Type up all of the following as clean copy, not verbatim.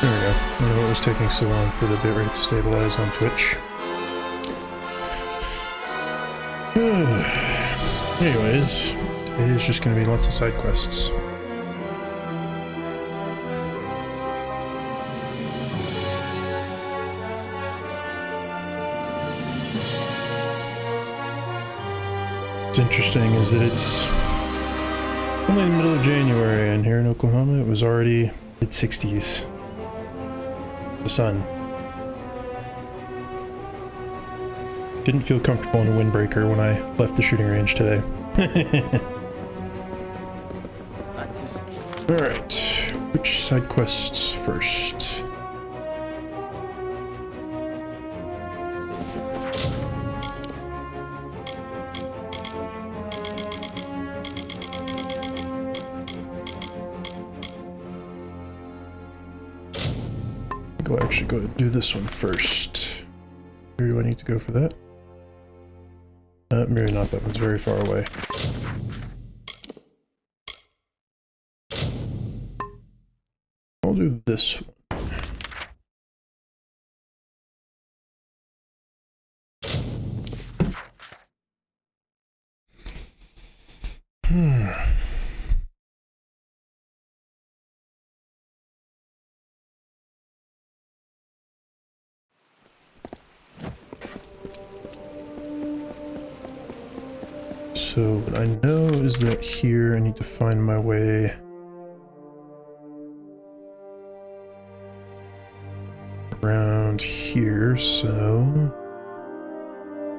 There we go. I don't know what was taking so long for the bitrate to stabilize on Twitch. Anyways, today is just going to be lots of side quests. What's interesting is that it's only the middle of January, and here in Oklahoma it was already mid-60s. The sun. Didn't feel comfortable in a windbreaker when I left the shooting range today. Alright, which side quests first? I'll actually go ahead and do this one first. Where do I need to go for that? Maybe not, that one's very far away. I'll do this one. So what I know is that here I need to find my way around here, so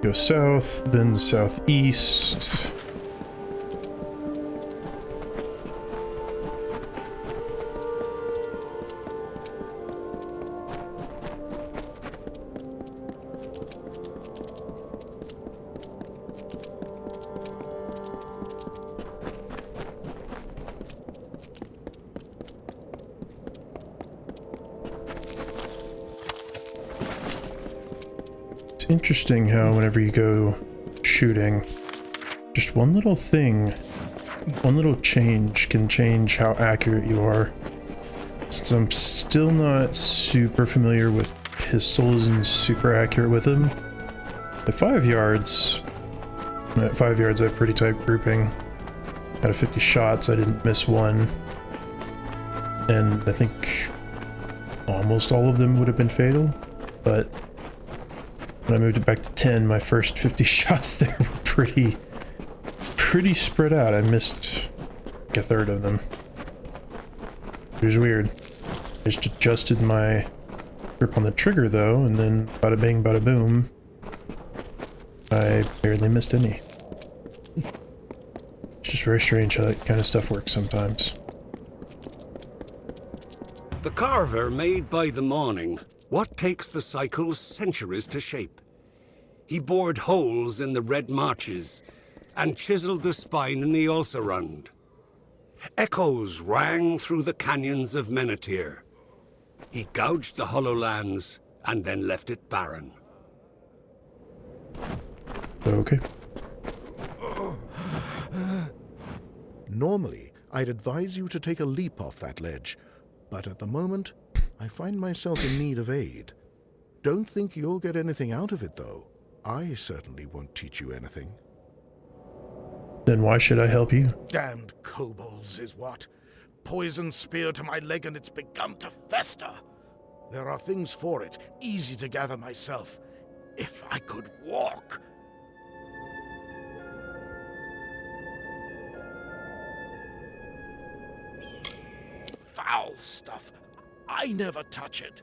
go south, then southeast. Interesting how whenever you go shooting, just one little thing, one little change can change how accurate you are. Since I'm still not super familiar with pistols and super accurate with them, at 5 yards I have pretty tight grouping. Out of 50 shots, I didn't miss one. And I think almost all of them would have been fatal, but when I moved it back to 10, my first 50 shots there were pretty spread out. I missed like a third of them. It was weird. I just adjusted my grip on the trigger though, and then bada bing, bada boom, I barely missed any. It's just very strange how that kind of stuff works sometimes. The carver made by the morning what takes the cycles centuries to shape. He bored holes in the red marches and chiseled the spine in the Ulcerund. Echoes rang through the canyons of Menethir. He gouged the hollow lands and then left it barren. Okay. Normally, I'd advise you to take a leap off that ledge, but at the moment, I find myself in need of aid. Don't think you'll get anything out of it, though. I certainly won't teach you anything. Then why should I help you? Damned kobolds is what. Poison spear to my leg and it's begun to fester. There are things for it, easy to gather myself. If I could walk. Foul stuff. I never touch it.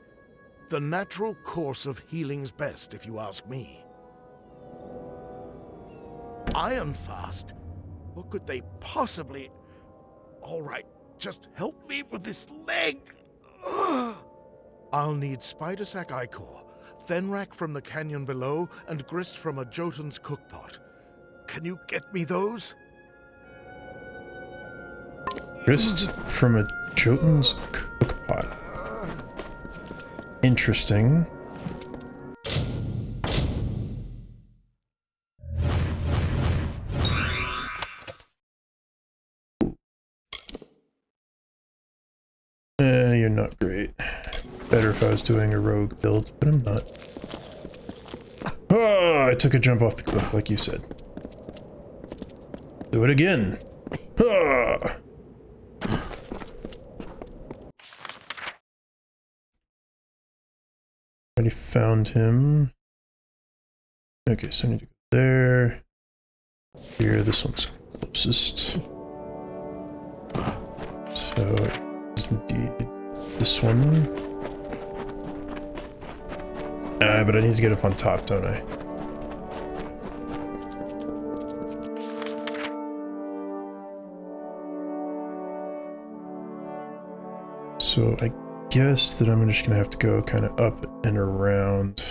The natural course of healing's best, if you ask me. Iron fast? What could they possibly... All right, just help me with this leg. Ugh. I'll need spider sac ichor, fenrac from the canyon below, and grist from a Jotun's cookpot. Can you get me those? Grist from a Jotun's cookpot. Interesting. You're not great. better if I was doing a rogue build, but I'm not. Oh, I took a jump off the cliff like you said. Do it again. Ah. Already found him. Okay, so I need to go there. Here, this one's closest. So, it is indeed this one. But I need to get up on top, don't I? So I guess that I'm just gonna have to go kind of up and around.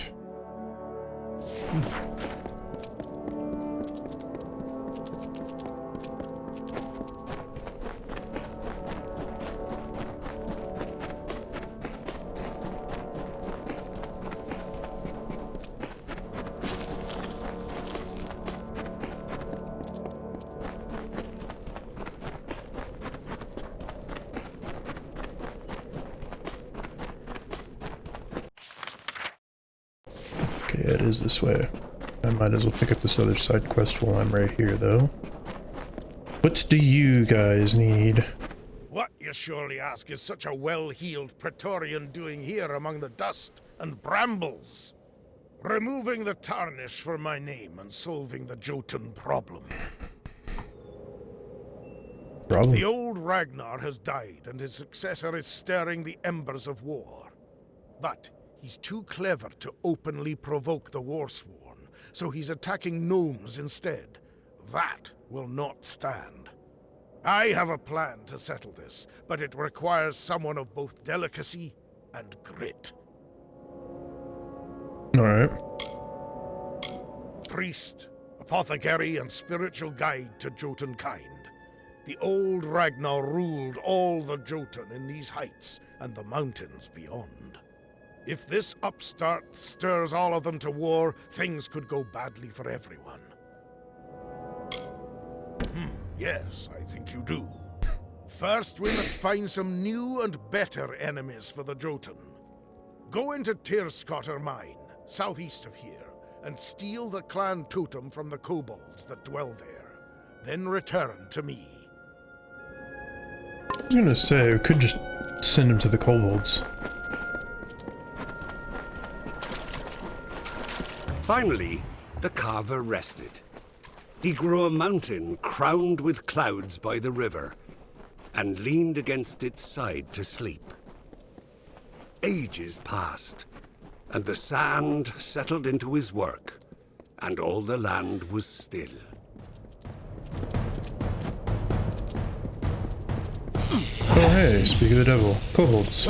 Okay, it is this way. I might as well pick up this other side quest while I'm right here, though. What do you guys need? What, you surely ask, is such a well-heeled Praetorian doing here among the dust and brambles? Removing the tarnish for my name and solving the Jotun problem. The old Ragnar has died, and his successor is stirring the embers of war. But he's too clever to openly provoke the Warsworn, so he's attacking gnomes instead. That will not stand. I have a plan to settle this, but it requires someone of both delicacy and grit. Alright. Priest, apothecary, and spiritual guide to Jotun kind. The old Ragnar ruled all the Jotun in these heights and the mountains beyond. If this upstart stirs all of them to war, things could go badly for everyone. Yes, I think you do. First, we must find some new and better enemies for the Jotun. Go into Tirskotter Mine, southeast of here, and steal the clan totem from the kobolds that dwell there. Then return to me. I was gonna say, we could just send him to the kobolds. Finally, the carver rested. He grew a mountain crowned with clouds by the river, and leaned against its side to sleep. Ages passed, and the sand settled into his work, and all the land was still. Oh hey, speak of the devil. Kobolds.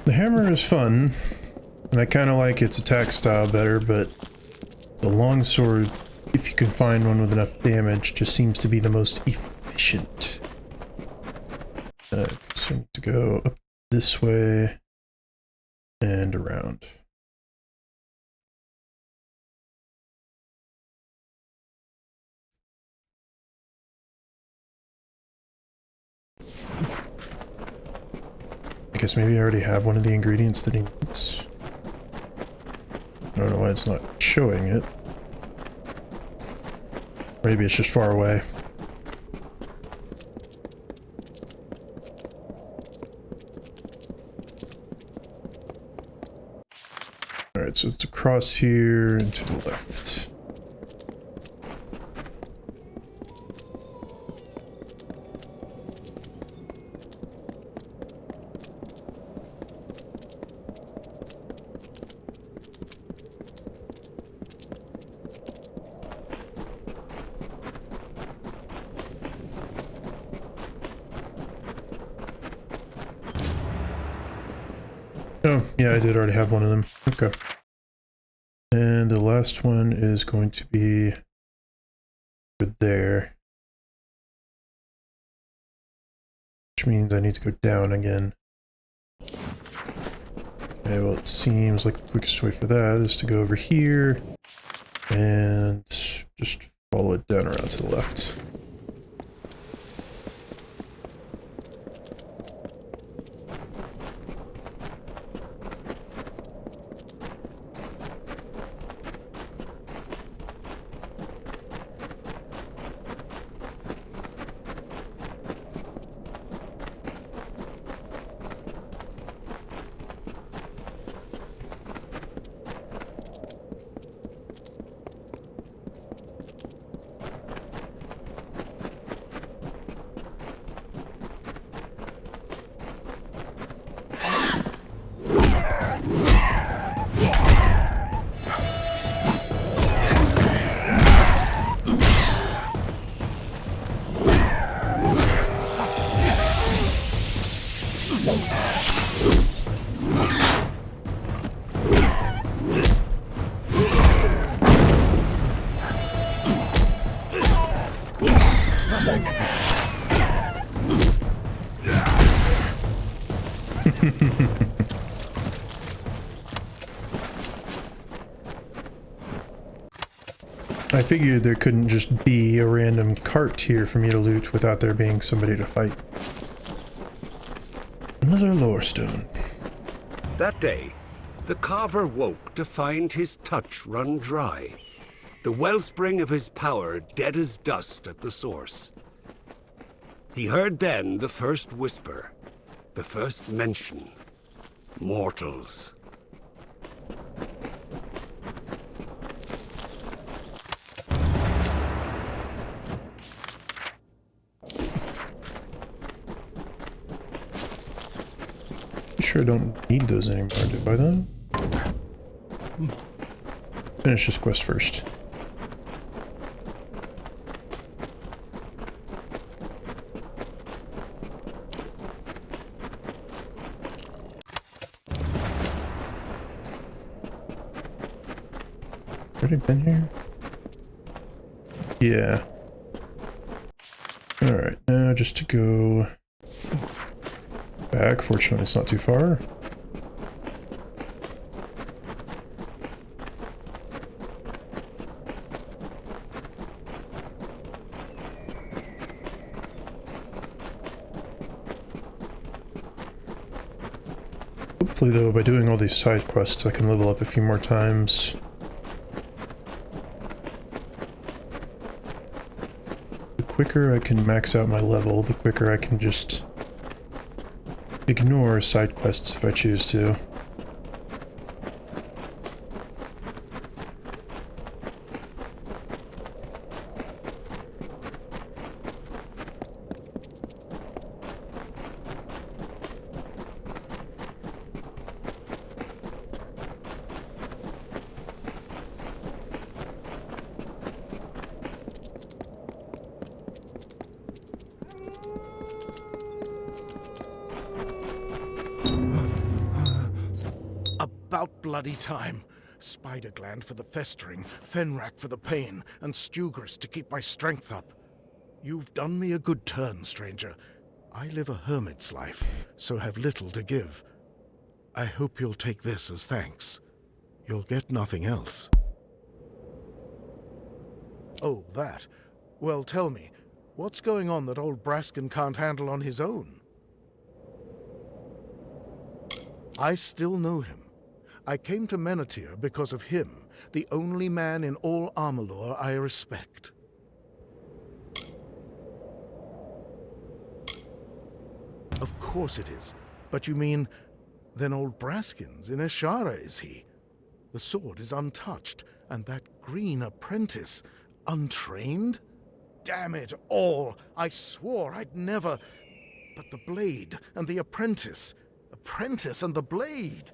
The hammer is fun, and I kind of like its attack style better, but the longsword, if you can find one with enough damage, just seems to be the most efficient. So I need to go up this way and around. I guess maybe I already have one of the ingredients that he needs. I don't know why it's not showing it. Maybe it's just far away. Alright, so it's across here and to the left. Oh, yeah, I did already have one of them. Okay. And the last one is going to be over there. Which means I need to go down again. Okay, well, it seems like the quickest way for that is to go over here and just follow it down around to the left. I figured there couldn't just be a random cart here for me to loot without there being somebody to fight. Another lore stone. That day, the carver woke to find his touch run dry, the wellspring of his power dead as dust at the source. He heard then the first whisper, the first mention. Mortals. Sure don't need those anymore, do I though? Finish this quest first. Already been here? Yeah. Alright, now just to go back. Fortunately, it's not too far. Hopefully, though, by doing all these side quests, I can level up a few more times. The quicker I can max out my level, the quicker I can just ignore side quests if I choose to. About bloody time. Spider gland for the festering, fenrack for the pain, and stewgrass to keep my strength up. You've done me a good turn, stranger. I live a hermit's life, so have little to give. I hope you'll take this as thanks. You'll get nothing else. Oh, that. Well, tell me, what's going on that old Braskin can't handle on his own? I still know him. I came to Menethir because of him, the only man in all Amalur I respect. Of course it is. But you mean, then old Braskin's in Eshara, is he? The sword is untouched, and that green apprentice, untrained? Damn it all! I swore I'd never... But the blade and the apprentice and the blade!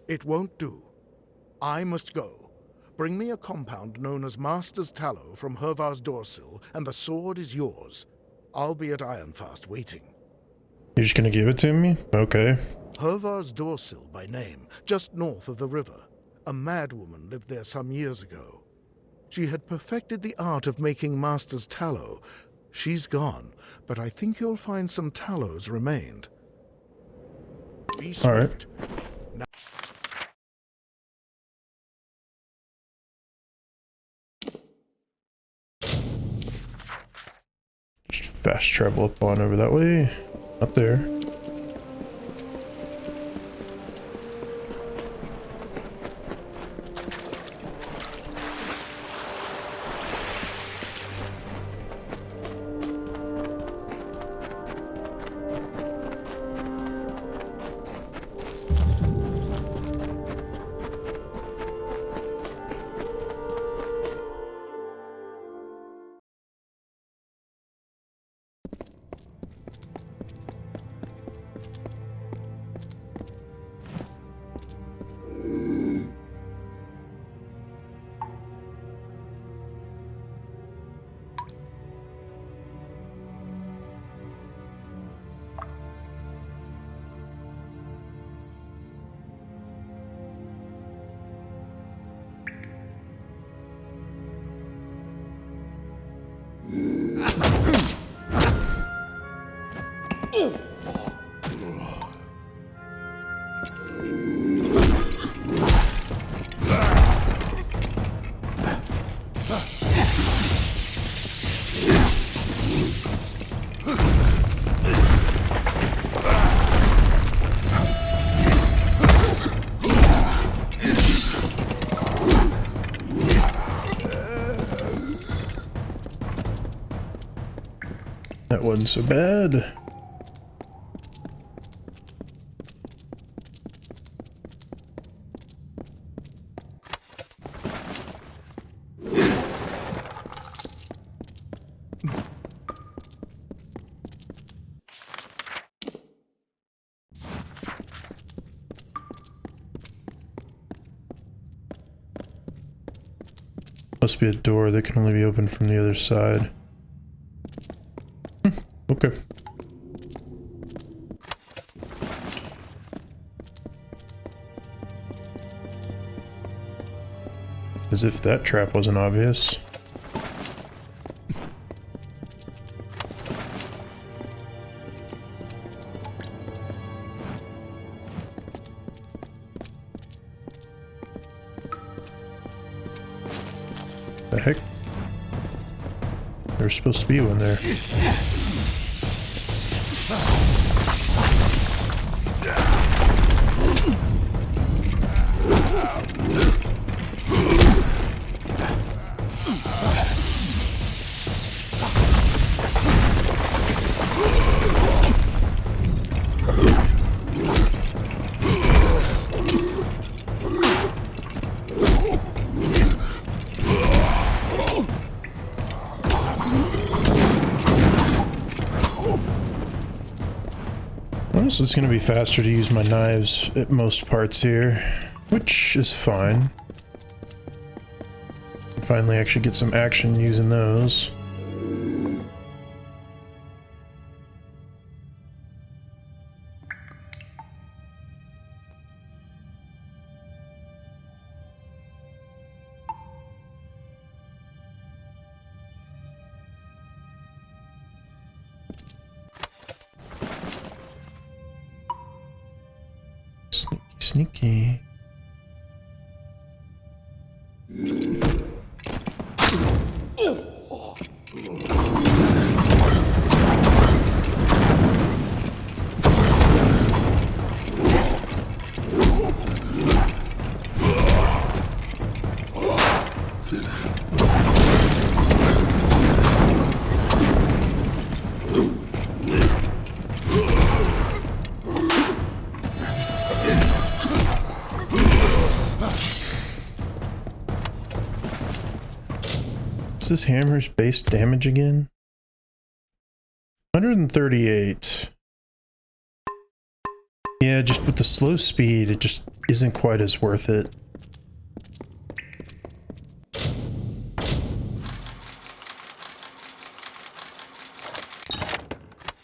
It won't do. I must go. Bring me a compound known as Master's Tallow from Hervar's Dorsil, and the sword is yours. I'll be at Ironfast waiting. You're just gonna give it to me? Okay. Hervar's Dorsil by name, just north of the river. A madwoman lived there some years ago. She had perfected the art of making Master's Tallow. She's gone, but I think you'll find some tallows remained. Be swift. All right. Just fast travel up on over that way. Up there. That wasn't so bad. Must be a door that can only be opened from the other side. Okay. As if that trap wasn't obvious. The heck? There's supposed to be one there. Honestly, it's going to be faster to use my knives at most parts here, which is fine. Finally actually get some action using those. Sneaky. this hammer's base damage again? 138. Yeah, just with the slow speed, it just isn't quite as worth it.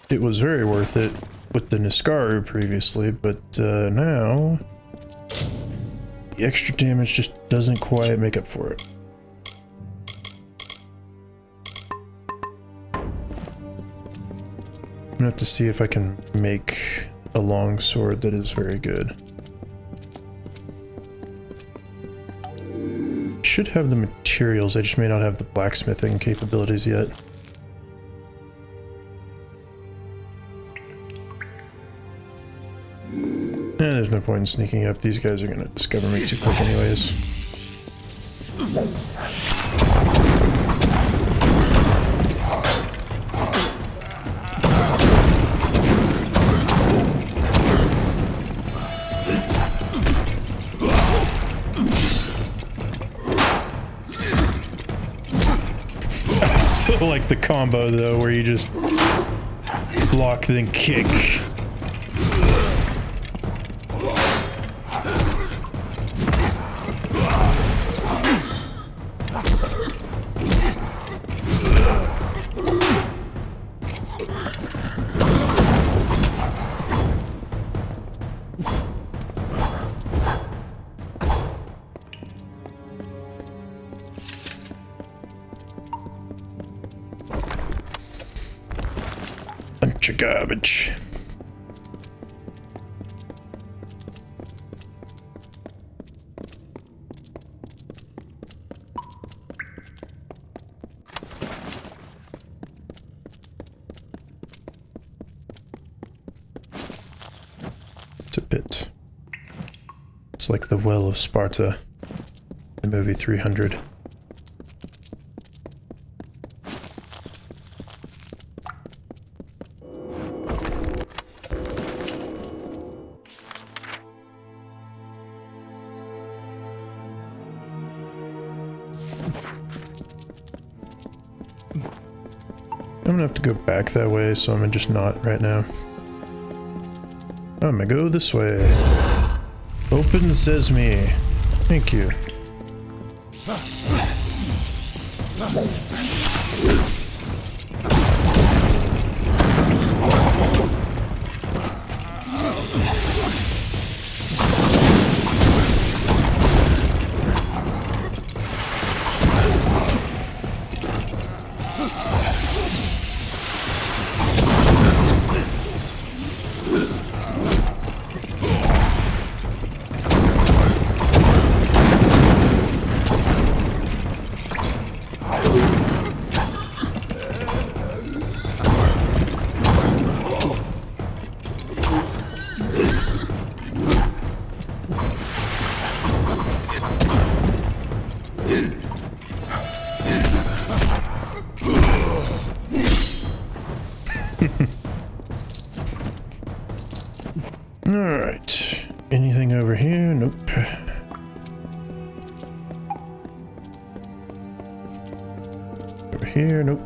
It was very worth it with the Niskaru previously, but now the extra damage just doesn't quite make up for it. I'm gonna have to see if I can make a long sword that is very good. Should have the materials, I just may not have the blacksmithing capabilities yet. There's no point in sneaking up. These guys are gonna discover me too quick anyways. I still like the combo though, where you just block then kick. Bunch of garbage. It's a bit. It's like the Well of Sparta, the movie 300. I'm gonna have to go back that way, so I'm just not right now. I'm gonna go this way. Open sesame. Thank you. Alright. Anything over here? Nope. Over here? Nope.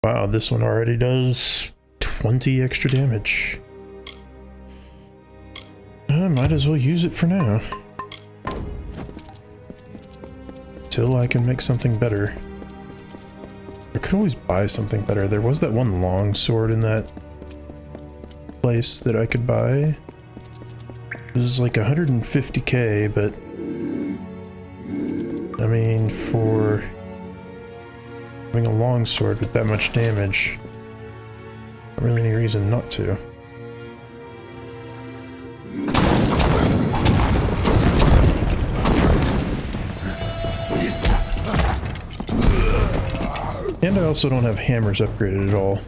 Wow, this one already does 20 extra damage. I might as well use it for now. until I can make something better. I could always buy something better. There was that one long sword in that place that I could buy. It was like 150k, but I mean, for having a long sword with that much damage, not really any reason not to. And I also don't have hammers upgraded at all.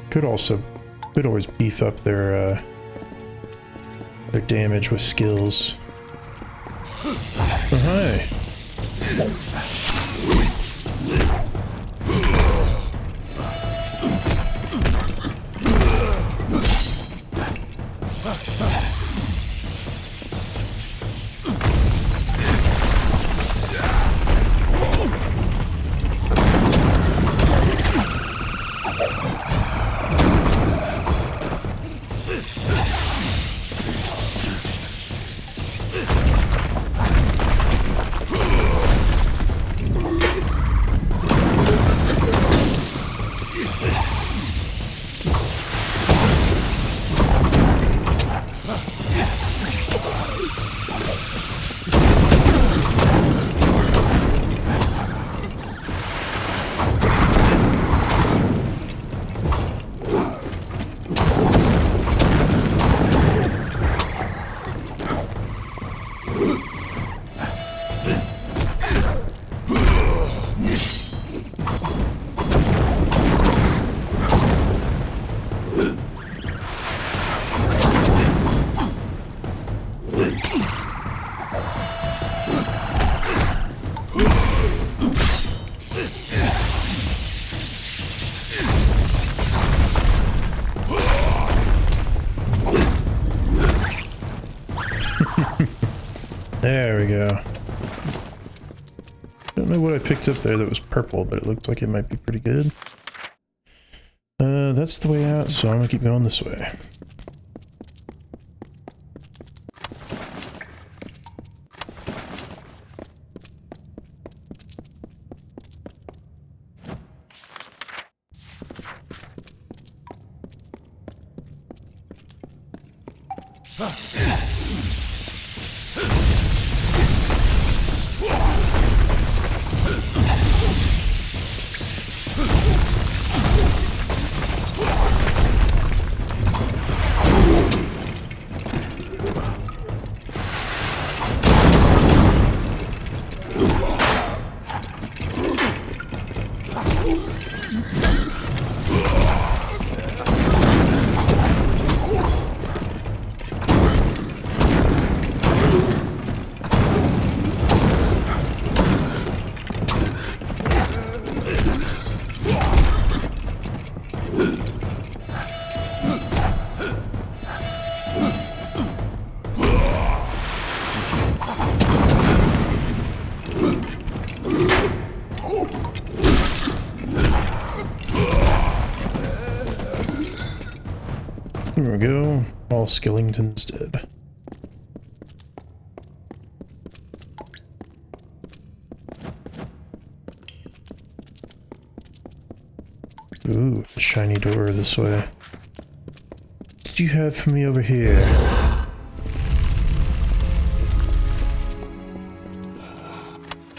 Could always beef up their damage with skills. Oh, hi. There we go. Don't know what I picked up there that was purple, but it looked like it might be pretty good. That's the way out, so I'm gonna keep going this way. There we go. All Skellington's dead. Ooh, a shiny door this way. What do you have for me over here?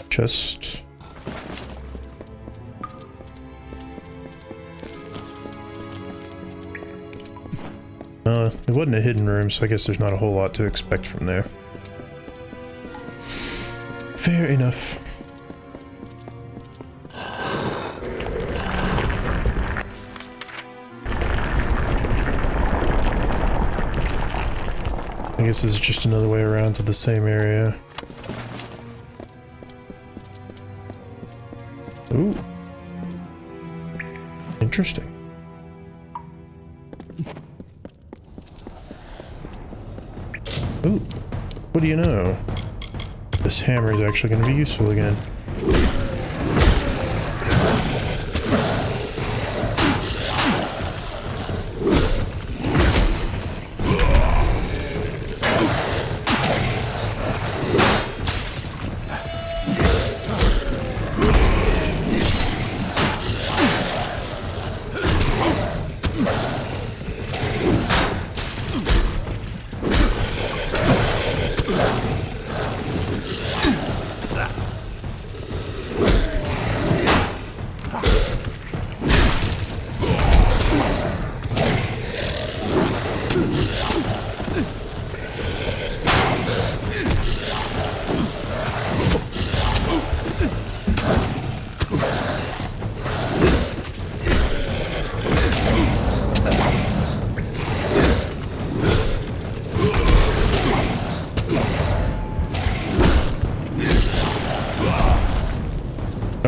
Chest. It wasn't a hidden room, so I guess there's not a whole lot to expect from there. Fair enough. I guess this is just another way around to the same area. Ooh. Interesting. Ooh, what do you know? This hammer is actually going to be useful again.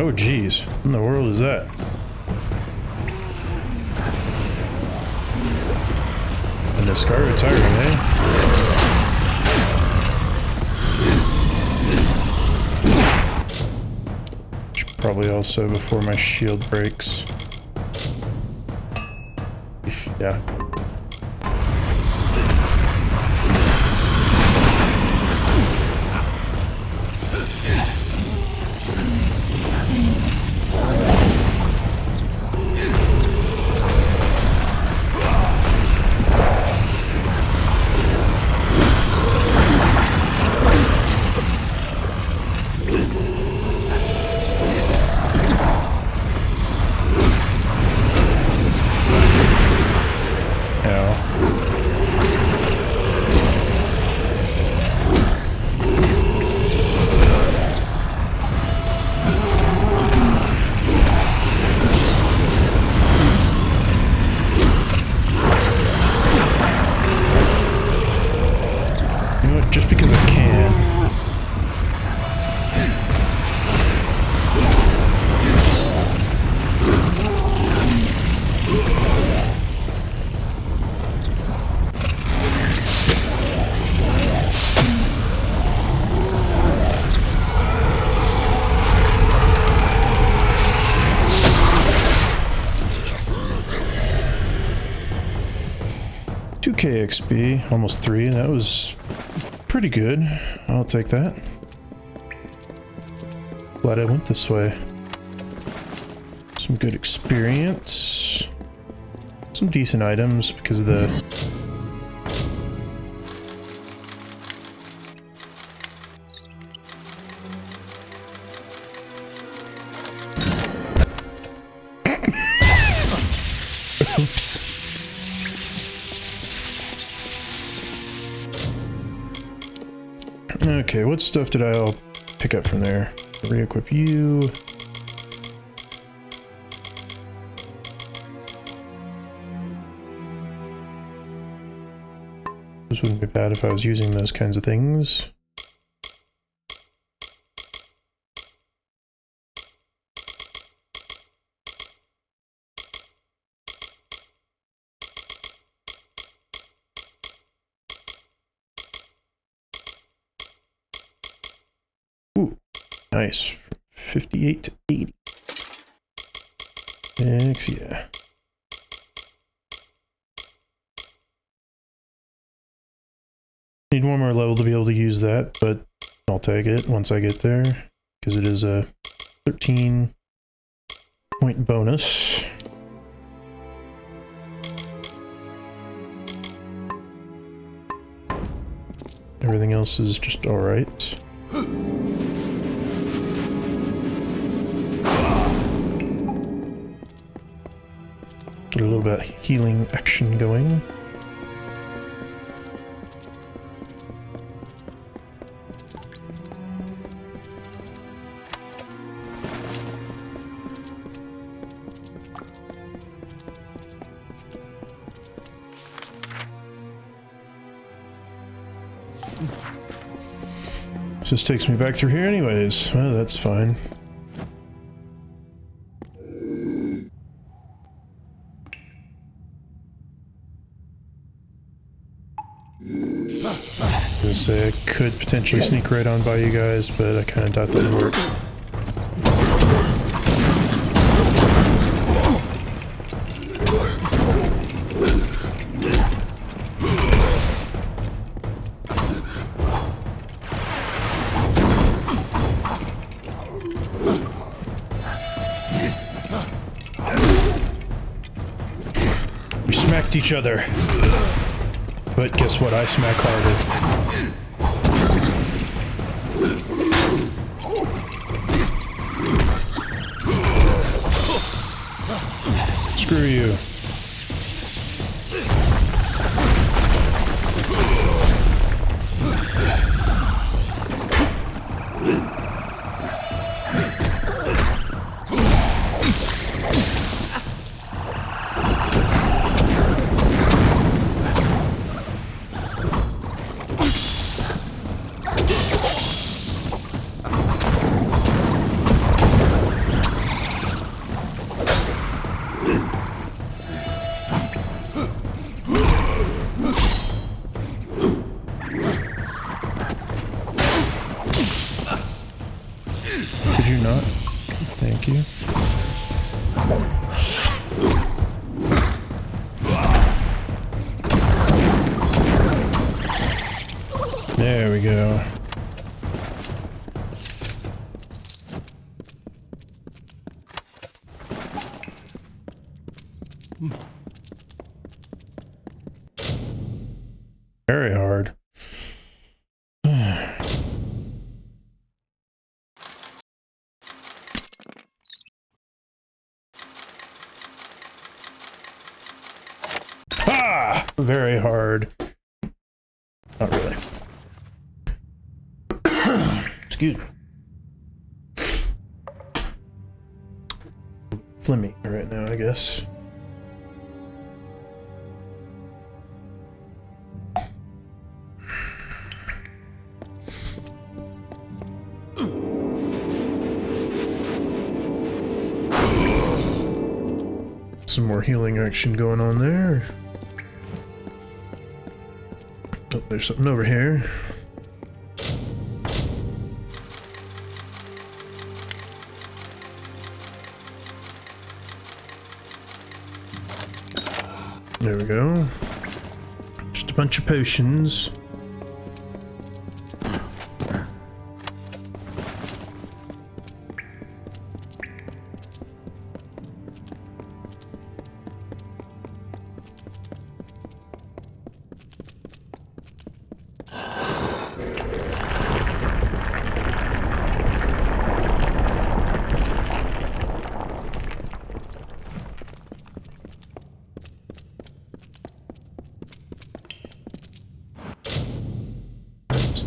Oh geez, what in the world is that? An Iscariot tyrant, eh? Should probably also before my shield breaks. Yeah. Just because I can. XP, almost 3. That was pretty good. I'll take that. Glad I went this way. Some good experience. Some decent items because of the... Oops. Okay, what stuff did I all pick up from there? Re-equip you. This wouldn't be bad if I was using those kinds of things. Ooh, nice. 58 to 80. Heck yeah. Need one more level to be able to use that, but I'll take it once I get there, because it is a 13-point bonus. Everything else is just alright. Get a little bit of healing action going. Just takes me back through here anyways. Well, that's fine. I was gonna say I could potentially sneak right on by you guys, but I kind of doubt that would work. We smacked each other. But guess what? I smack harder. Screw you. Could you not? Thank you. There we go. Very hard. Ah! Very hard. Not really. Excuse me. Flimmy right now, I guess. Some more healing action going on there. Oh, there's something over here. There we go. Just a bunch of potions.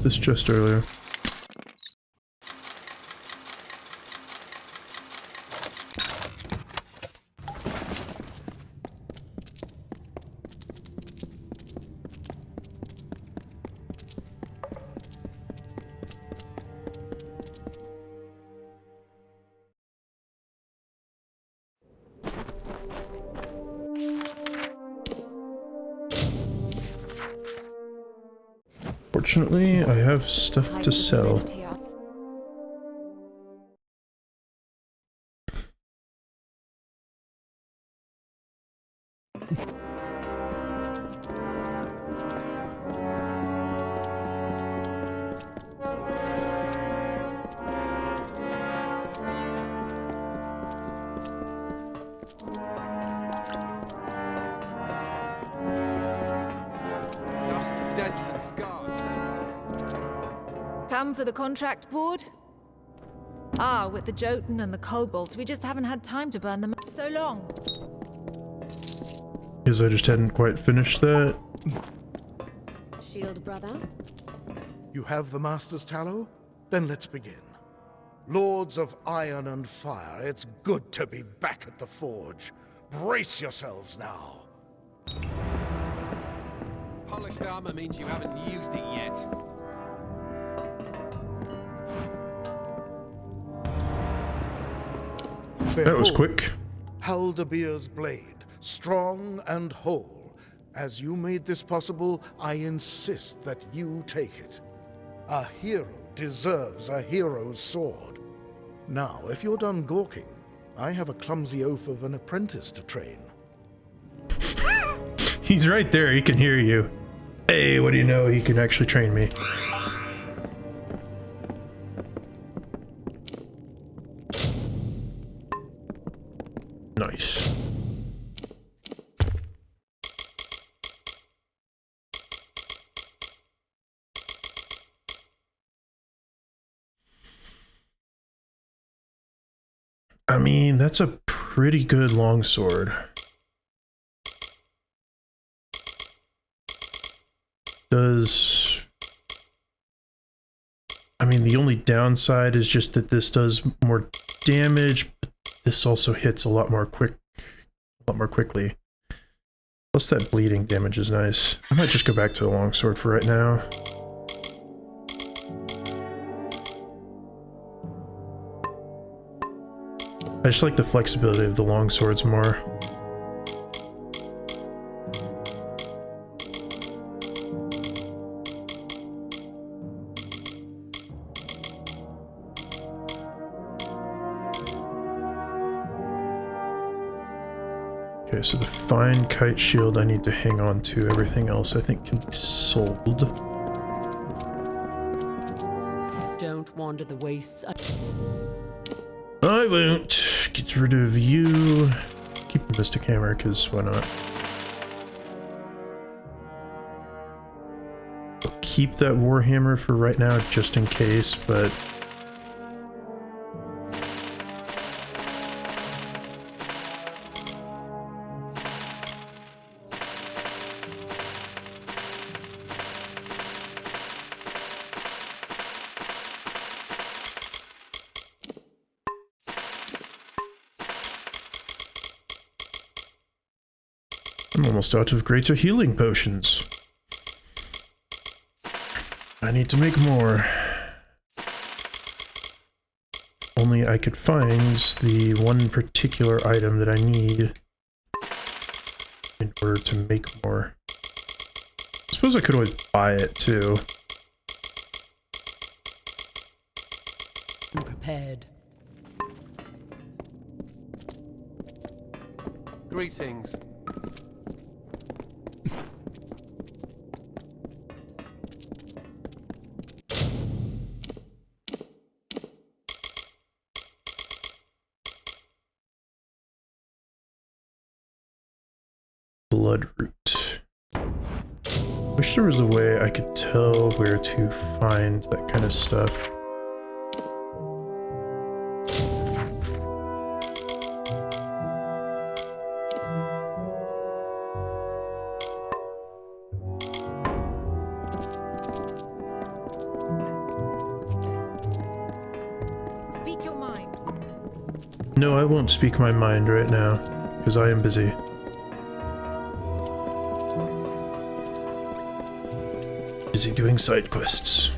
This just earlier. Fortunately, I have stuff to sell. Dust, dents, and scars. Come for the contract board? Ah, with the Jotun and the kobolds, we just haven't had time to burn them up so long. Because I just hadn't quite finished that. Shield brother? You have the Master's tallow? Then let's begin. Lords of Iron and Fire, it's good to be back at the forge. Brace yourselves now. Polished armor means you haven't used it yet. That was quick. Haldebeer's blade, strong and whole. As you made this possible, I insist that you take it. A hero deserves a hero's sword. Now, if you're done gawking, I have a clumsy oaf of an apprentice to train. He's right there, he can hear you. Hey, what do you know? He can actually train me. Nice. I mean, that's a pretty good longsword. does... I mean, the only downside is just that this does more damage, but this also hits a lot more quickly. Plus that bleeding damage is nice. I might just go back to the longsword for right now. I just like the flexibility of the longswords more. Okay, so the fine kite shield I need to hang on to. Everything else I think can be sold. Don't wander the wastes. I won't. Get rid of you. Keep the Mystic Hammer, because why not? I'll keep that Warhammer for right now, just in case, but... I'm almost out of greater healing potions. I need to make more. Only I could find the one particular item that I need in order to make more. I suppose I could always buy it too. Prepared. Greetings. Bloodroot. Wish there was a way I could tell where to find that kind of stuff. Speak your mind. No, I won't speak my mind right now, because I am busy. Busy doing side quests.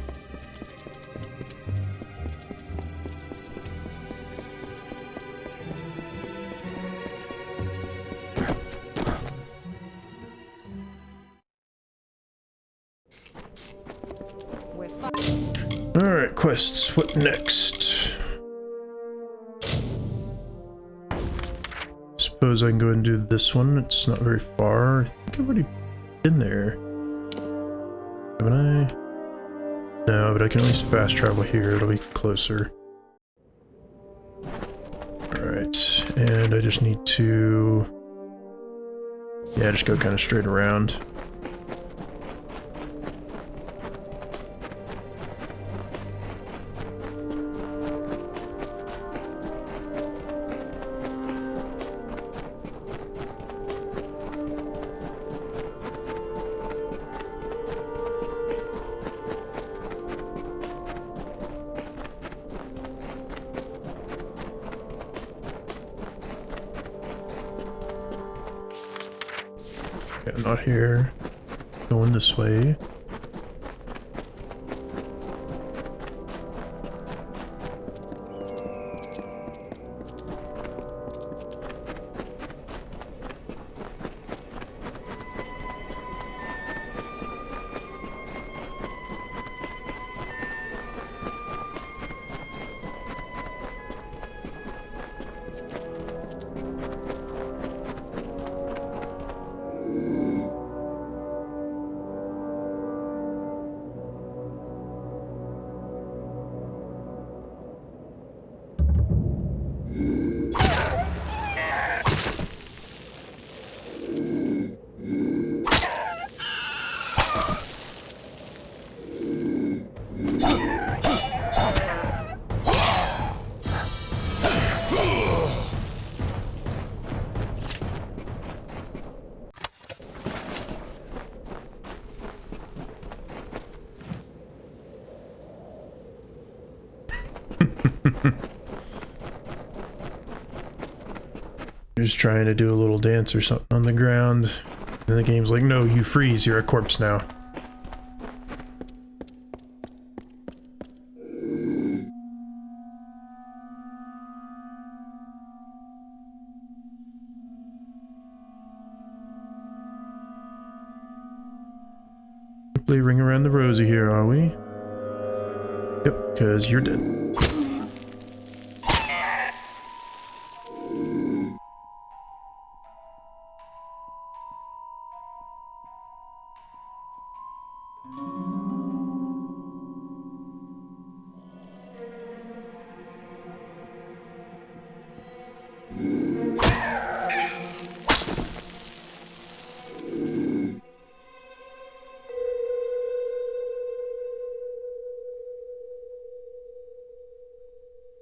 We're fine. Alright, quests. What next? Suppose I can go and do this one. It's not very far. I think I've already been there. Haven't I? No, but I can at least fast travel here. It'll be closer. Alright, and I just need to... yeah, just go kind of straight around. Yeah, not here. Going this way. Just trying to do a little dance or something on the ground. And the game's like, no, you freeze, you're a corpse now. Simply ring around the rosy here, are we? Yep, because you're dead.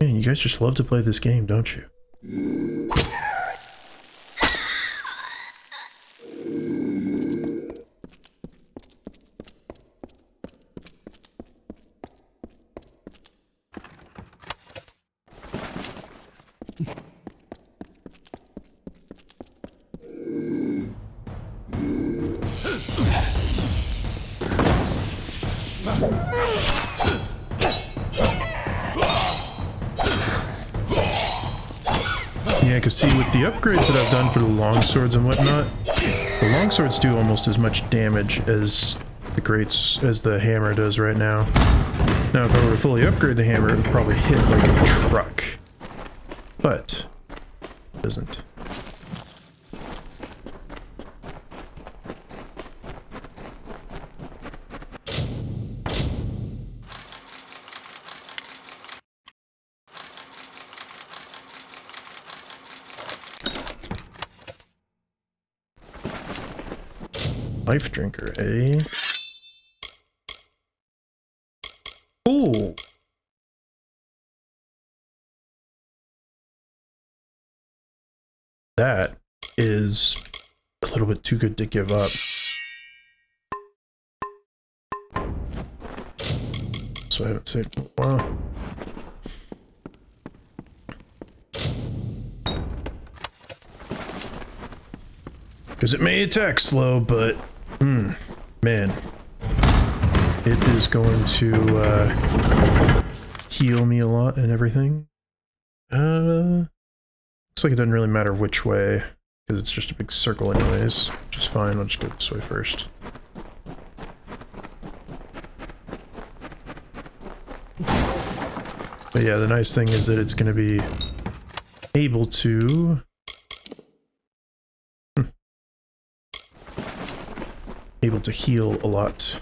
Man, you guys just love to play this game, don't you? Yeah, because see, with the upgrades that I've done for the longswords and whatnot, the longswords do almost as much damage as the hammer does right now. Now, if I were to fully upgrade the hammer, it would probably hit like a truck. But, it doesn't. Life drinker, eh? Ooh. That is a little bit too good to give up. So I haven't saved in a while. Because it may attack slow, but man, it is going to heal me a lot and everything. Looks like it doesn't really matter which way, because it's just a big circle anyways, which is fine. I'll just go this way first. But yeah, the nice thing is that it's going to be able to heal a lot.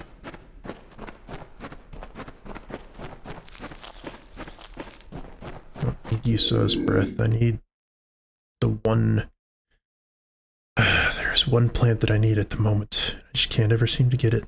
I don't need Yisuo's breath. I need the one... there's one plant that I need at the moment. I just can't ever seem to get it.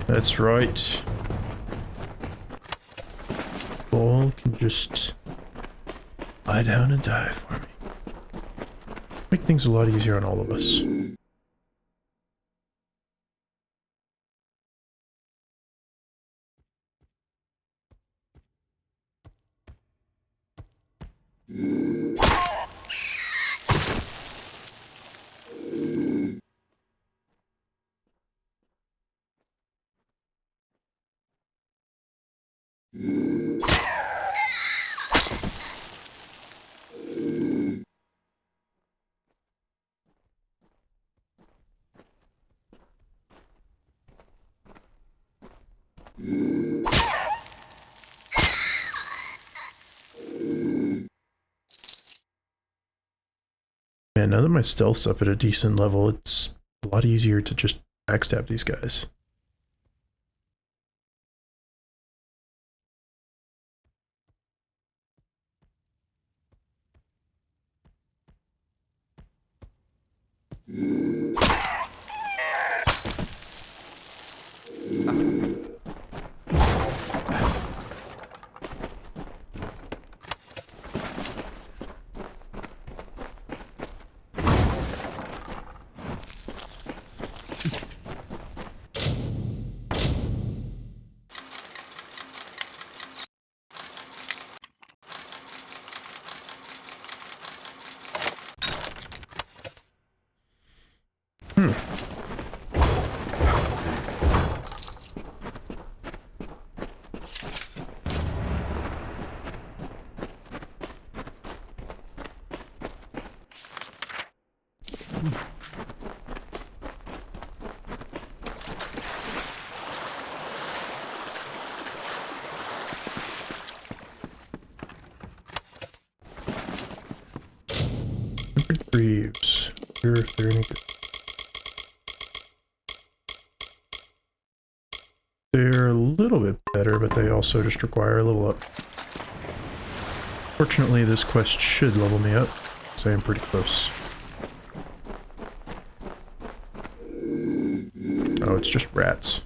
That's right. Ball can just lie down and die for me. Make things a lot easier on all of us. Man, now that my stealth's up at a decent level, it's a lot easier to just backstab these guys. Greaves. Wonder if they're any good. They're a little bit better, but they also just require a level up. Fortunately, this quest should level me up, so I am pretty close. Oh, it's just rats.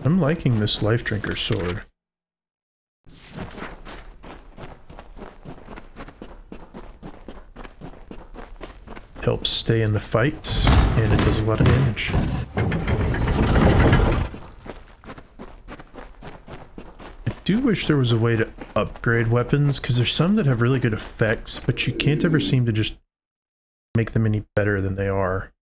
I'm liking this life drinker sword. Helps stay in the fight, and it does a lot of damage. I do wish there was a way to upgrade weapons, because there's some that have really good effects, but you can't ever seem to just make them any better than they are.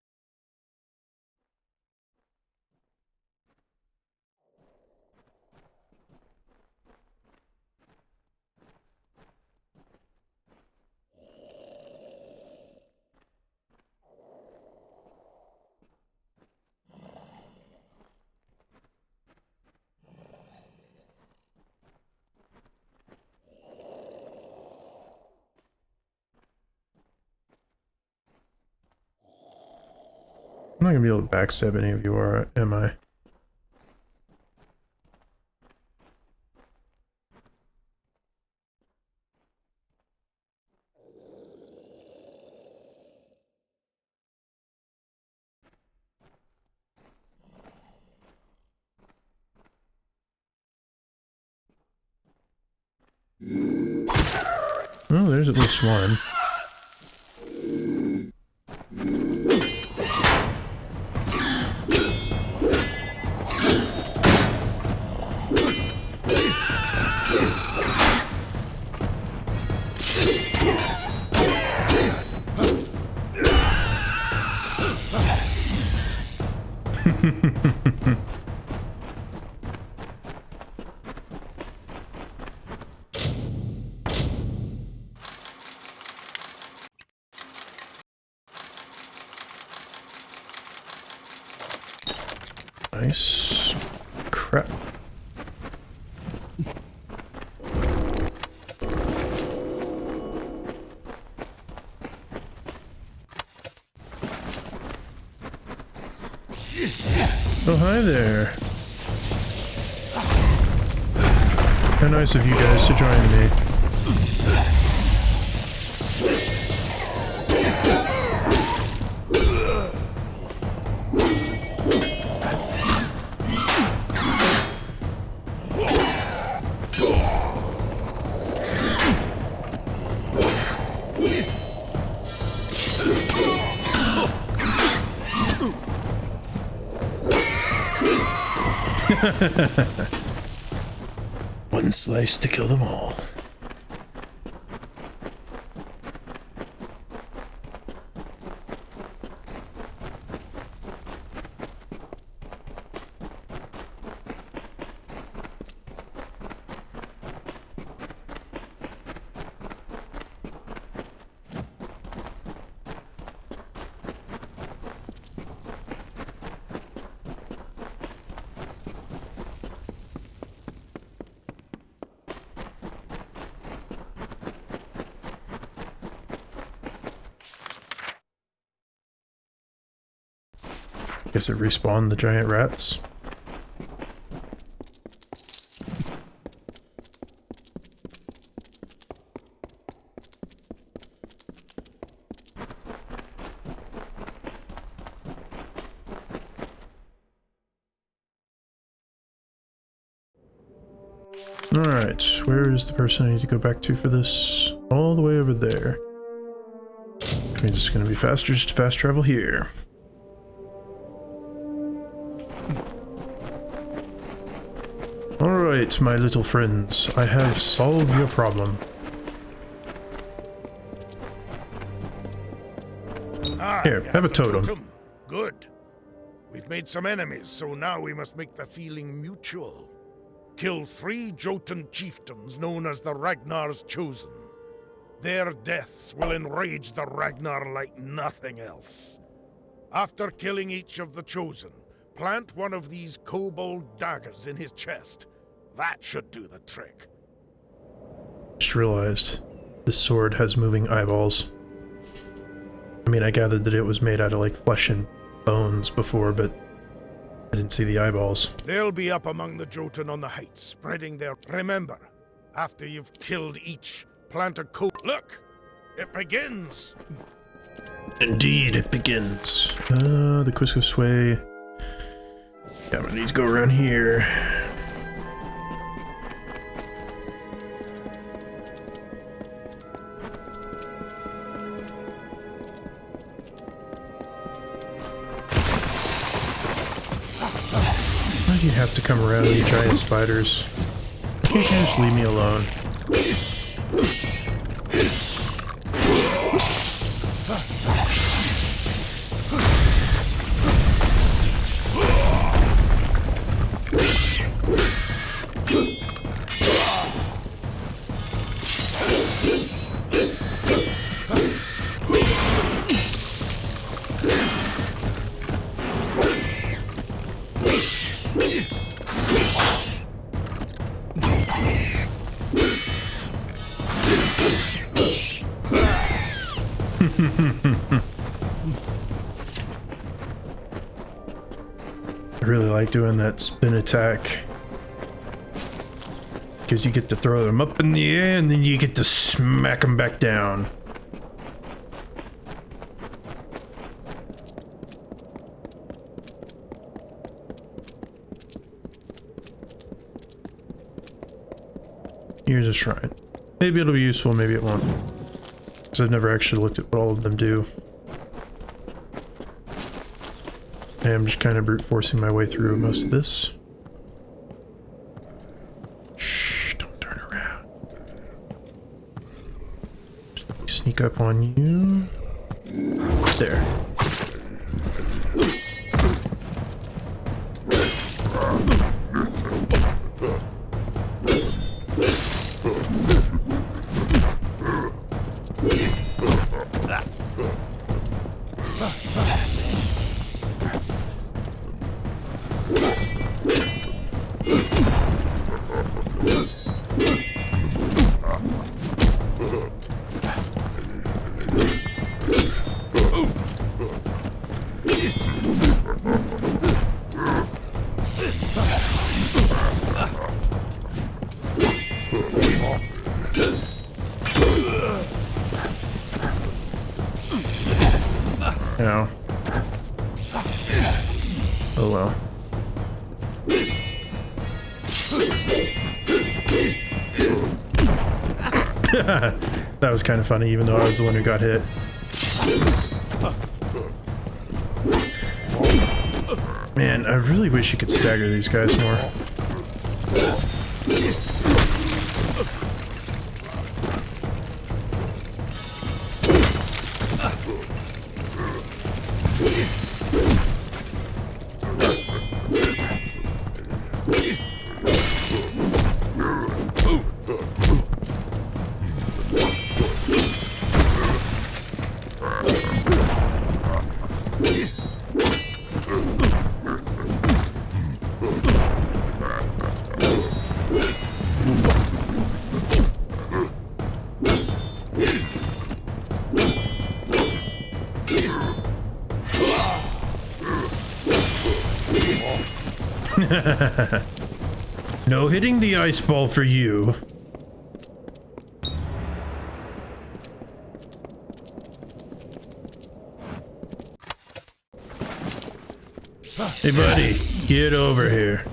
I'm not gonna be able to backstab any of you, am I? Oh, there's at least one. Nice. Crap. Oh, hi there. How nice of you guys to join me. One slice to kill them all. Guess it respawned the giant rats. Alright, where is the person I need to go back to for this? All the way over there. Which means it's going to be faster just to fast travel here. Alright, my little friends, I have solved your problem. Here, have a totem. Good. We've made some enemies, so now we must make the feeling mutual. Kill 3 Jotun chieftains known as the Ragnar's Chosen. Their deaths will enrage the Ragnar like nothing else. After killing each of the Chosen, plant one of these kobold daggers in his chest. That should do the trick. Just realized this sword has moving eyeballs. I mean, I gathered that it was made out of like flesh and bones before, but I didn't see the eyeballs. They'll be up among the Jotun on the heights, spreading their... Remember, after you've killed each, plant a Look! It begins! Indeed, it begins. The quickest way... Yeah, I'm gonna need to go around here. Why do you have to come around, you giant spiders? Why can't you just leave me alone? I really like doing that spin attack because you get to throw them up in the air and then you get to smack them back down. Here's a shrine. Maybe it'll be useful, maybe it won't. Because I've never actually looked at what all of them do. And I'm just kind of brute forcing my way through most of this. Shh, don't turn around. Just sneak up on you. There. Ow. Oh well. That was kind of funny, even though I was the one who got hit. Man, I really wish you could stagger these guys more. No hitting the ice ball for you. Hey buddy, get over here.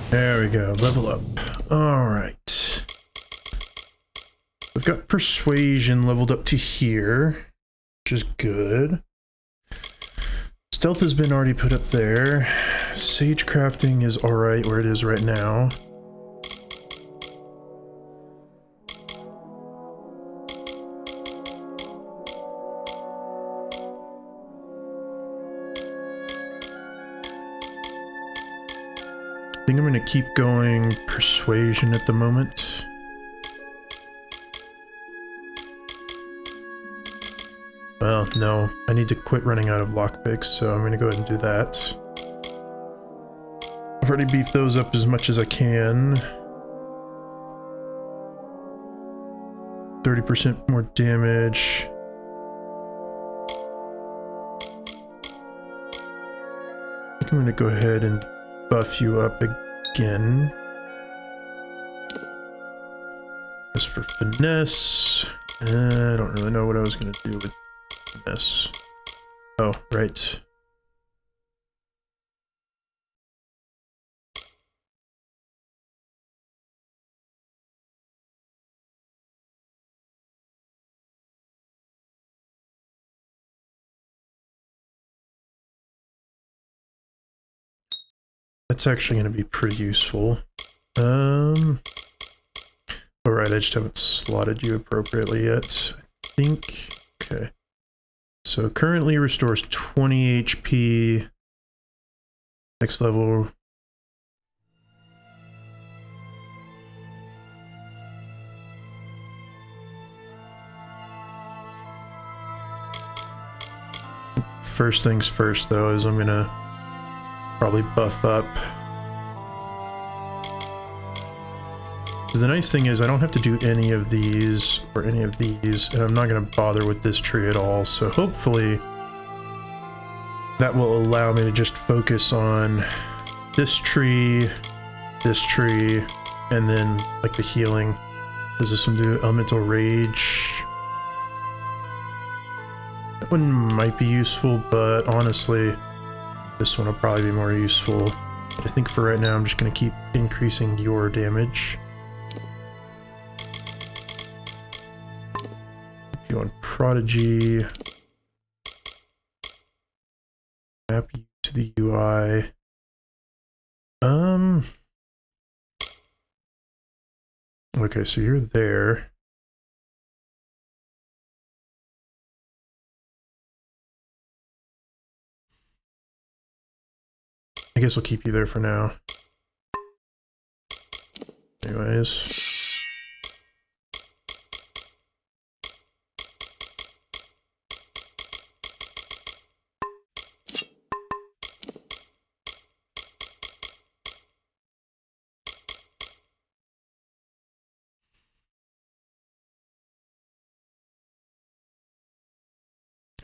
There we go, level up. Alright. We've got persuasion leveled up to here, which is good. Stealth has been already put up there. Sage crafting is alright where it is right now. I think I'm going to keep going persuasion at the moment. Well, no, I need to quit running out of lockpicks, so I'm going to go ahead and do that. I've already beefed those up as much as I can. 30% more damage. I think I'm going to go ahead and buff you up again. As for finesse, I don't really know what I was going to do with finesse. Oh, right. That's actually going to be pretty useful. Alright, I just haven't slotted you appropriately yet. I think... Okay. So currently restores 20 HP. Next level... First things first, though, is I'm gonna probably buff up. The nice thing is I don't have to do any of these or any of these, and I'm not going to bother with this tree at all, so hopefully that will allow me to just focus on this tree, and then like the healing. Does this one do elemental rage? That one might be useful, but honestly this one will probably be more useful. I think for right now I'm just going to keep increasing your damage. You on Prodigy. Map you to the UI. Okay, so you're there. I guess I'll keep you there for now. Anyways.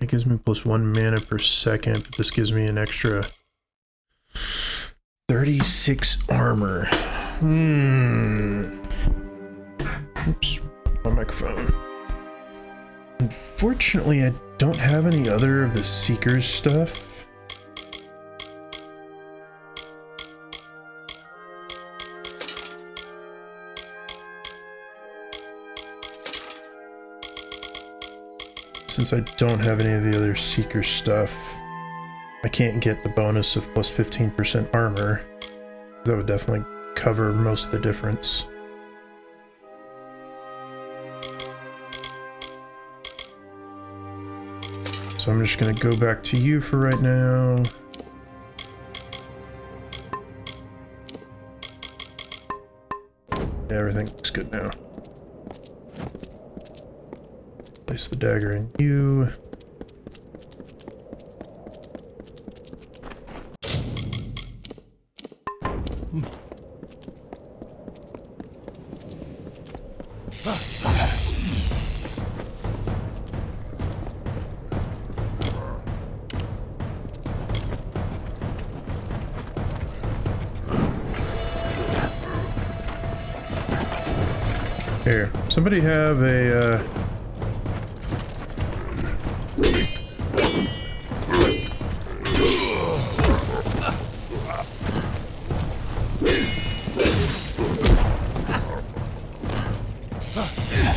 It gives me plus 1 mana per second, but this gives me an extra 36 armor. Oops, my microphone. Unfortunately, I don't have any other of the Seeker's stuff. Since I don't have any of the other Seeker stuff, I can't get the bonus of plus 15% armor. That would definitely cover most of the difference. So I'm just going to go back to you for right now. Everything looks good now. Place the dagger in you. Here, somebody have a,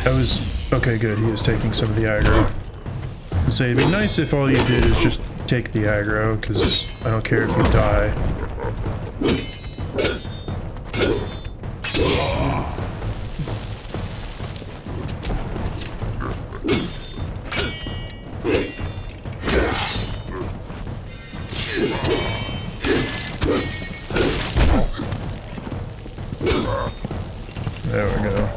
That was... okay, good, he is taking some of the aggro. So it'd be nice if all you did is just take the aggro, because I don't care if you die. There we go.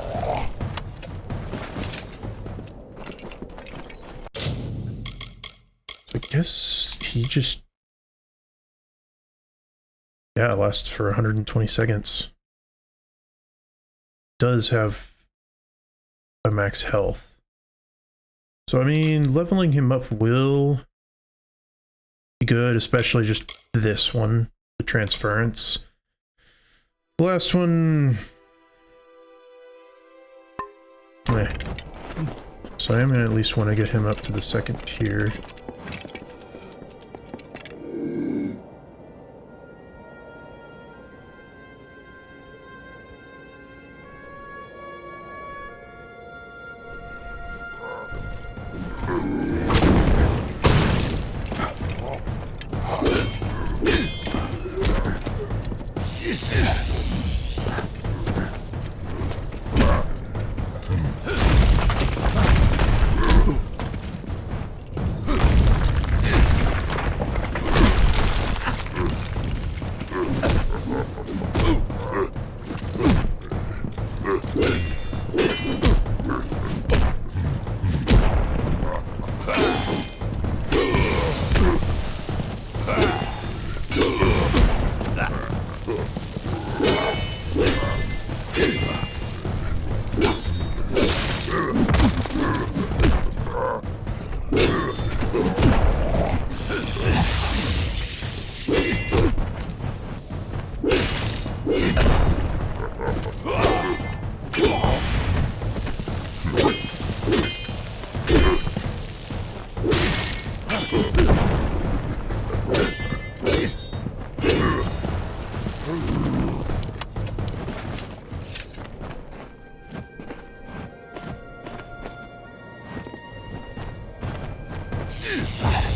So I guess he just... yeah, it lasts for 120 seconds. Does have a max health. So I mean, leveling him up will be good, especially just this one, the transference. The last one... eh. So I am gonna at least want to get him up to the second tier.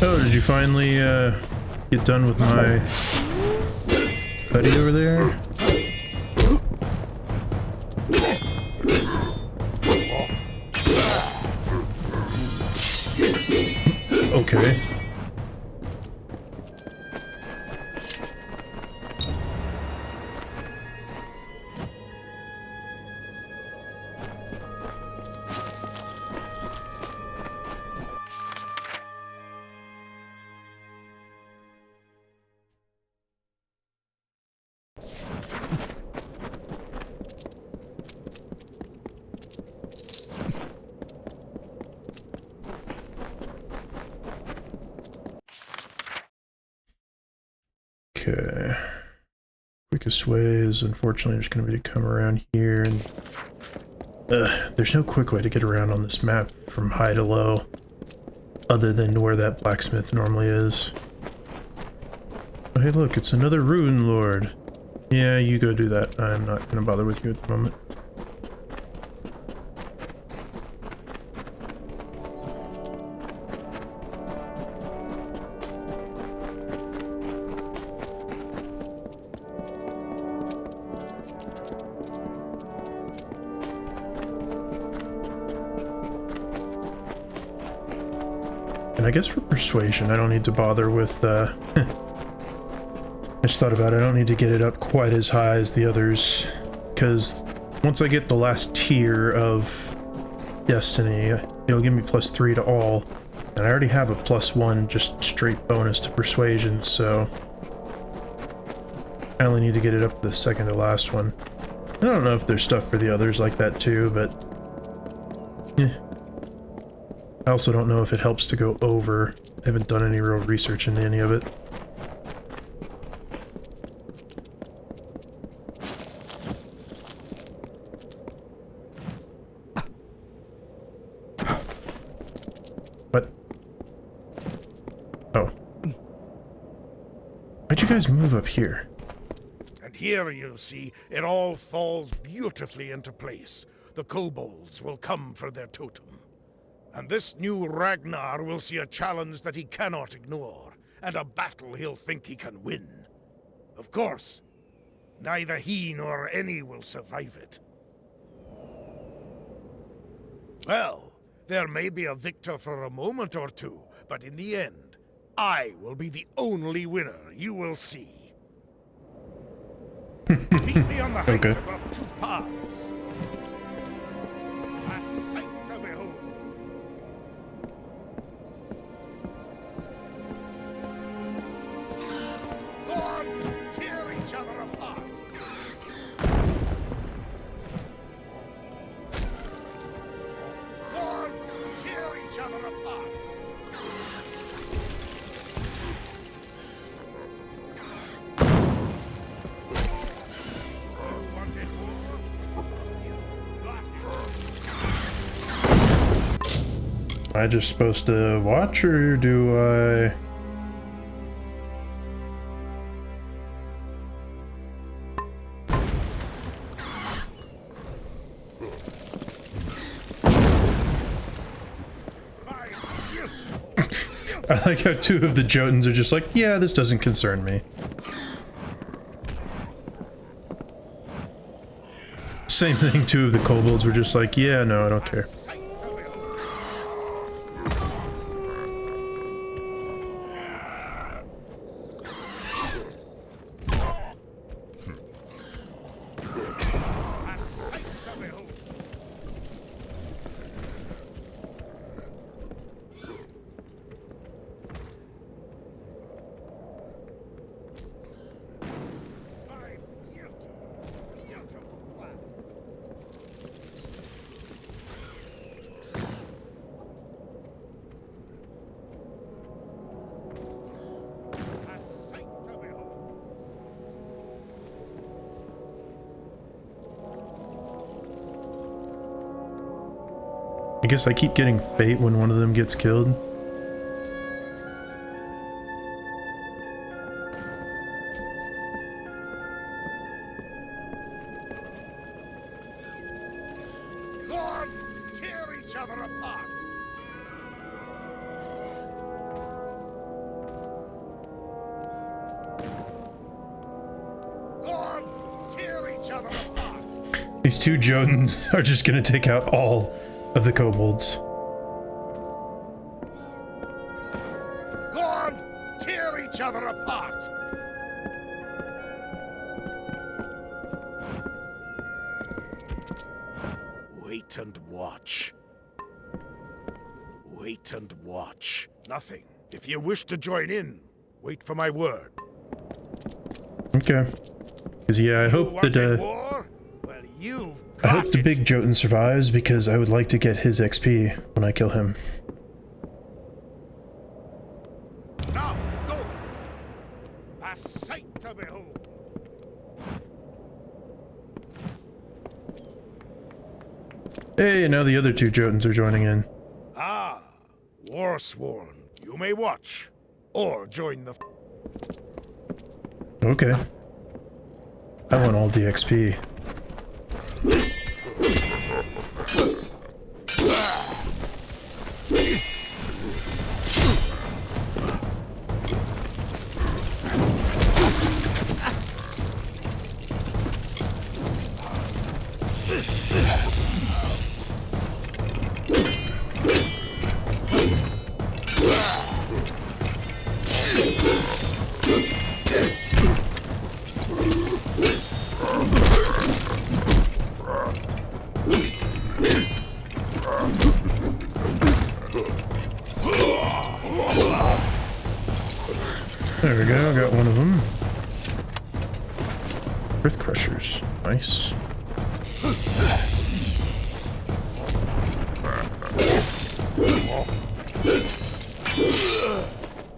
Oh, did you finally get done with my buddy over there? Okay. Okay. Quickest way is unfortunately just going to be to come around here and... there's no quick way to get around on this map from high to low, other than where that blacksmith normally is. Oh, hey look, it's another Rune Lord. Yeah, you go do that. I'm not going to bother with you at the moment. And I guess for persuasion, I don't need to bother with, I just thought about it, I don't need to get it up quite as high as the others, because once I get the last tier of Destiny, it'll give me +3 to all. And I already have a +1 just straight bonus to Persuasion, so I only need to get it up to the second to last one. I don't know if there's stuff for the others like that too, but I also don't know if it helps to go over. I haven't done any real research into any of it. What? Oh. Why'd you guys move up here? And here, you see, it all falls beautifully into place. The kobolds will come for their totem. And this new Ragnar will see a challenge that he cannot ignore, and a battle he'll think he can win. Of course, neither he nor any will survive it. Well, there may be a victor for a moment or two, but in the end, I will be the only winner you will see. Meet me on the height above 2 paths. A sight to behold. Go on, tear each other apart. Go on, tear each other apart. Am I just supposed to watch, or do I... I like how 2 of the Jotuns are just like, yeah, this doesn't concern me. Same thing, 2 of the kobolds were just like, yeah, no, I don't care. I guess I keep getting fate when one of them gets killed. Go on, tear each other apart. Go on, tear each other apart. These 2 Jotuns are just gonna take out all of the kobolds. Go on, tear each other apart. Wait and watch. Wait and watch. Nothing. If you wish to join in, wait for my word. Okay. Because yeah, I hope that war? Well, you've I hope got the it. big Jotun survives, because I would like to get his XP when I kill him. Now, go! A sight to behold! Hey, now the other 2 Jotuns are joining in. Ah, Warsworn. You may watch, or join the... Okay. I want all the XP. Earth crushers. Nice.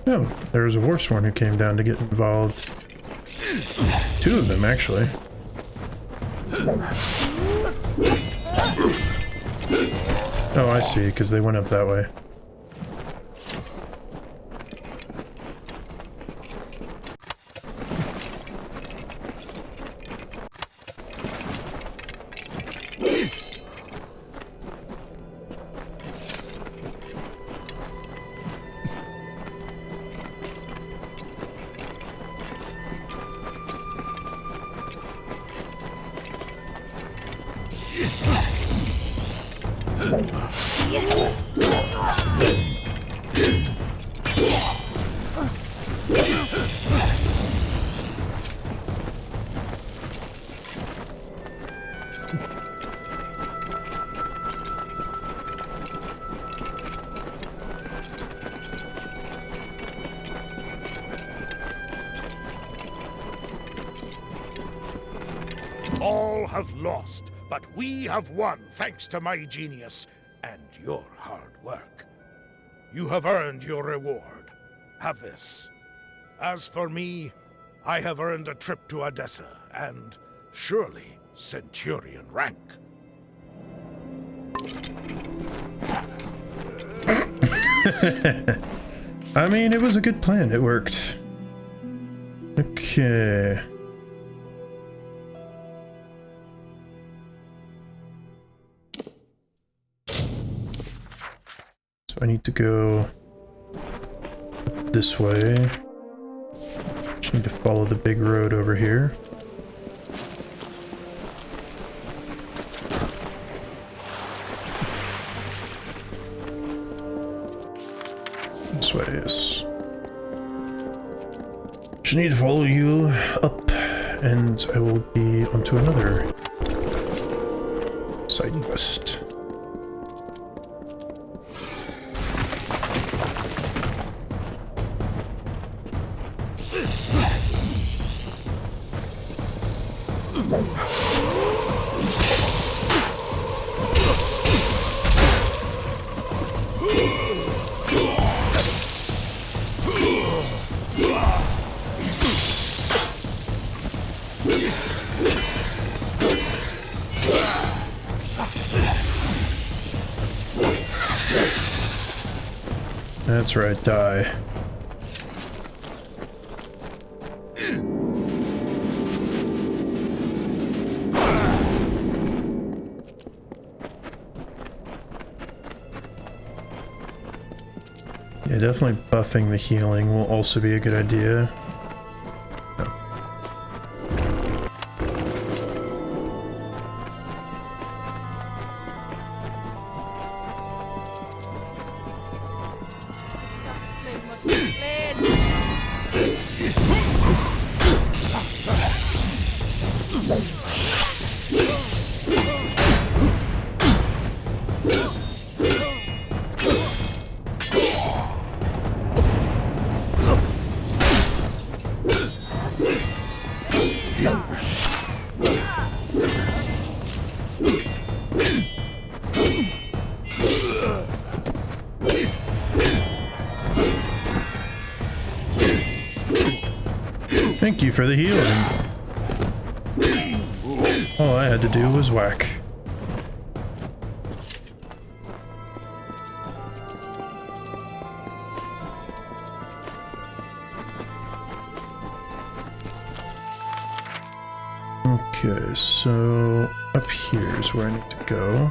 Oh, there was a Warsworn who came down to get involved. Two of them, actually. Oh, I see, because they went up that way. All have lost, but we have won thanks to my genius and your hard work. You have earned your reward. Have this. As for me, I have earned a trip to Odessa and surely Centurion rank. I mean, it was a good plan. It worked. Okay. So I need to go this way. Just need to follow the big road over here. This way, yes. Just need to follow you up, and I will be onto another side quest. That's right, die. Yeah, definitely buffing the healing will also be a good idea. Thank you for the healing. All I had to do was whack. Okay, so up here is where I need to go.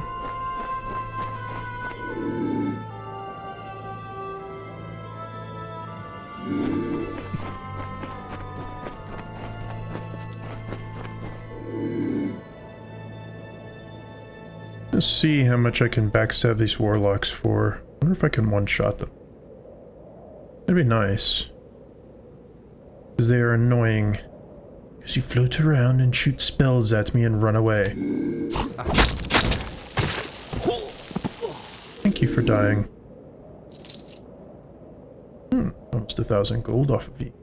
Let's see how much I can backstab these warlocks for. I wonder if I can one-shot them. That'd be nice. Because they are annoying. Because you float around and shoot spells at me and run away. Thank you for dying. Almost 1,000 gold off of you.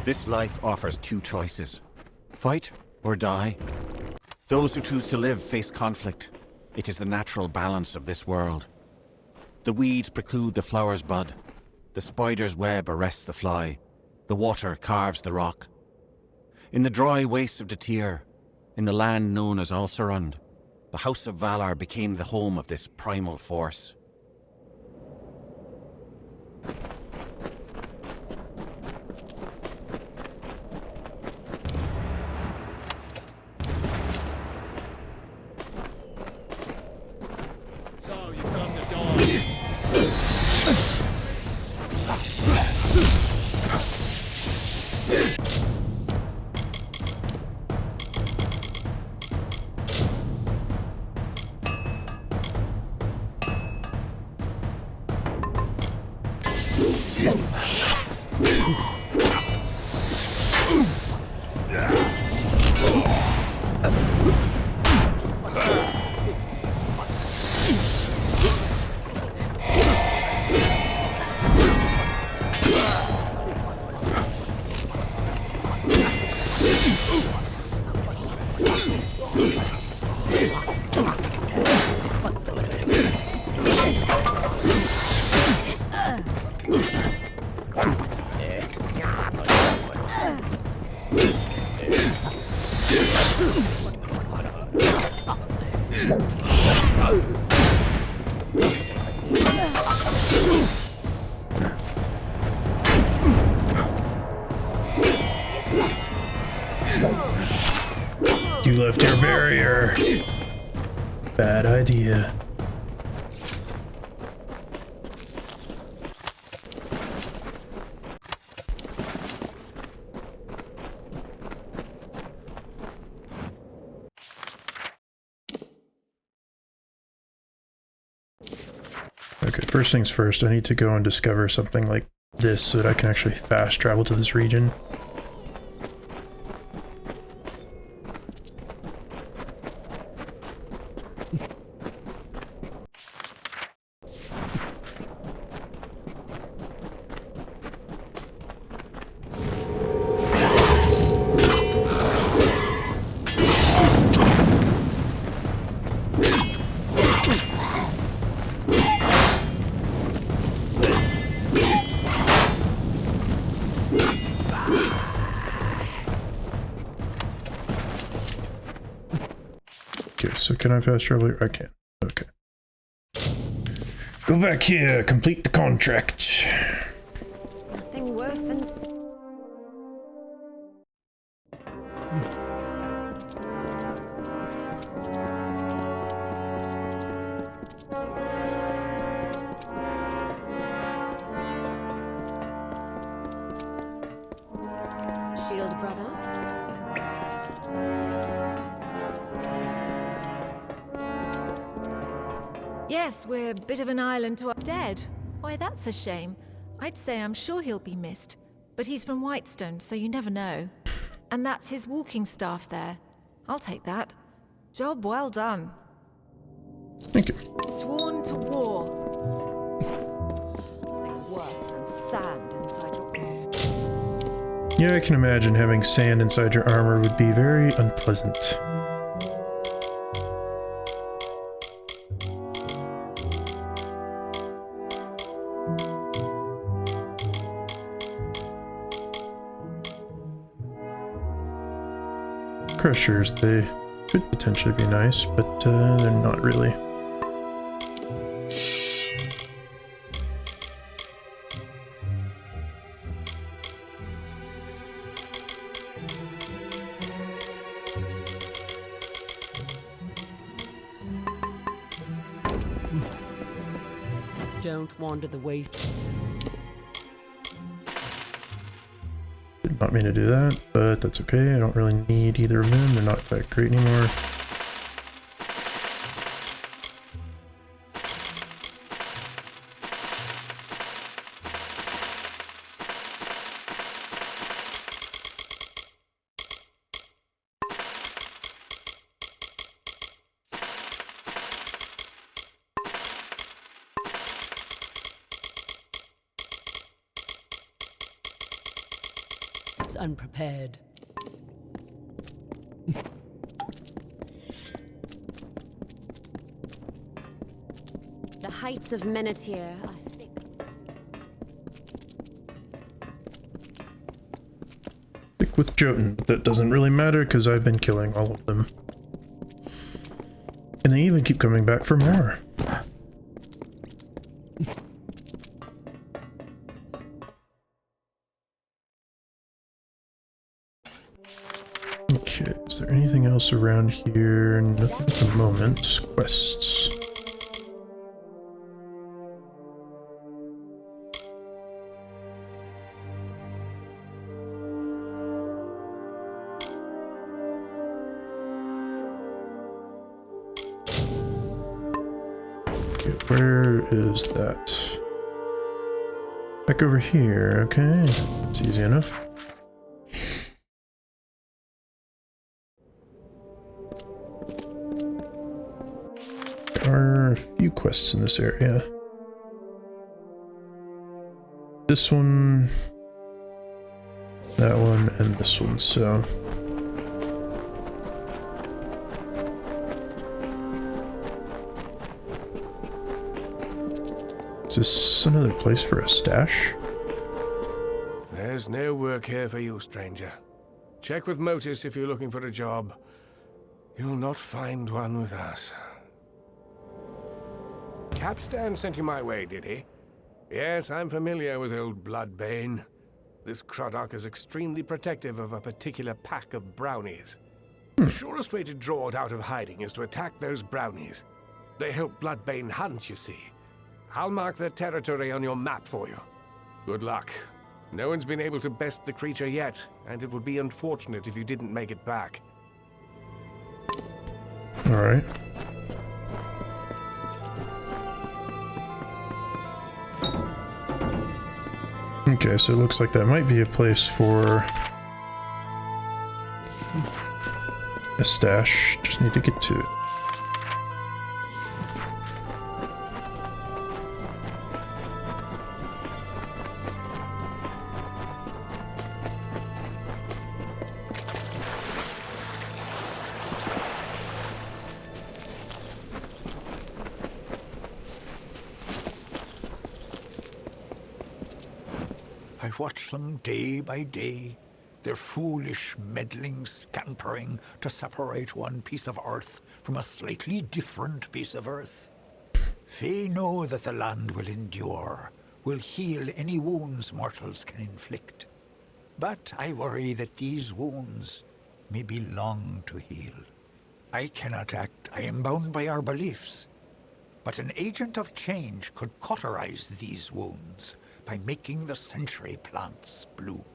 This life offers two choices. Fight or die. Those who choose to live face conflict. It is the natural balance of this world. The weeds preclude the flower's bud. The spider's web arrests the fly. The water carves the rock. In the dry wastes of the Tyr, in the land known as Alcerund, the House of Valar became the home of this primal force. So you come to dawn. You left your barrier. Bad idea. Okay, first things first, I need to go and discover something like this so that I can actually fast travel to this region. Okay, so can I fast travel here? I can. Okay. Go back here, complete the contract. Nothing worse than... Shield brother? Yes, we're a bit of an island to our dead. Why, that's a shame. I'd say I'm sure he'll be missed. But he's from Whitestone, so you never know. And that's his walking staff there. I'll take that. Job well done. Thank you. Sworn to war. Nothing worse than sand inside your... Yeah, I can imagine having sand inside your armor would be very unpleasant. Crushers, they could potentially be nice, but they're not really. Don't wander the ways. Did not mean to do that, but that's okay. I don't really need either of them. They're not that great anymore. unprepared. The heights of Menetier are thick. Stick with Jotun, but that doesn't really matter because I've been killing all of them. And they even keep coming back for more. Okay, is there anything else around here? Nothing at the moment. Quests. Okay, where is that? Back over here, okay. It's easy enough. There are a few quests in this area. This one, that one, and this one, so... Is this another place for a stash? There's no work here for you, stranger. Check with Motis if you're looking for a job. You'll not find one with us. Capstan sent you my way, did he? Yes, I'm familiar with old Bloodbane. This Croddock is extremely protective of a particular pack of brownies. The surest way to draw it out of hiding is to attack those brownies. They help Bloodbane hunt, you see. I'll mark their territory on your map for you. Good luck. No one's been able to best the creature yet, and it would be unfortunate if you didn't make it back. Alright. Okay, so it looks like that might be a place for a stash. Just need to get to it. I watch them day by day, their foolish, meddling scampering to separate one piece of earth from a slightly different piece of earth. They know that the land will endure, will heal any wounds mortals can inflict. But I worry that these wounds may be long to heal. I cannot act, I am bound by our beliefs. But an agent of change could cauterize these wounds by making the century plants bloom.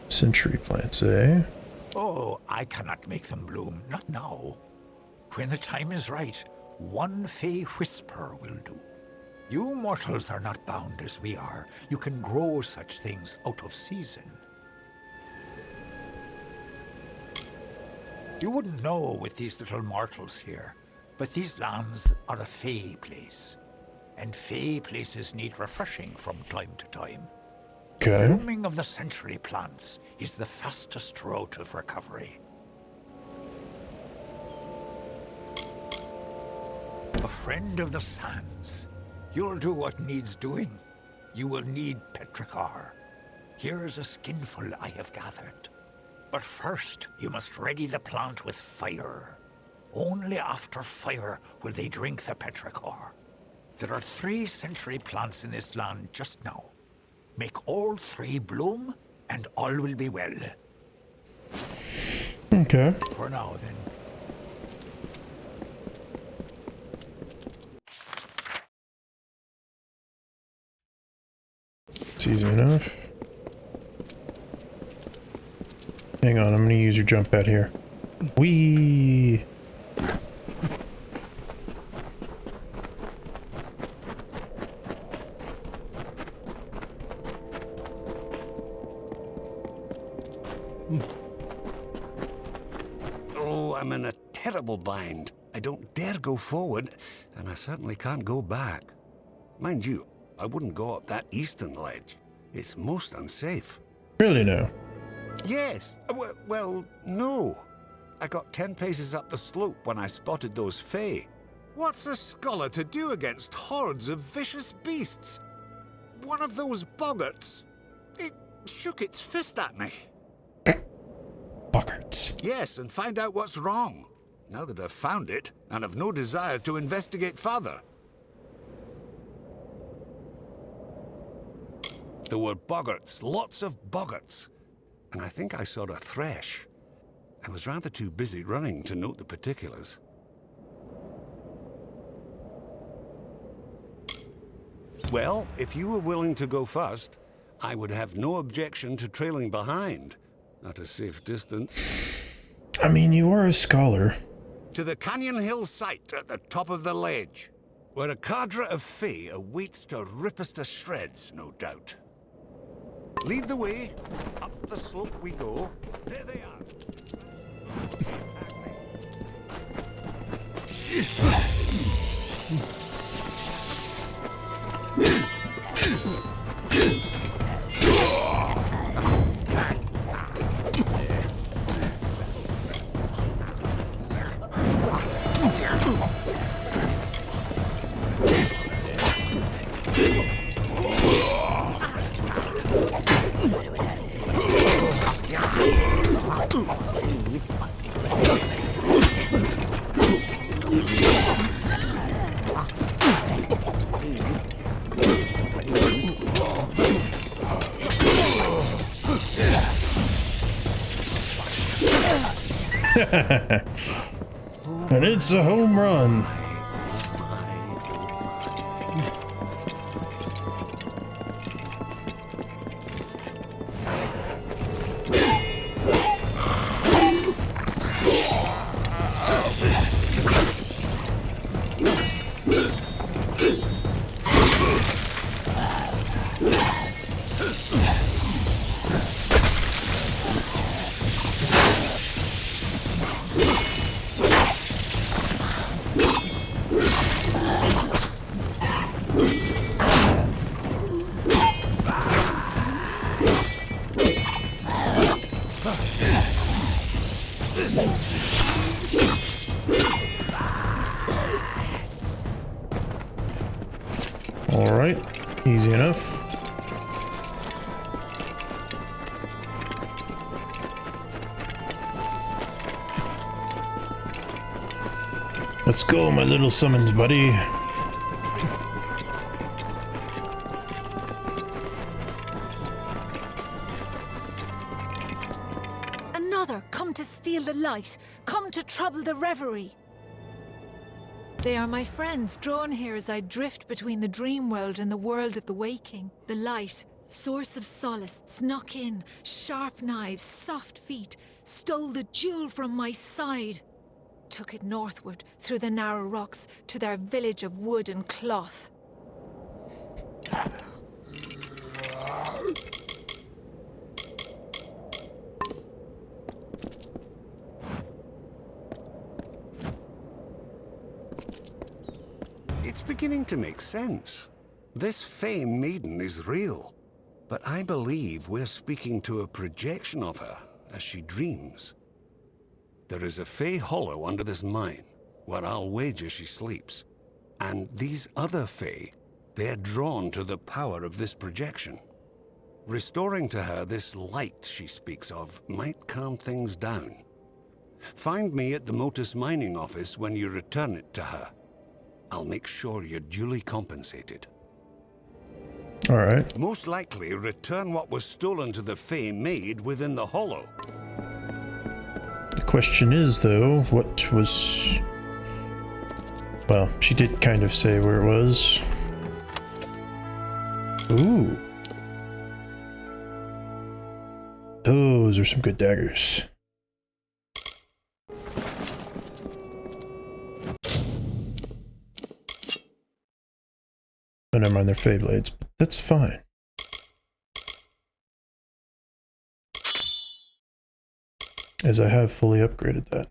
Century plants, eh? Oh, I cannot make them bloom, not now. When the time is right, one Fey whisper will do. You mortals are not bound as we are. You can grow such things out of season. You wouldn't know with these little mortals here, but these lands are a Fey place. And Fey places need refreshing from time to time. Okay. Blooming of the century plants is the fastest route of recovery. A friend of the sands. You'll do what needs doing. You will need petrichor. Here's a skinful I have gathered. But first, you must ready the plant with fire. Only after fire will they drink the petrichor. There are 3 century plants in this land just now. Make all 3 bloom, and all will be well. Okay. For now, then. It's easy enough. Hang on, I'm gonna use your jump pad here. Whee! Oh, I'm in a terrible bind. I don't dare go forward, and I certainly can't go back. Mind you, I wouldn't go up that eastern ledge. It's most unsafe. Really no. Yes. Well, no. I got 10 paces up the slope when I spotted those Fae. What's a scholar to do against hordes of vicious beasts? One of those boggarts, it shook its fist at me. Boggarts. Yes, and find out what's wrong. Now that I've found it, and have no desire to investigate further. There were boggarts, lots of boggarts. And I think I saw a thresh. I was rather too busy running to note the particulars. Well, if you were willing to go first, I would have no objection to trailing behind, at a safe distance. I mean, you are a scholar. To the Canyon Hill site at the top of the ledge, where a cadre of Fae awaits to rip us to shreds, no doubt. Lead the way. Up the slope we go. There they are. And it's a home run. Alright, easy enough. Let's go, my little summons buddy. Another, come to steal the light, come to trouble the reverie. They are my friends, drawn here as I drift between the dream world and the world of the waking. The light, source of solace, snuck in, sharp knives, soft feet, stole the jewel from my side. Took it northward, through the narrow rocks, to their village of wood and cloth. It's beginning to make sense. This Fae maiden is real, but I believe we're speaking to a projection of her as she dreams. There is a Fae hollow under this mine, where I'll wager she sleeps. And these other Fae, they're drawn to the power of this projection. Restoring to her this light she speaks of might calm things down. Find me at the Motus mining office when you return it to her. I'll make sure you're duly compensated. Alright. Most likely return what was stolen to the Fae maid within the hollow. The question is, though, what was... Well, she did kind of say where it was. Ooh. Those are some good daggers. Oh, never mind, they're Fae blades, but that's fine. As I have fully upgraded that.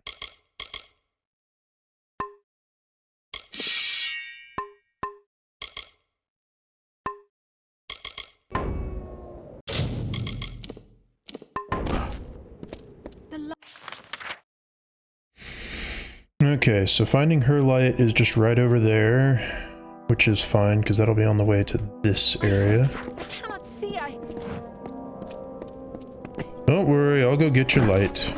Okay, so finding her light is just right over there, which is fine because that'll be on the way to this area. I cannot see. Don't worry, I'll go get your light.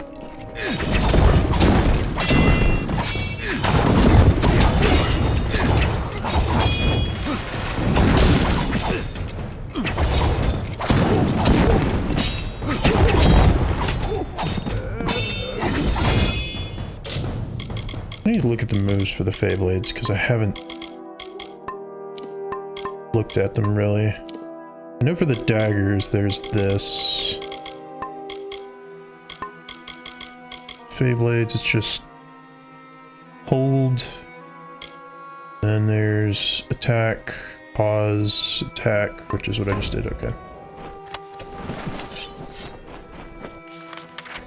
I need to look at the moves for the Feyblades because I haven't looked at them really. I know for the daggers there's this. Feyblades, it's just hold. Then there's attack, pause, attack, which is what I just did, okay.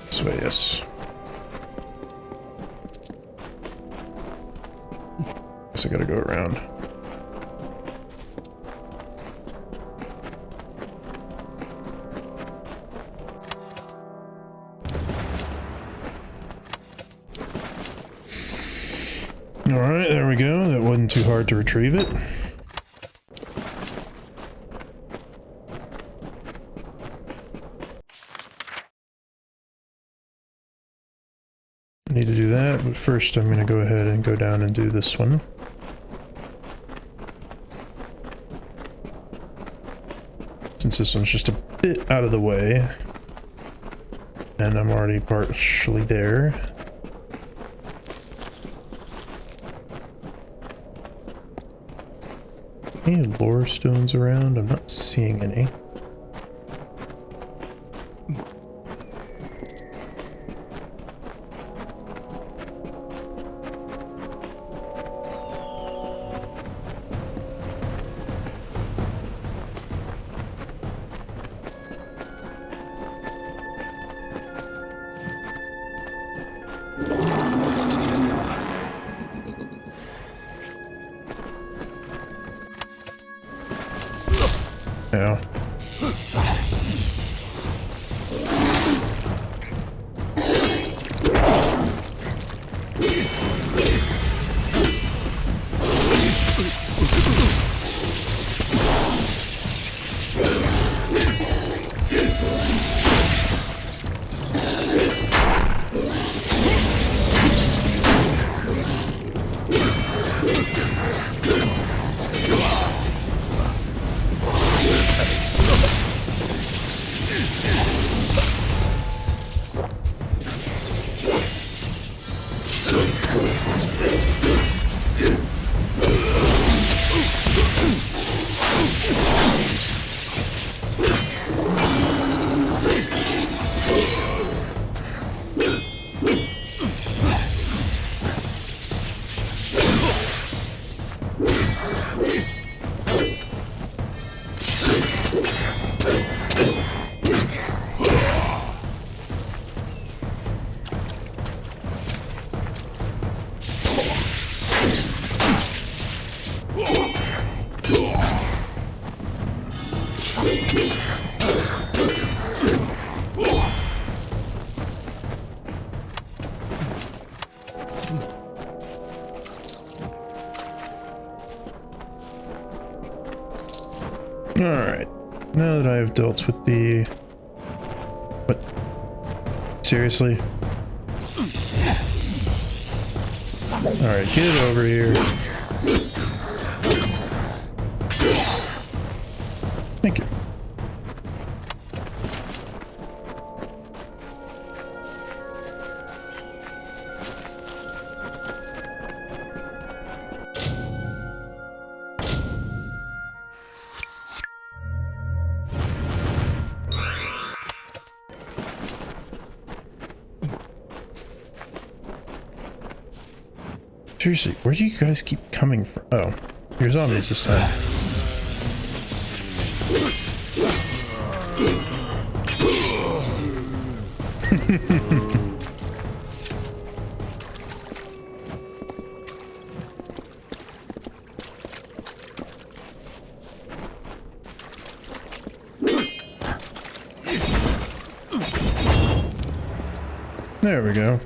This way, yes. Guess I gotta go around. Alright, there we go. That wasn't too hard to retrieve it. I need to do that, but first I'm going to go ahead and go down and do this one. Since this one's just a bit out of the way, and I'm already partially there. Any lore stones around? I'm not seeing any. Yeah. Alright, now that I have dealt with the... What? Seriously? Alright, get it over here. Thank you. Seriously, where do you guys keep coming from? Oh, you're zombies this time. There we go.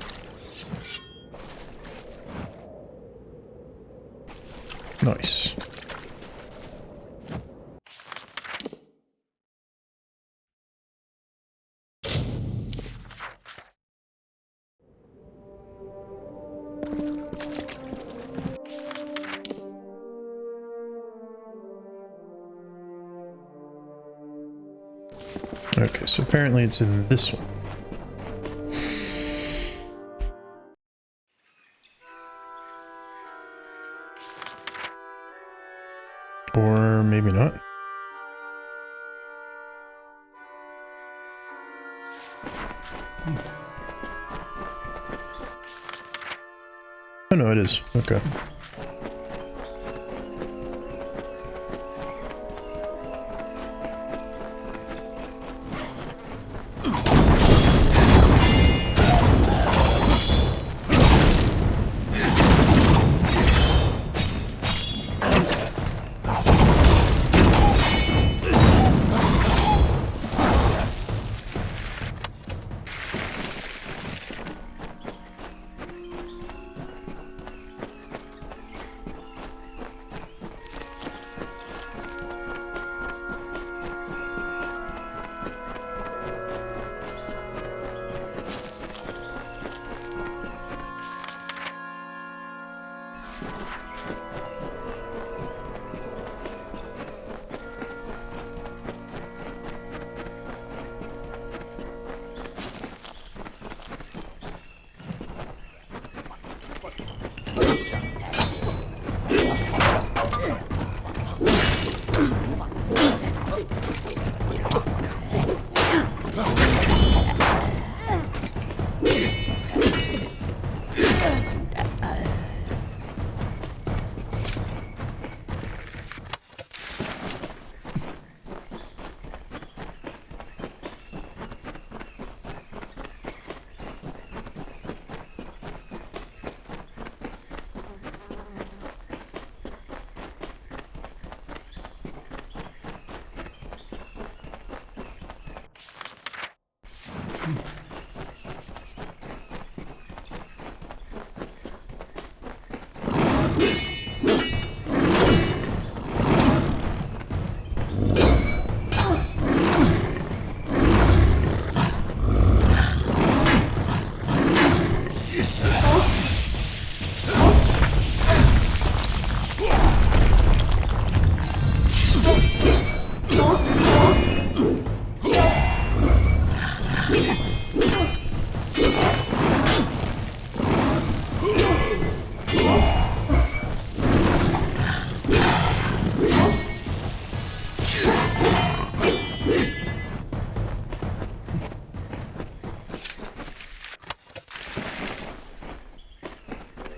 Nice. Okay, so apparently it's in this one. Or maybe not. Oh no, it is. Okay.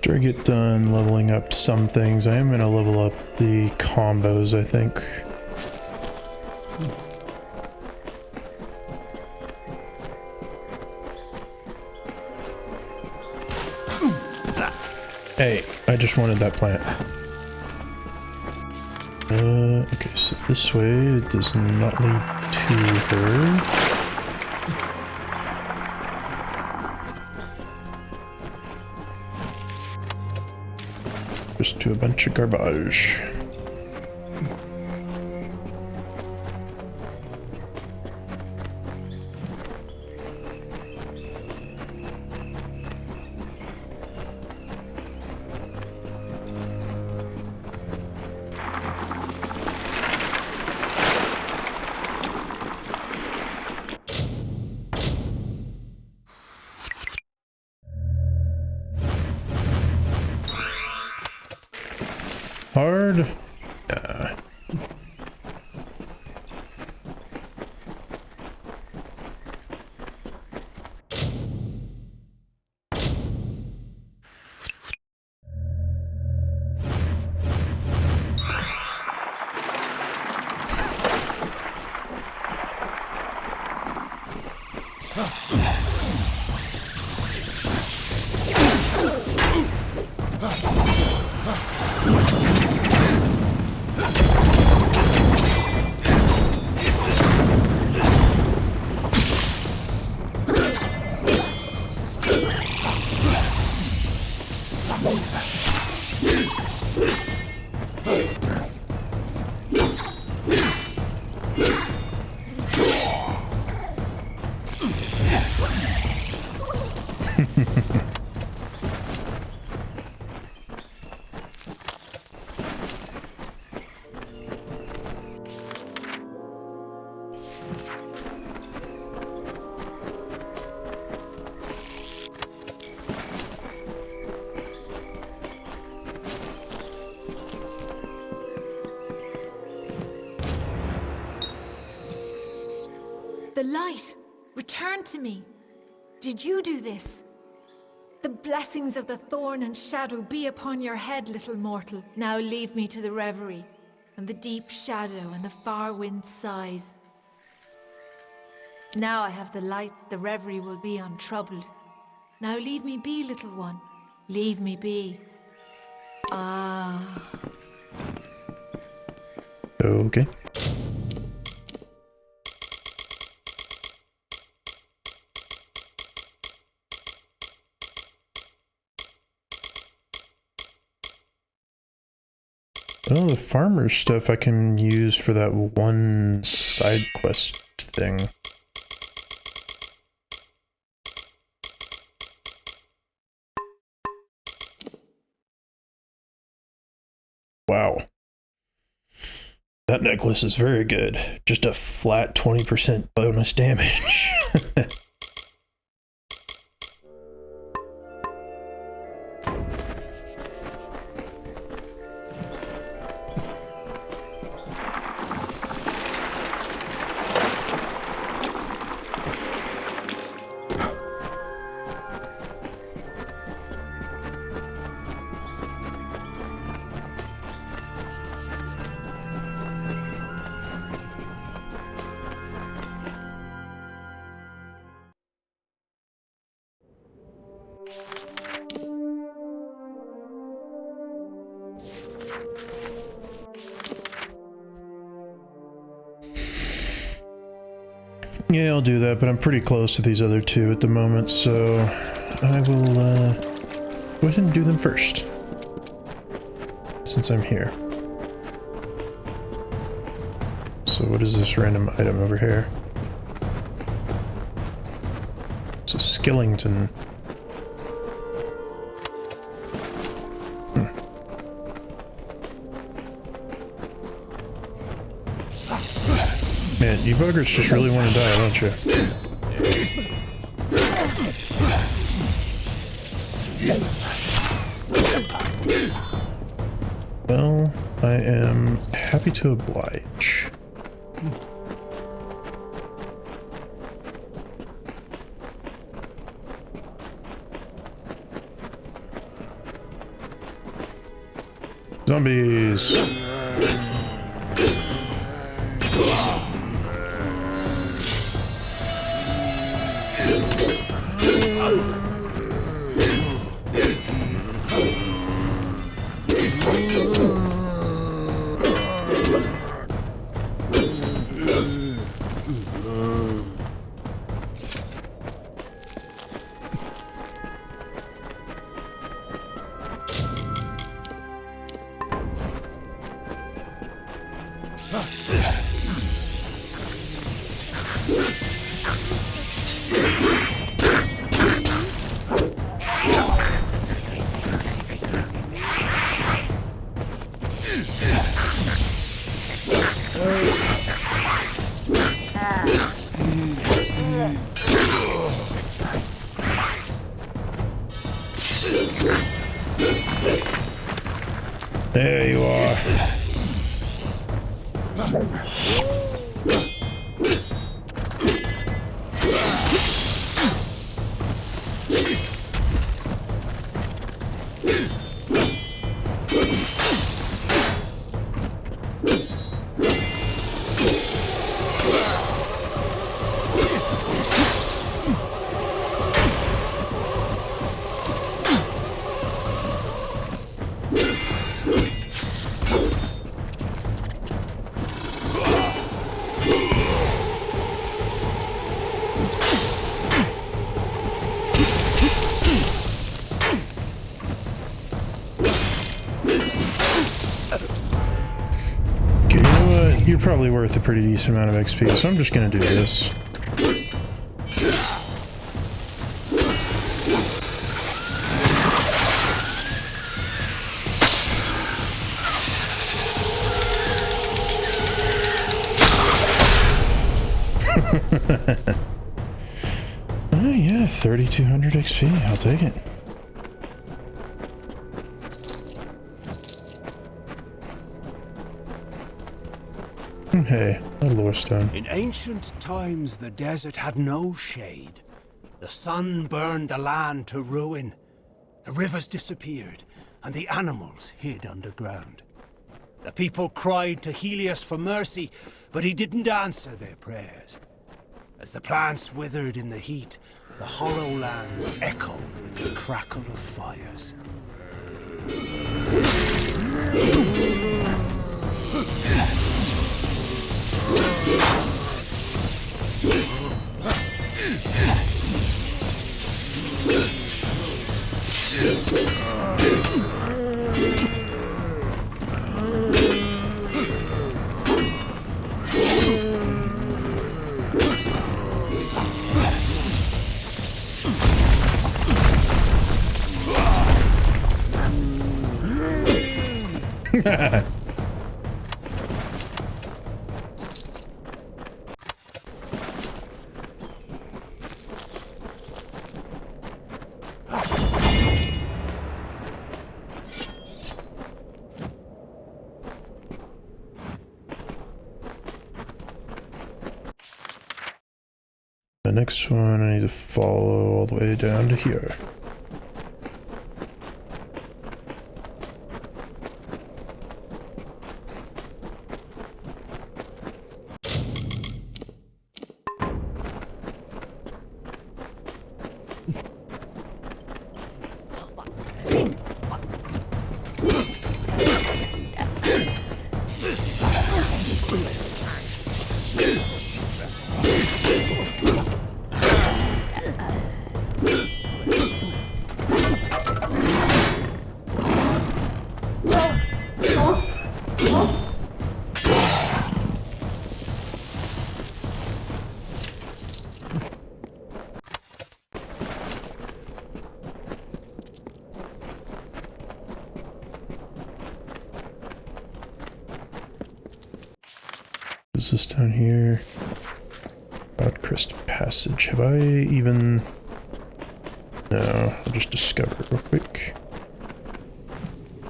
After I get done leveling up some things, I am going to level up the combos, I think. Hey, I just wanted that plant. Okay, so this way it does not lead to her. Just to a bunch of garbage. Hard. Yeah. The light! Return to me! Did you do this? The blessings of the thorn and shadow be upon your head, little mortal. Now leave me to the reverie, and the deep shadow and the far wind sighs. Now I have the light, the reverie will be untroubled. Now leave me be, little one. Leave me be. Ah. Okay. Oh, the farmer stuff I can use for that one side quest thing. Wow. That necklace is very good. Just a flat 20% bonus damage. Yeah, I'll do that, but I'm pretty close to these other two at the moment, so I will go ahead and do them first, since I'm here. So what is this random item over here? It's a skeleton. Man, you buggers just really want to die, don't you? Well, I am happy to oblige. Zombies! There you are. You're probably worth a pretty decent amount of XP, so I'm just gonna do this. 3,200 XP. I'll take it. Hey, a lore stone. In ancient times, the desert had no shade. The sun burned the land to ruin. The rivers disappeared, and the animals hid underground. The people cried to Helios for mercy, but he didn't answer their prayers. As the plants withered in the heat, the hollow lands echoed with the crackle of fires. The next one I need to follow all the way down to here. Is this down here? About Crest Passage. Have I even... No, I'll just discover it real quick.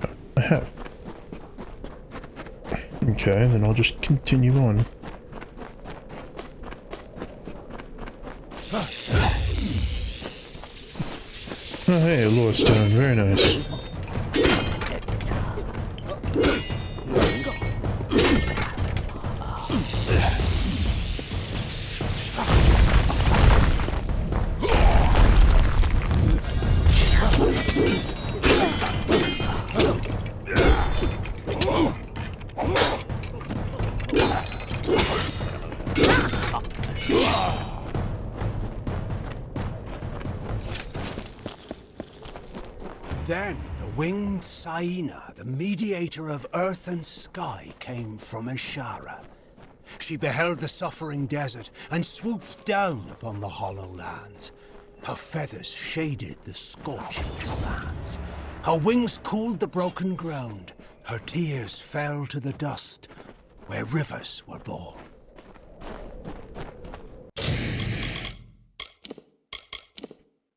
Oh, I have. Okay, then I'll just continue on. Oh hey, a lore stone, very nice. Then the winged Saina, the mediator of earth and sky, came from Ishara. She beheld the suffering desert and swooped down upon the hollow lands. Her feathers shaded the scorching sands. Her wings cooled the broken ground. Her tears fell to the dust where rivers were born.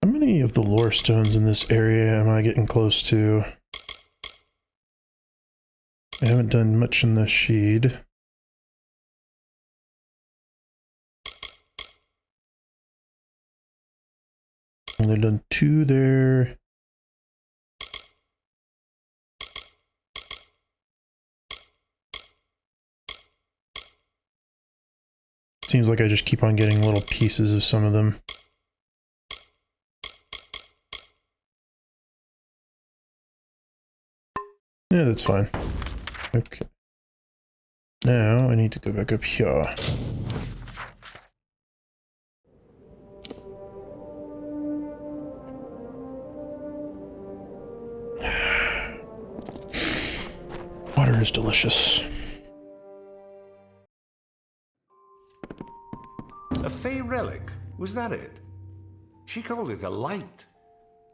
How many of the lore stones in this area am I getting close to? I haven't done much in the Sheed. Only done 2 there. Seems like I just keep on getting little pieces of some of them. Yeah, that's fine. Okay. Now I need to go back up here. Water is delicious. A Fey relic, was that it? She called it a light.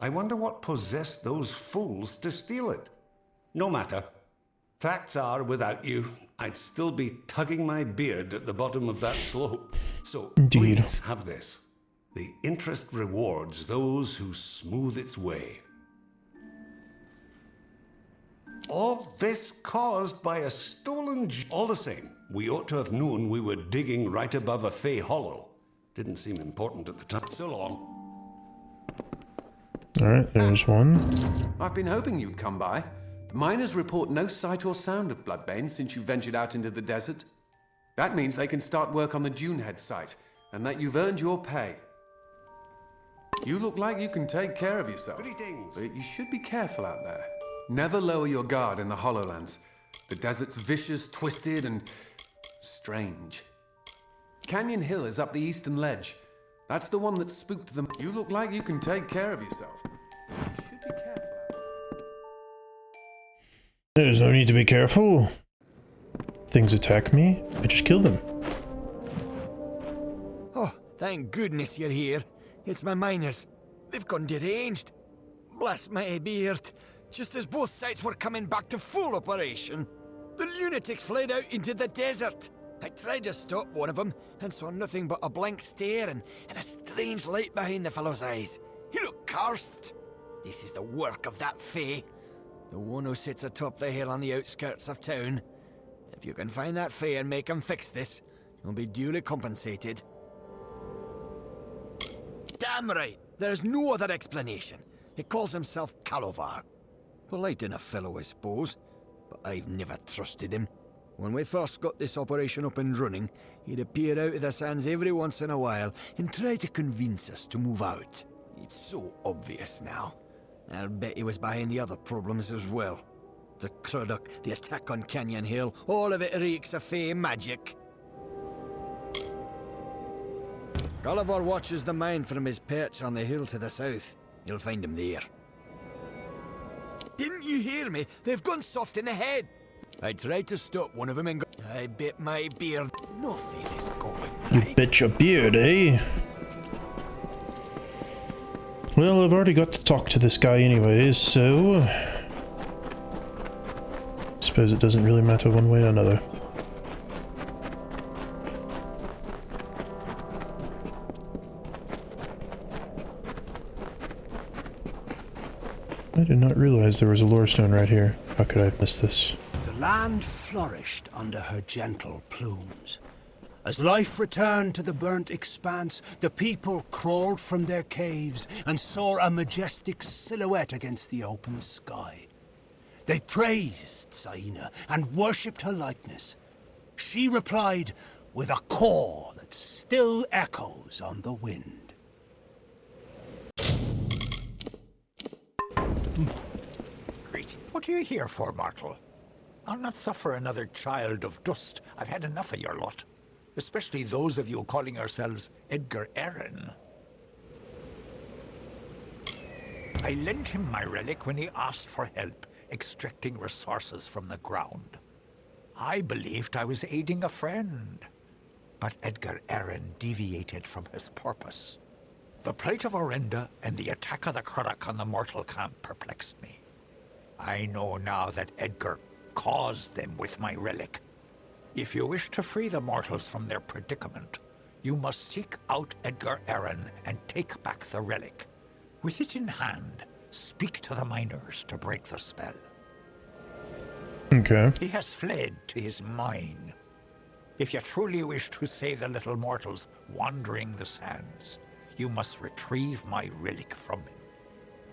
I wonder what possessed those fools to steal it. No matter. Facts are, without you, I'd still be tugging my beard at the bottom of that slope. So Indeed. Please have this. The interest rewards those who smooth its way. All this caused by a stolen... All the same, we ought to have known we were digging right above a Fey hollow. Didn't seem important at the time. So long. Alright, there's one. I've been hoping you'd come by. The miners report no sight or sound of Bloodbane since you ventured out into the desert. That means they can start work on the Dunehead site, and that you've earned your pay. You look like you can take care of yourself. Greetings. But you should be careful out there. Never lower your guard in the Hollowlands. The desert's vicious, twisted, and strange. Canyon Hill is up the eastern ledge. That's the one that spooked them. You look like you can take care of yourself. You should be careful out there. There's no need to be careful. Things attack me, I just kill them. Oh, thank goodness you're here. It's my miners. They've gone deranged. Bless my beard. Just as both sites were coming back to full operation, the lunatics fled out into the desert. I tried to stop one of them and saw nothing but a blank stare and a strange light behind the fellow's eyes. He looked cursed. This is the work of that Fae, the one who sits atop the hill on the outskirts of town. If you can find that Fae and make him fix this, you'll be duly compensated. Damn right, there's no other explanation. He calls himself Calovar. Polite enough fellow, I suppose, but I've never trusted him. When we first got this operation up and running, he'd appear out of the sands every once in a while and try to convince us to move out. It's so obvious now. I'll bet he was behind the other problems as well. The Crudock, the attack on Canyon Hill, all of it reeks of Fey magic. Gulliver watches the mine from his perch on the hill to the south. You'll find him there. Didn't you hear me? They've gone soft in the head. I tried to stop one of them and I bit my beard. Nothing is going You right. bit your beard, eh? Well, I've already got to talk to this guy anyways, so... suppose it doesn't really matter one way or another. I did not realize there was a lore stone right here. How could I have missed this? The land flourished under her gentle plumes. As life returned to the burnt expanse, the people crawled from their caves and saw a majestic silhouette against the open sky. They praised Saina and worshipped her likeness. She replied with a call that still echoes on the wind. Great. What are you here for, mortal? I'll not suffer another child of dust. I've had enough of your lot. Especially those of you calling yourselves Edgar Arryn. I lent him my relic when he asked for help extracting resources from the ground. I believed I was aiding a friend. But Edgar Arryn deviated from his purpose. The plight of Orenda and the attack of the Crudock on the mortal camp perplexed me. I know now that Edgar caused them with my relic. If you wish to free the mortals from their predicament, you must seek out Edgar Arryn and take back the relic. With it in hand, speak to the miners to break the spell. Okay. He has fled to his mine. If you truly wish to save the little mortals wandering the sands, you must retrieve my relic from him.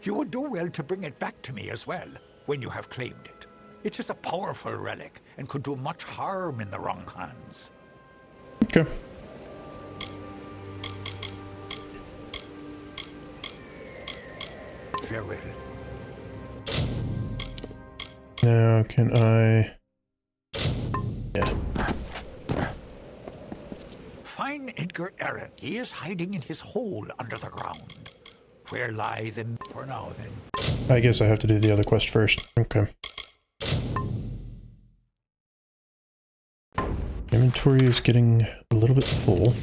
You would do well to bring it back to me as well, when you have claimed it. It is a powerful relic, and could do much harm in the wrong hands. Okay. Farewell. Now, can I... yeah. Find Edgar Arryn. He is hiding in his hole under the ground. Where lie them for now, then? I guess I have to do the other quest first. Okay. Inventory is getting a little bit full.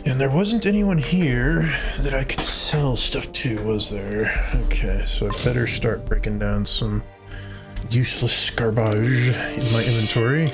And there wasn't anyone here that I could sell stuff to, was there? Okay, so I better start breaking down some useless garbage in my inventory.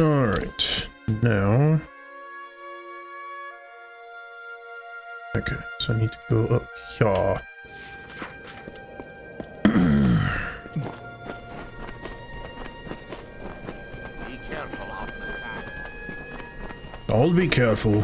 Alright, now... Okay, so I need to go up here. Be careful on the sand. I'll be careful.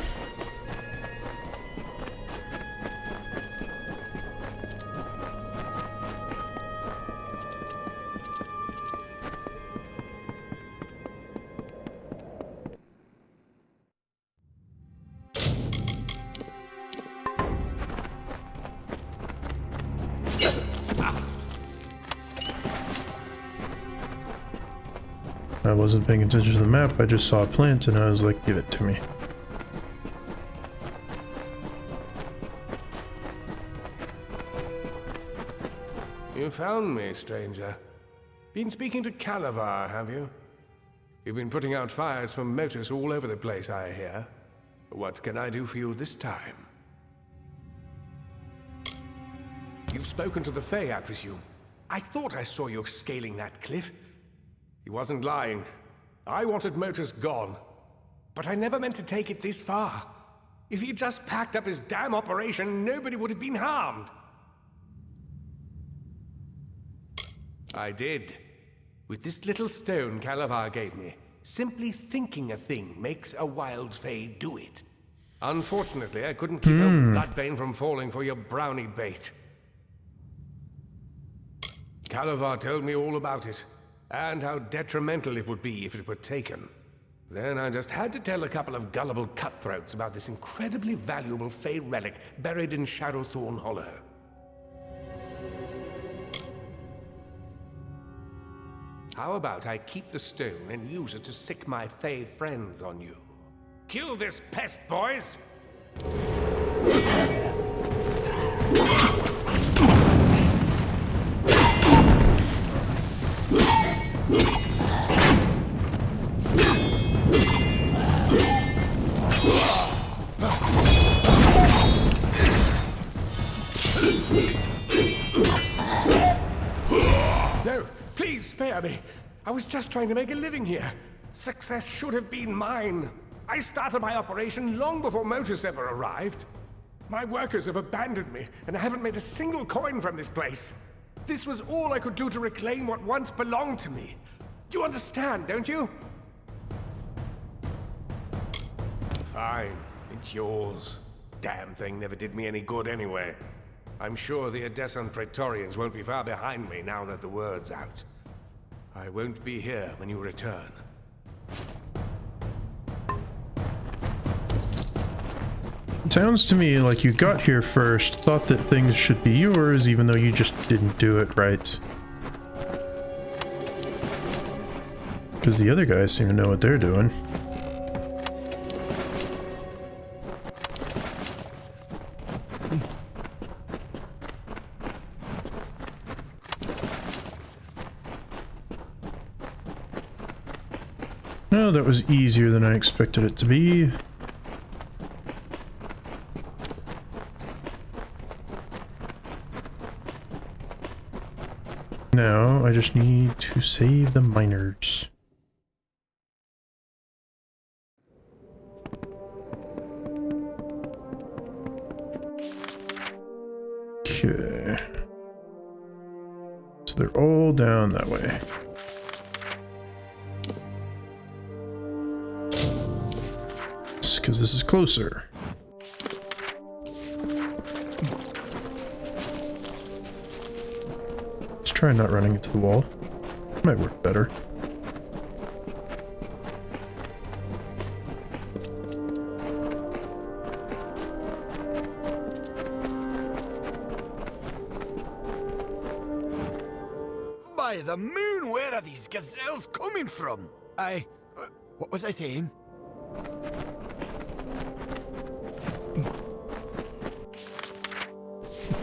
I wasn't paying attention to the map, I just saw a plant and I was like, give it to me. You found me, stranger. Been speaking to Calavar, have you? You've been putting out fires from motors all over the place, I hear. What can I do for you this time? You've spoken to the Fae, I presume. I thought I saw you scaling that cliff. He wasn't lying. I wanted Motus gone. But I never meant to take it this far. If he'd just packed up his damn operation, nobody would have been harmed. I did. With this little stone Calavar gave me, simply thinking a thing makes a wild Fae do it. Unfortunately, I couldn't keep old Bloodbane from falling for your brownie bait. Calavar told me all about it, and how detrimental it would be if it were taken. Then I just had to tell a couple of gullible cutthroats about this incredibly valuable Fae relic buried in Shadowthorn Hollow. How about I keep the stone and use it to sick my Fae friends on you? Kill this pest, boys! No, please spare me. I was just trying to make a living here. Success should have been mine. I started my operation long before Motus ever arrived. My workers have abandoned me, and I haven't made a single coin from this place. This was all I could do to reclaim what once belonged to me. You understand, don't you? Fine, it's yours. Damn thing never did me any good anyway. I'm sure the Odessan Praetorians won't be far behind me now that the word's out. I won't be here when you return. It sounds to me like you got here first, thought that things should be yours, even though you just didn't do it right. Because the other guys seem to know what they're doing. Oh, that was easier than I expected it to be. Now, I just need to save the miners. Okay. So they're all down that way. Because this is closer. Let's try not running into the wall. Might work better. By the moon, where are these gazelles coming from? What was I saying?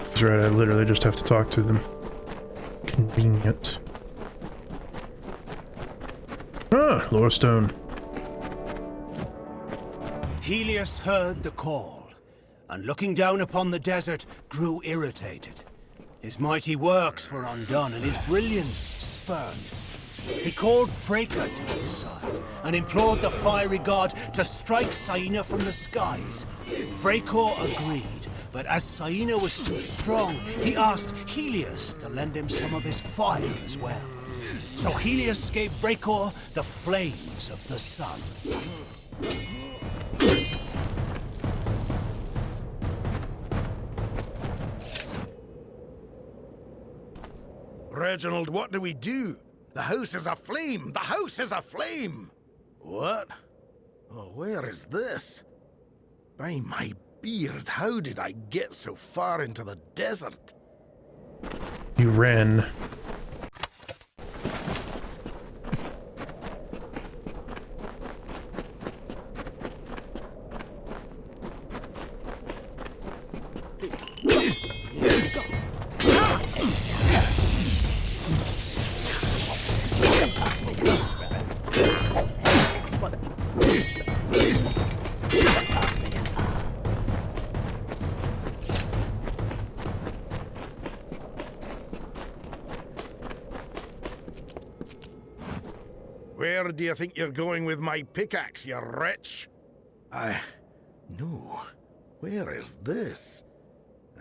That's right, I literally just have to talk to them. Convenient. Ah, Lore Stone. Helios heard the call, and looking down upon the desert, grew irritated. His mighty works were undone, and his brilliance spurned. He called Freka to his side and implored the fiery god to strike Saina from the skies. Freka agreed, but as Saina was too strong, he asked Helios to lend him some of his fire as well. So Helios gave Freka the flames of the sun. Reginald, what do we do? The house is aflame! The house is aflame! What? Oh, where is this? By my beard, how did I get so far into the desert? You ran. Where do you think you're going with my pickaxe, you wretch? No. Where is this?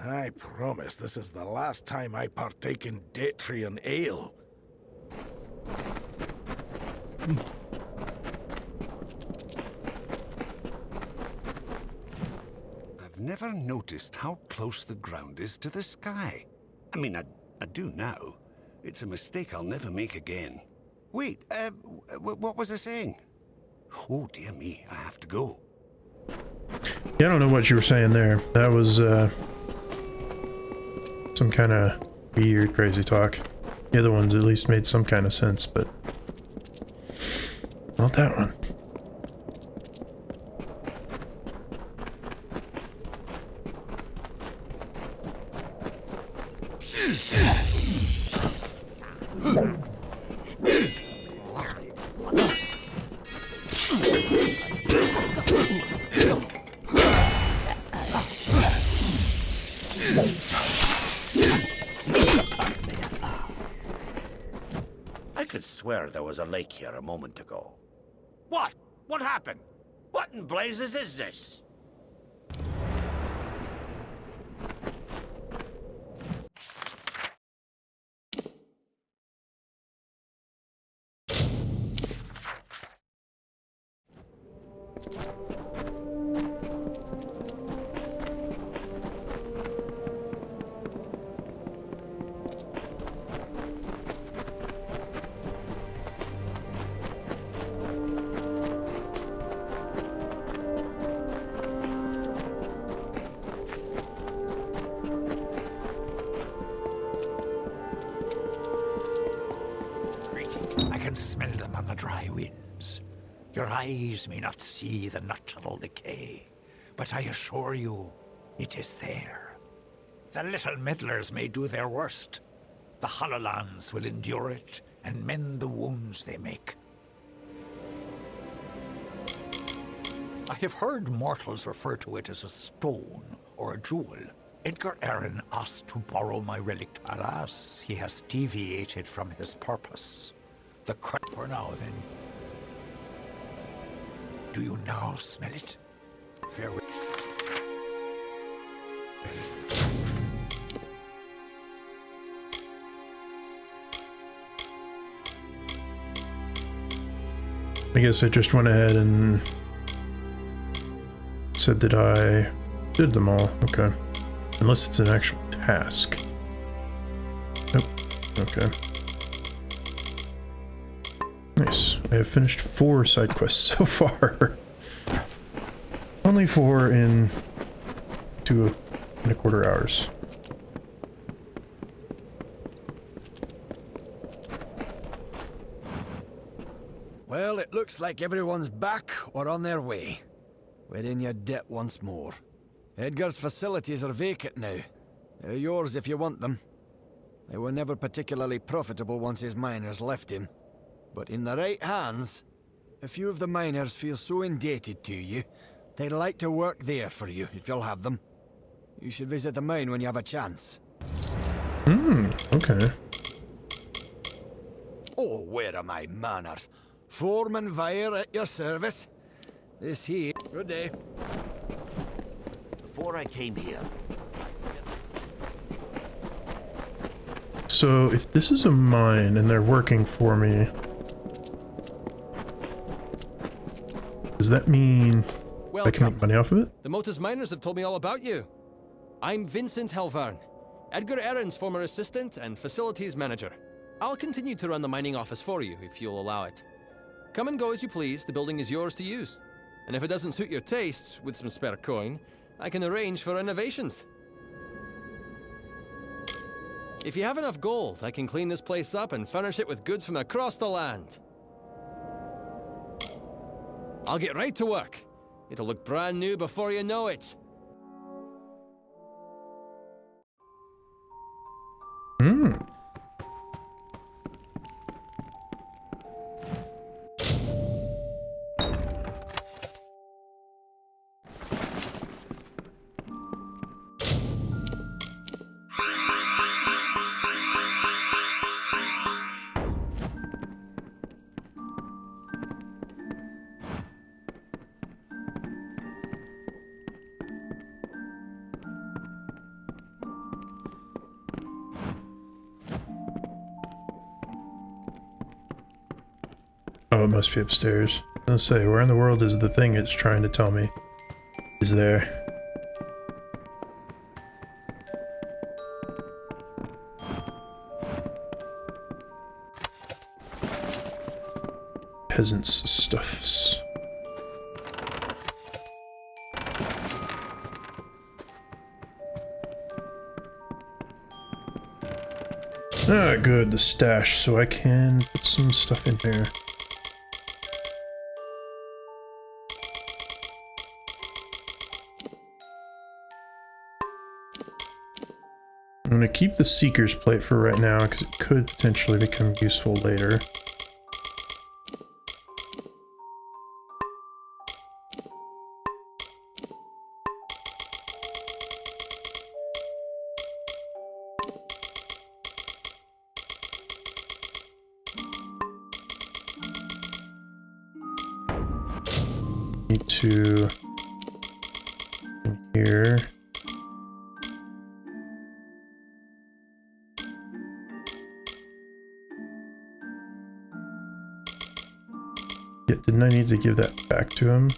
I promise this is the last time I partake in Datrian ale. I've never noticed how close the ground is to the sky. I mean, I do now. It's a mistake I'll never make again. Wait, what was I saying? Oh, dear me, I have to go. Yeah, I don't know what you were saying there. That was, some kind of weird, crazy talk. The other ones at least made some kind of sense, but not that one. I could swear there was a lake here a moment ago. What? What happened? What in blazes is this? I can smell them on the dry winds. Your eyes may not see the natural decay, but I assure you, it is there. The little meddlers may do their worst. The Hollowlands will endure it and mend the wounds they make. I have heard mortals refer to it as a stone or a jewel. Edgar Aaron asked to borrow my relic. Alas, he has deviated from his purpose. The crap for now, then. Do you now smell it? Farewell. I guess I just went ahead and said that I did them all. Okay. Unless it's an actual task. Nope. Okay. Nice. I have finished 4 side quests so far. Only 4 in 2.25 hours. Well, it looks like everyone's back or on their way. We're in your debt once more. Edgar's facilities are vacant now. They're yours if you want them. They were never particularly profitable once his miners left him. But in the right hands, a few of the miners feel so indebted to you, they'd like to work there for you, if you'll have them. You should visit the mine when you have a chance. Okay. Oh, where are my manners? Foreman Vire at your service. This here. Good day. Before I came here. So if this is a mine and they're working for me, does that mean I can make money off of it? The Motus miners have told me all about you. I'm Vincent Helvarn, Edgar Aaron's former assistant and facilities manager. I'll continue to run the mining office for you if you'll allow it. Come and go as you please, the building is yours to use. And if it doesn't suit your tastes, with some spare coin, I can arrange for renovations. If you have enough gold, I can clean this place up and furnish it with goods from across the land. I'll get right to work. It'll look brand new before you know it. Oh, it must be upstairs. I was gonna say, where in the world is the thing it's trying to tell me is there? Peasants' stuffs. Ah, good, the stash, so I can put some stuff in here. I'm gonna keep the Seeker's plate for right now because it could potentially become useful later. Need to in here. Yeah, didn't I need to give that back to him?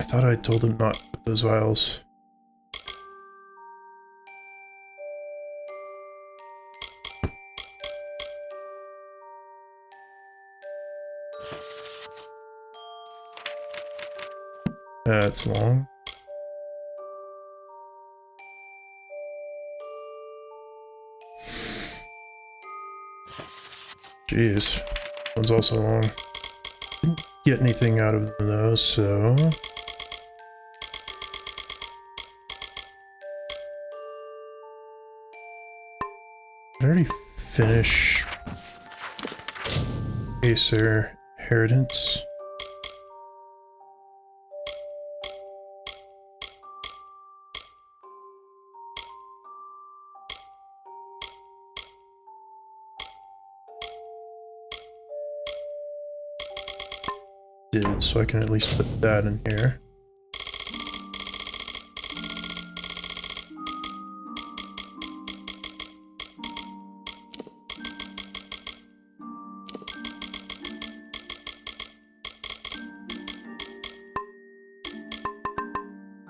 I thought I told him not to put those vials. That's long. Jeez, one's also long. Didn't get anything out of them though, so I already finished Acer Inheritance. Did, so I can at least put that in here.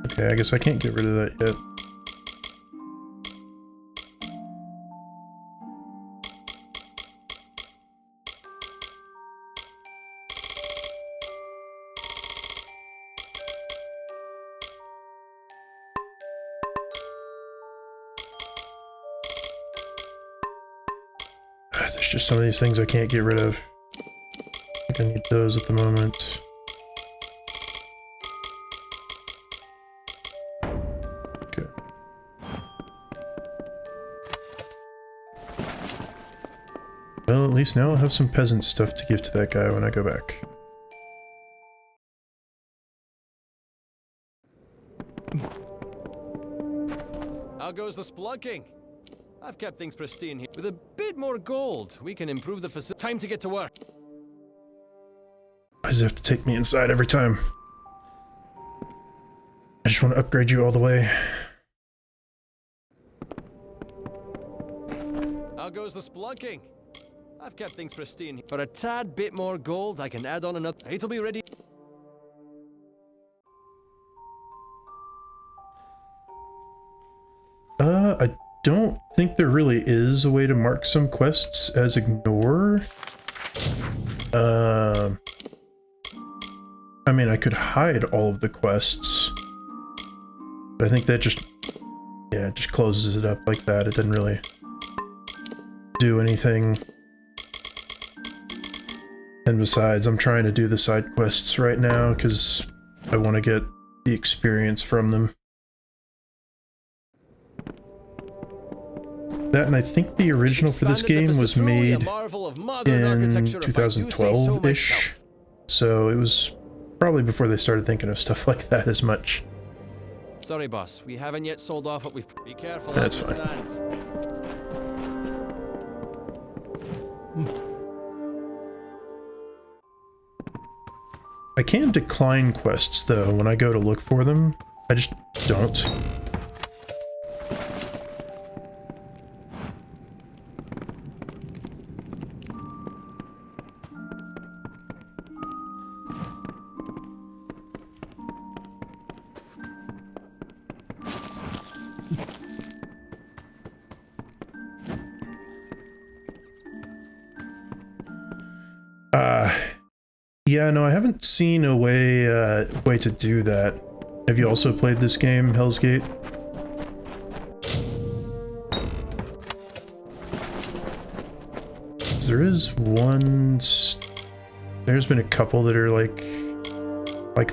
Okay, I guess I can't get rid of that yet. There's just some of these things I can't get rid of. I think I need those at the moment. Okay. Well, at least now I'll have some peasant stuff to give to that guy when I go back. How goes the splunking? I've kept things pristine here. With a bit more gold, we can improve the facility. Time to get to work. Why does it have to take me inside every time? I just want to upgrade you all the way. How goes the splunking? I've kept things pristine here. For a tad bit more gold, I can add on another. It'll be ready. I don't think there really is a way to mark some quests as ignore. I mean, I could hide all of the quests, but I think that just, yeah, it just closes it up like that. It didn't really do anything. And besides, I'm trying to do the side quests right now because I want to get the experience from them. That, and I think the original for this game was made in 2012-ish, so it was probably before they started thinking of stuff like that as much. Sorry, boss. We haven't yet sold off what we've... Be careful. That's fine. I can decline quests, though, when I go to look for them. I just don't. Yeah, no, I haven't seen a way to do that. Have you also played this game, Hell's Gate? There is one... There's been a couple that are like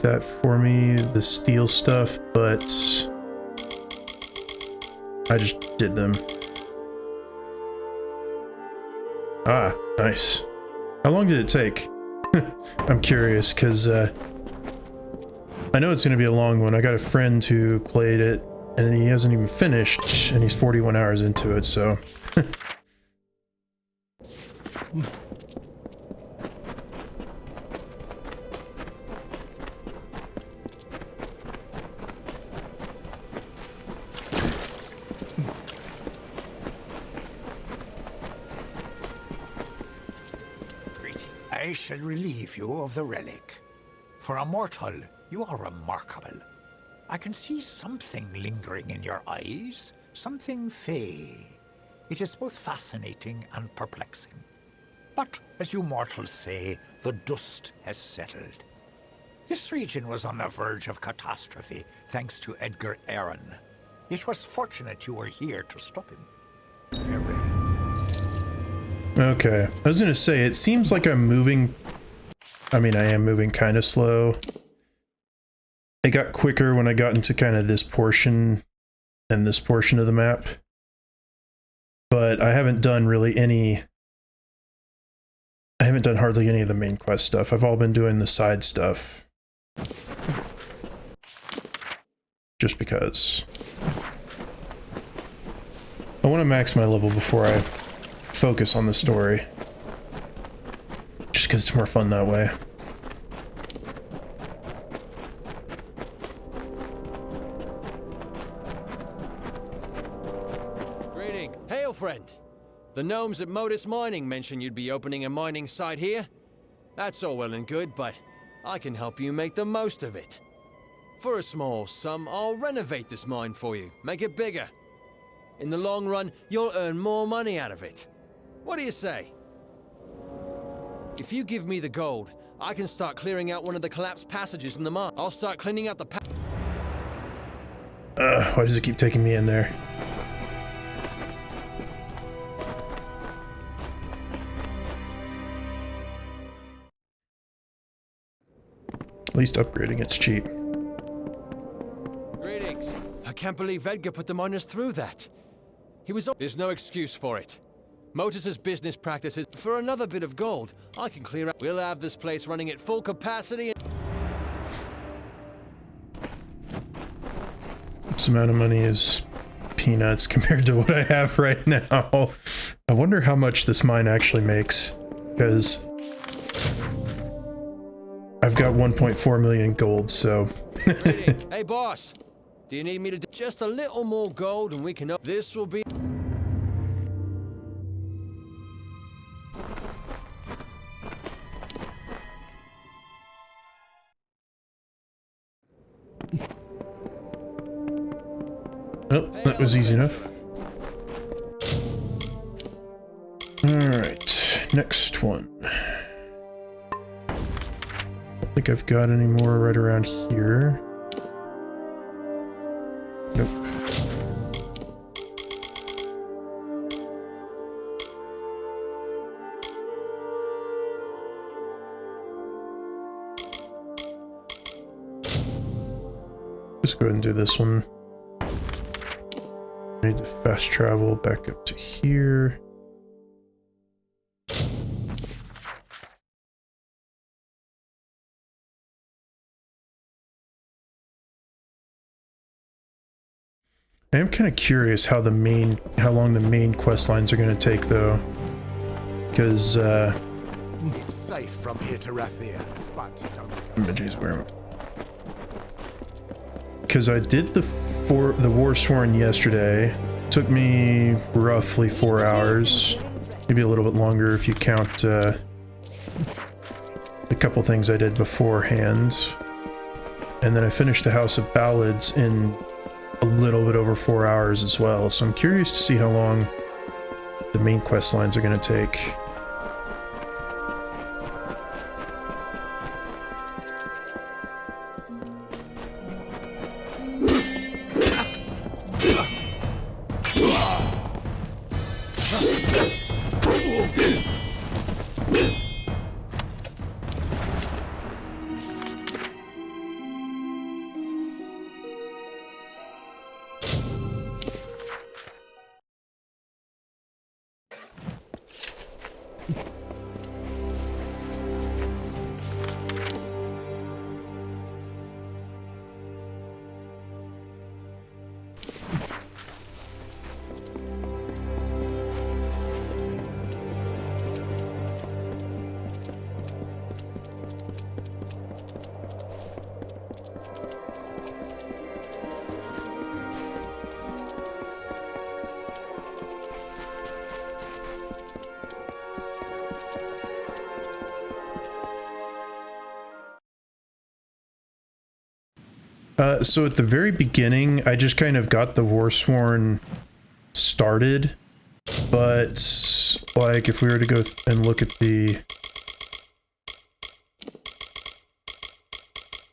that for me, the steel stuff, but I just did them. Ah, nice. How long did it take? I'm curious, because I know it's going to be a long one. I got a friend who played it, and he hasn't even finished, and he's 41 hours into it, so... I shall relieve you of the relic. For a mortal, you are remarkable. I can see something lingering in your eyes, something fey. It is both fascinating and perplexing. But, as you mortals say, the dust has settled. This region was on the verge of catastrophe, thanks to Edgar Aaron. It was fortunate you were here to stop him. Farewell. Okay, I was gonna say, it seems like I'm moving... I mean, I am moving kind of slow. It got quicker when I got into kind of this portion and this portion of the map. But I haven't done really any... I haven't done hardly any of the main quest stuff. I've all been doing the side stuff. Just because. I want to max my level before I focus on the story. Just because it's more fun that way. Greeting. Hail, friend. The gnomes at Modus Mining mentioned you'd be opening a mining site here. That's all well and good, but I can help you make the most of it. For a small sum, I'll renovate this mine for you, make it bigger. In the long run, you'll earn more money out of it. What do you say? If you give me the gold, I can start clearing out one of the collapsed passages in the mine. I'll start cleaning out the why does it keep taking me in there? At least upgrading it's cheap. Greetings. I can't believe Edgar put the miners through that. He was... There's no excuse for it. Motus's business practices. For another bit of gold, I can clear out. We'll have this place running at full capacity. This amount of money is peanuts compared to what I have right now. I wonder how much this mine actually makes, because I've got 1.4 million gold, so... Hey, boss. Do you need me to do just a little more gold and we can... This will be... Oh, that was easy enough. Alright, next one. Don't think I've got any more right around here. Nope. Just go ahead and do this one. Need to fast travel back up to here. I am kind of curious how long the main quest lines are going to take, though, because It's safe from here to Rathir, but don't. Because I did the Warsworn yesterday. Took me roughly 4 hours, maybe a little bit longer if you count the couple things I did beforehand. And then I finished the House of Ballads in a little bit over 4 hours as well. So I'm curious to see how long the main quest lines are going to take. So at the very beginning, I just kind of got the Warsworn started, but like if we were to go and look at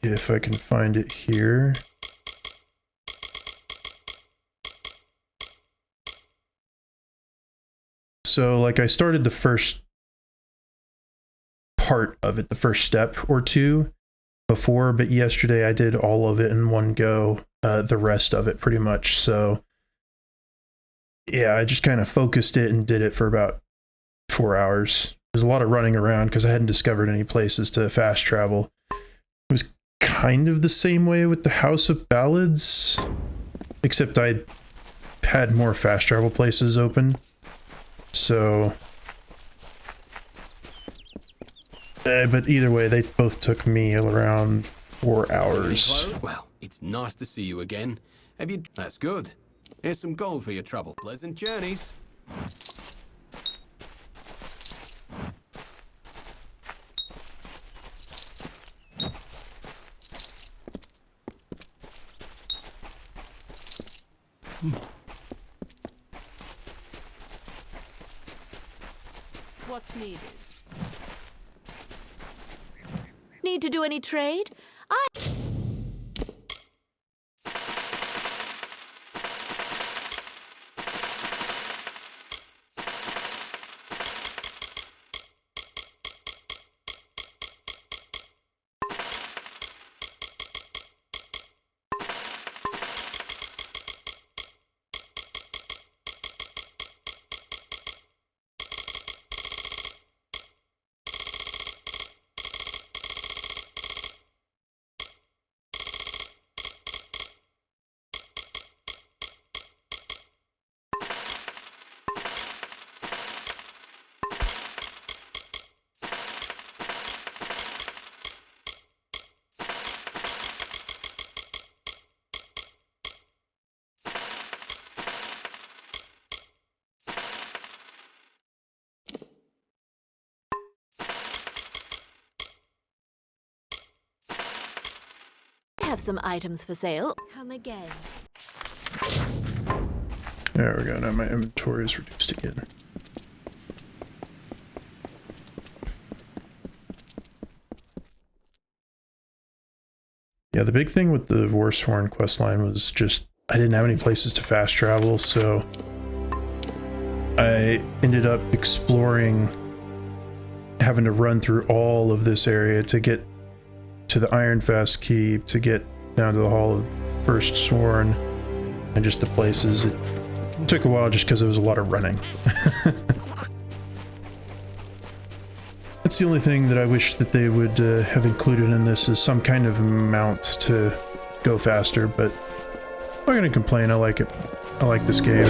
if I can find it here. So like I started the first part of it, the first step or two before, but yesterday I did all of it in one go, the rest of it pretty much. So yeah, I just kind of focused it and did it for about 4 hours. There's a lot of running around because I hadn't discovered any places to fast travel. It was kind of the same way with the House of Ballads, except I had more fast travel places open. So but either way, they both took me around 4 hours. Well, it's nice to see you again. Have you... That's good. Here's some gold for your trouble. Pleasant journeys. What's needed? Need to do any trade? have some items for sale. Come again. There we go. Now my inventory is reduced again. Yeah, the big thing with the Warsworn questline was just I didn't have any places to fast travel, so I ended up exploring, having to run through all of this area to get to the Ironfast Keep, to get down to the Hall of First Sworn, and just the places. It took a while just because it was a lot of running. That's the only thing that I wish that they would have included in this, is some kind of mount to go faster, but I'm not gonna complain. I like it. I like this game.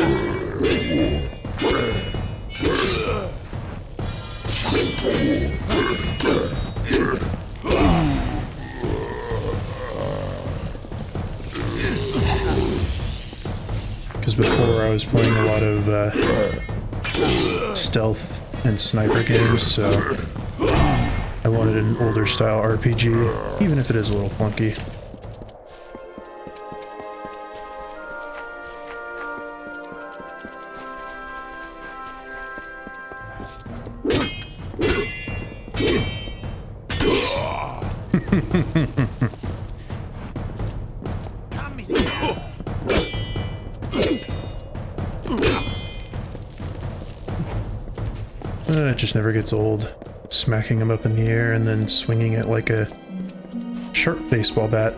Because before I was playing a lot of stealth and sniper games, so I wanted an older style RPG, even if it is a little clunky. It just never gets old. Smacking him up in the air and then swinging it like a sharp baseball bat.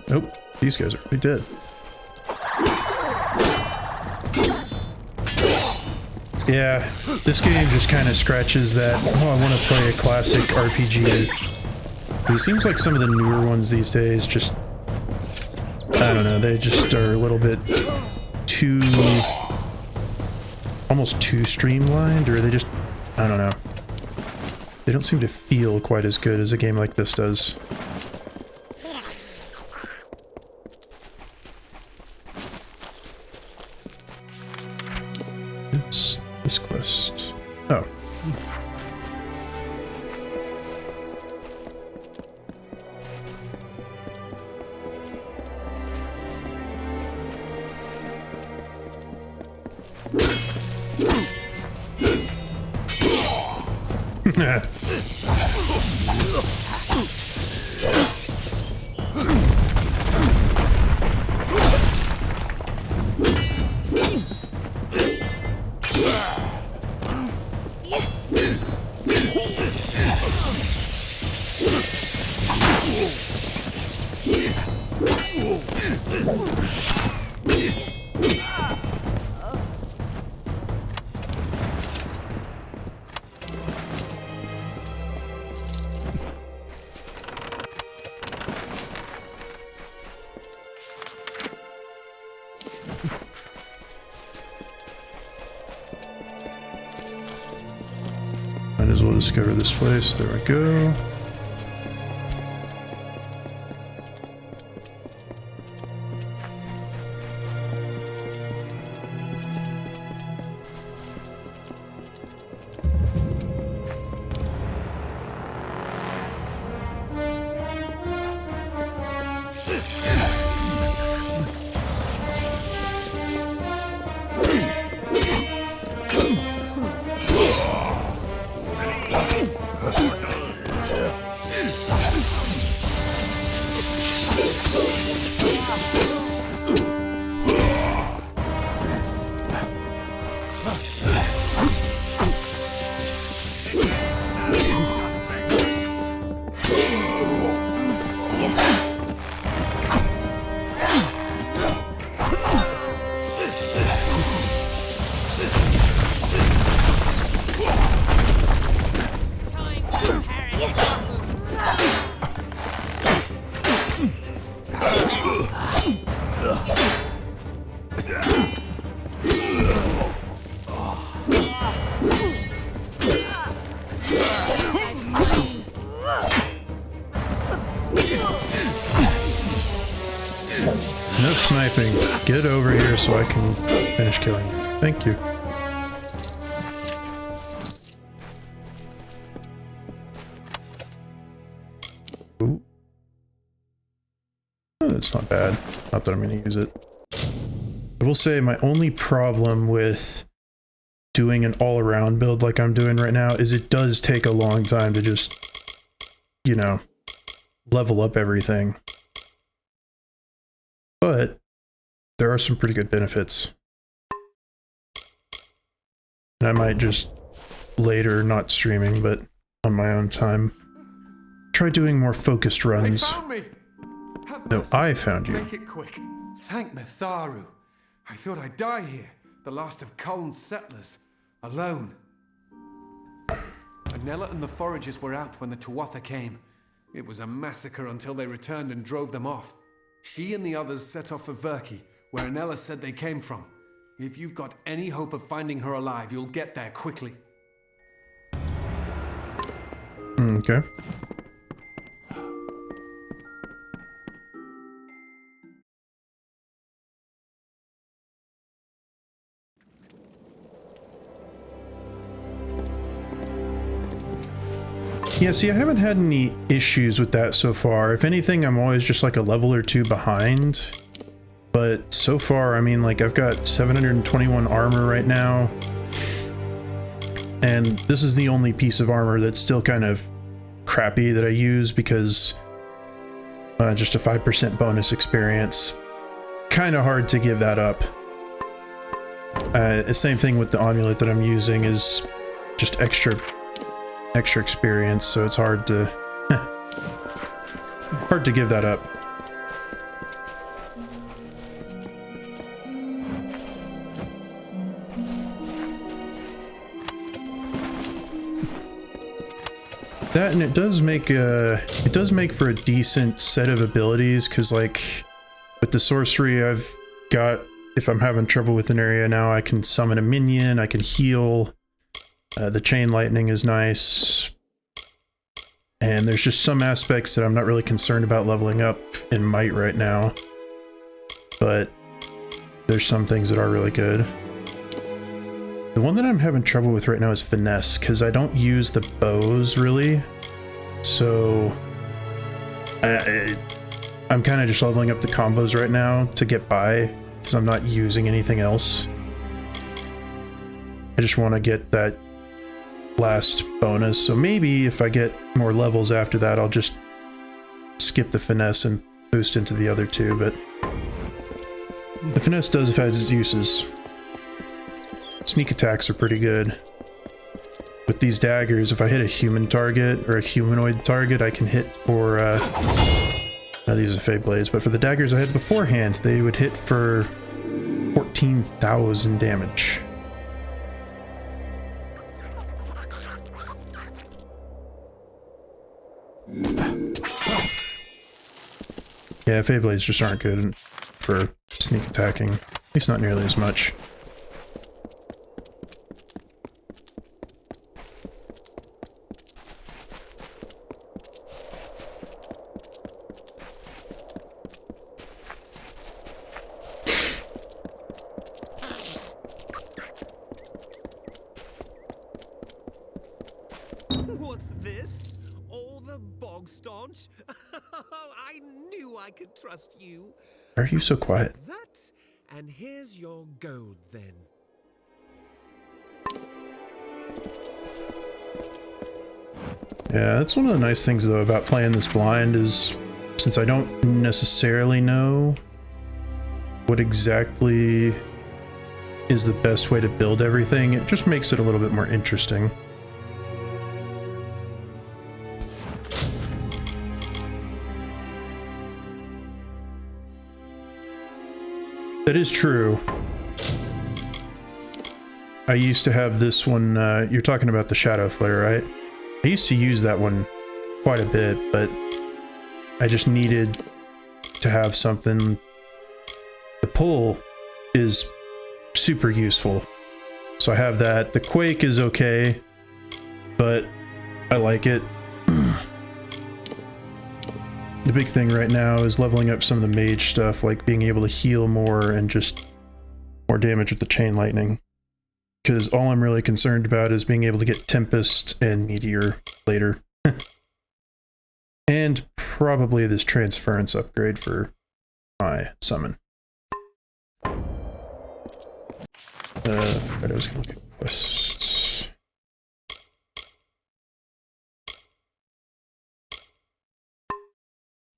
Nope, these guys are already dead. Yeah, this game just kind of scratches that, oh, I want to play a classic RPG. It seems like some of the newer ones these days just, I don't know, they just are a little bit too, almost too streamlined, or they just, I don't know. They don't seem to feel quite as good as a game like this does. It's this quest. Oh. Might as well discover this place. There we go. No sniping. Get over here so I can finish killing you. Thank you. That's not bad. Not that I'm going to use it. I will say my only problem with doing an all-around build like I'm doing right now is it does take a long time to just, you know, level up everything. But there are some pretty good benefits. And I might just later, not streaming, but on my own time, try doing more focused runs. They found me! No, I found you. Make it quick. Thank Mitharu. I thought I'd die here, the last of Culn's settlers, alone. Anella and the foragers were out when the Tuatha came. It was a massacre until they returned and drove them off. She and the others set off for Verki, where Anella said they came from. If you've got any hope of finding her alive, you'll get there quickly. Okay. Yeah, see, I haven't had any issues with that so far. If anything, I'm always just like a level or two behind. But so far, I mean, like, I've got 721 armor right now. And this is the only piece of armor that's still kind of crappy that I use because just a 5% bonus experience. Kind of hard to give that up. The same thing with the amulet that I'm using is just extra experience, so it's hard to hard to give that up. That, and it does make for a decent set of abilities, because like with the sorcery I've got, if I'm having trouble with an area now, I can summon a minion, I can heal. The chain lightning is nice. And there's just some aspects that I'm not really concerned about leveling up in might right now. But there's some things that are really good. The one that I'm having trouble with right now is finesse, because I don't use the bows really. So I'm kind of just leveling up the combos right now to get by, because I'm not using anything else. I just want to get that last bonus, so maybe if I get more levels after that, I'll just skip the finesse and boost into the other two, but the finesse does have its uses. Sneak attacks are pretty good. With these daggers, if I hit a human target or a humanoid target, I can hit for, now these are Fey Blades, but for the daggers I had beforehand, they would hit for 14,000 damage. Yeah, Fey Blades just aren't good for sneak attacking. At least not nearly as much. What's this? All the bog staunch? I knew I could trust you. Why are you so quiet? That, and here's your gold then. Yeah, that's one of the nice things though about playing this blind is, since I don't necessarily know what exactly is the best way to build everything, it just makes it a little bit more interesting. That is true. I used to have this one, you're talking about the Shadow Flare, right? I used to use that one quite a bit, but I just needed to have something. The pull is super useful. So I have that. The Quake is okay, but I like it. The big thing right now is leveling up some of the mage stuff, like being able to heal more and just more damage with the chain lightning. Because all I'm really concerned about is being able to get Tempest and Meteor later. And probably this transference upgrade for my summon. But I was gonna look at quests.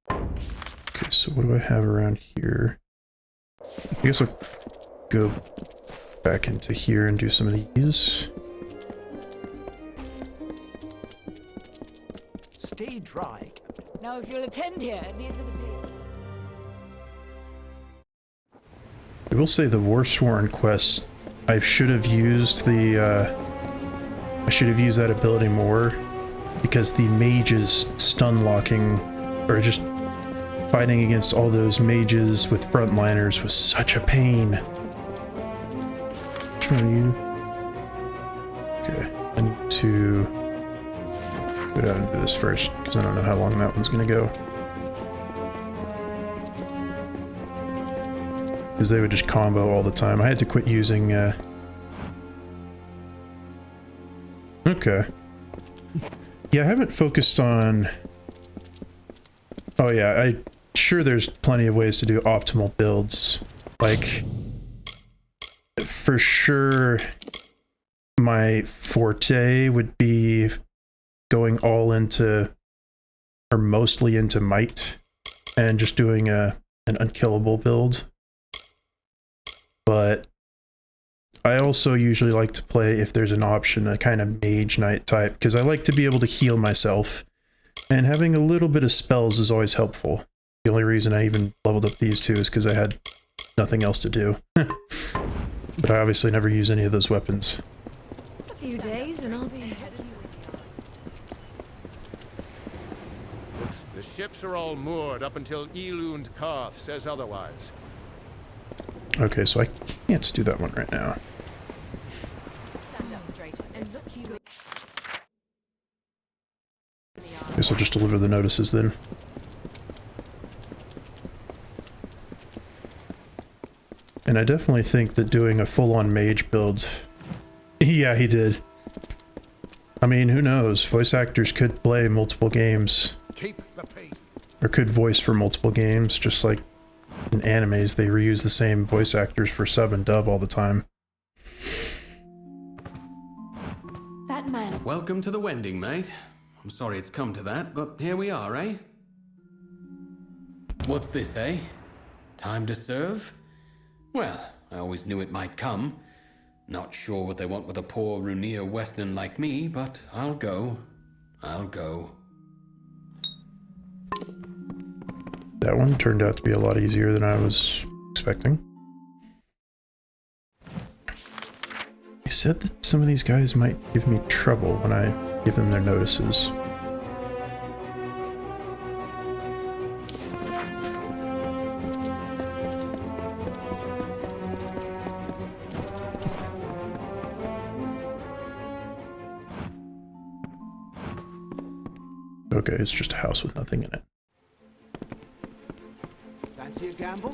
Okay, so what do I have around here? I guess I'll go back into here and do some of these. Stay dry. Now, if you'll attend here, these are the papers. I will say the Warsworn quest, I should have used the, I should have used that ability more, because the mages stun locking, or just fighting against all those mages with frontliners was such a pain. Which one are you? Okay, I need to go down and do this first, because I don't know how long that one's gonna go. Because they would just combo all the time. I had to quit using, Okay. Yeah, I haven't focused on... Oh yeah, I'm sure there's plenty of ways to do optimal builds. Like, for sure, my forte would be going all into, or mostly into might, and just doing an unkillable build. But I also usually like to play, if there's an option, a kind of mage knight type, because I like to be able to heal myself, and having a little bit of spells is always helpful. The only reason I even leveled up these two is because I had nothing else to do. But I obviously never use any of those weapons. A few days and I'll be... The ships are all moored up until Elund Karth says otherwise. Okay, so I can't do that one right now. Stand up straight and look you. Guess I'll just deliver the notices then. And I definitely think that doing a full-on mage build... Yeah, he did. I mean, who knows? Voice actors could play multiple games. Keep the peace. Or could voice for multiple games, just like in animes, they reuse the same voice actors for sub and dub all the time. That man. Welcome to the Wending, mate. I'm sorry it's come to that, but here we are, eh? What's this, eh? Time to serve? Well, I always knew it might come. Not sure what they want with a poor Runir Western like me, but I'll go. I'll go. That one turned out to be a lot easier than I was expecting. He said that some of these guys might give me trouble when I give them their notices. Okay, it's just a house with nothing in it. Fancy a gamble?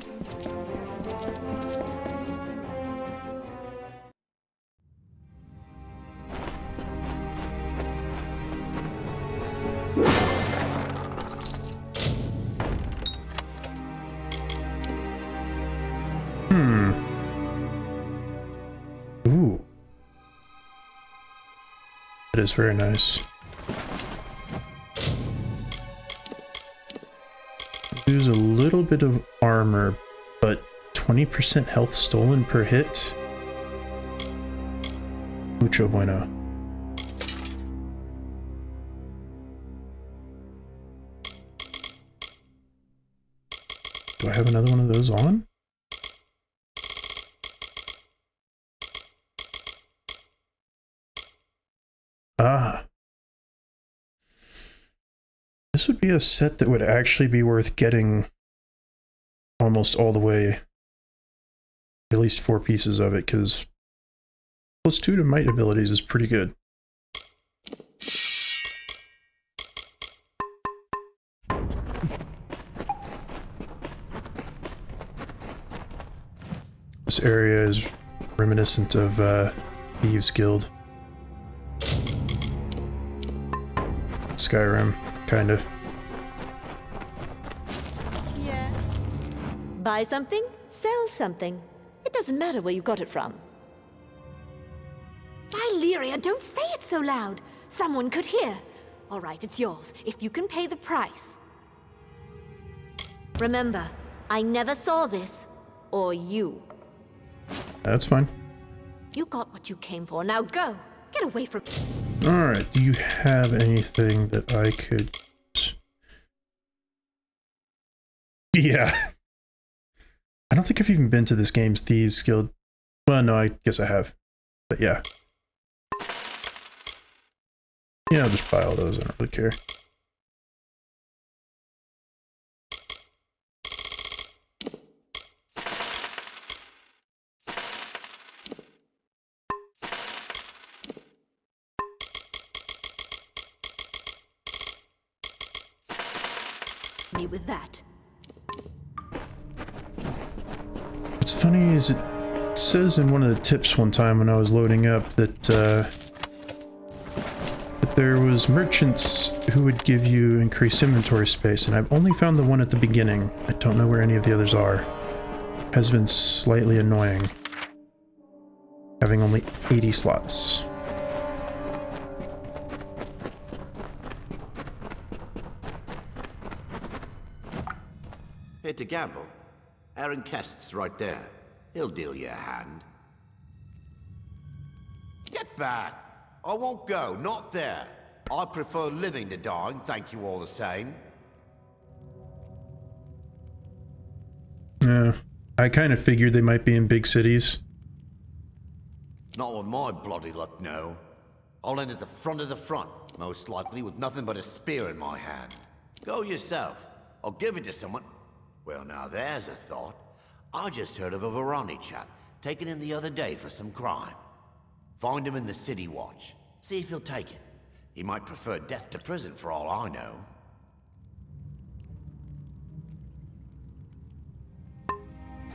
Ooh. It is very nice. Lose a little bit of armor, but 20% health stolen per hit? Mucho bueno. Do I have another one of those on? Ah. This would be a set that would actually be worth getting almost all the way. At least 4 pieces of it, because +2 to might abilities is pretty good. This area is reminiscent of Thieves Guild. Skyrim, kind of. Yeah. Buy something, sell something. It doesn't matter where you got it from. Lyria, don't say it so loud. Someone could hear. All right, it's yours, if you can pay the price. Remember, I never saw this. Or you. That's fine. You got what you came for. Now go! Get away from... Alright, do you have anything that I could... Yeah. I don't think I've even been to this game's Thieves Guild. Well, no, I guess I have. But yeah. Yeah, I'll just buy all those. I don't really care. Me with that. What's funny is it says in one of the tips one time when I was loading up that there was merchants who would give you increased inventory space, and I've only found the one at the beginning. I don't know where any of the others are. Has been slightly annoying. Having only 80 slots. Here to gamble. Aaron Kest's right there. He'll deal you a hand. Get back! I won't go, not there. I prefer living to dying, thank you all the same. Yeah, I kind of figured they might be in big cities. Not with my bloody luck, no. I'll end at the front of the front, most likely with nothing but a spear in my hand. Go yourself. I'll give it to someone. Well, now there's a thought. I just heard of a Varani chap taken in the other day for some crime. Find him in the City Watch. See if he'll take it. He might prefer death to prison for all I know.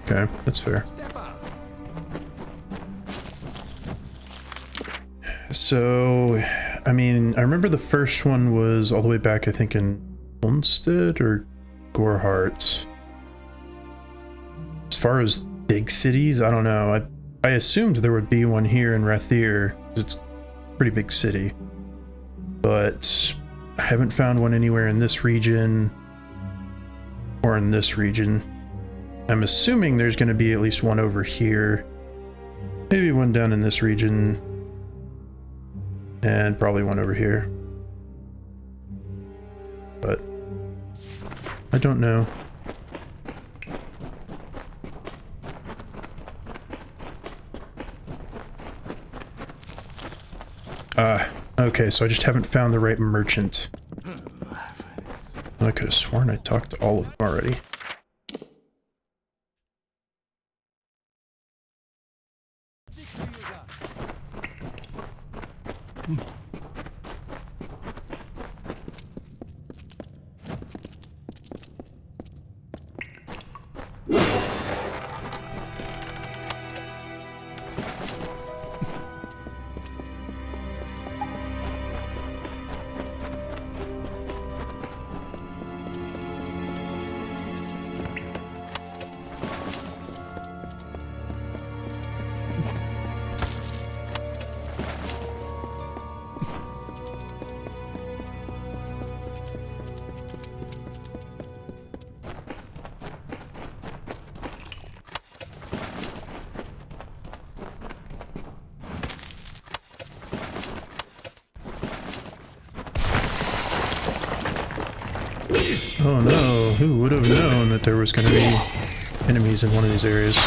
Okay, that's fair. So, I mean, I remember the first one was all the way back, I think, in Olmsted or Gorhart. As far as big cities, I don't know. I assumed there would be one here in Rathir, because it's a pretty big city. But I haven't found one anywhere in this region or in this region. I'm assuming there's going to be at least one over here. Maybe one down in this region. And probably one over here. But I don't know. Okay, so I just haven't found the right merchant. I could have sworn I talked to all of them already. Oh no, who would have known that there was going to be enemies in one of these areas?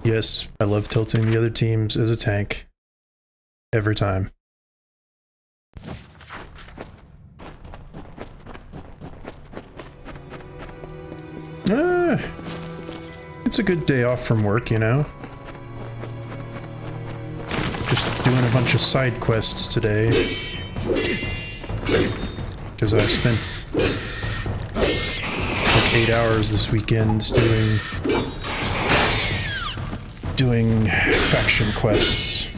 Yes, I love tilting the other teams as a tank. Every time. It's a good day off from work, you know? Just doing a bunch of side quests today. Because I spent like 8 hours this weekend doing faction quests.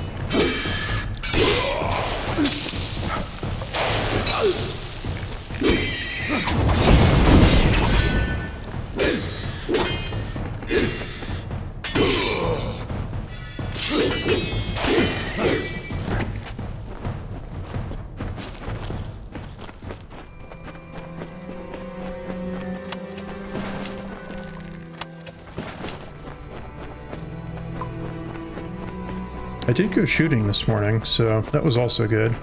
I did go shooting this morning, so that was also good.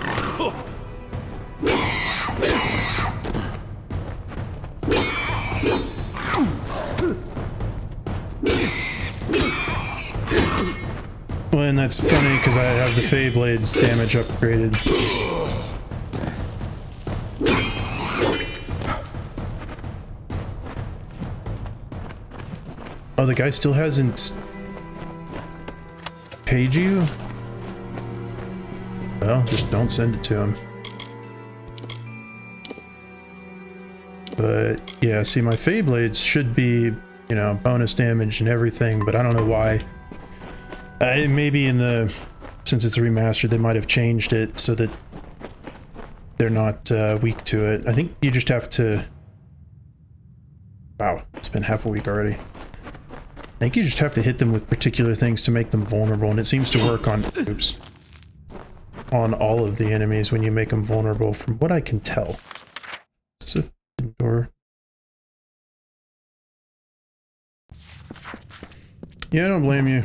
Well, and that's funny because I have the Fey Blade's damage upgraded. Oh, the guy still hasn't paid you? Well, just don't send it to him. But yeah, see, my Fey Blades should be, you know, bonus damage and everything, but I don't know why. Maybe since it's remastered, they might have changed it so that they're not weak to it. I think you just have to... Wow, it's been half a week already. I think you just have to hit them with particular things to make them vulnerable, and it seems to work on... Oops. On all of the enemies when you make them vulnerable, from what I can tell. Is this a door? Yeah, I don't blame you.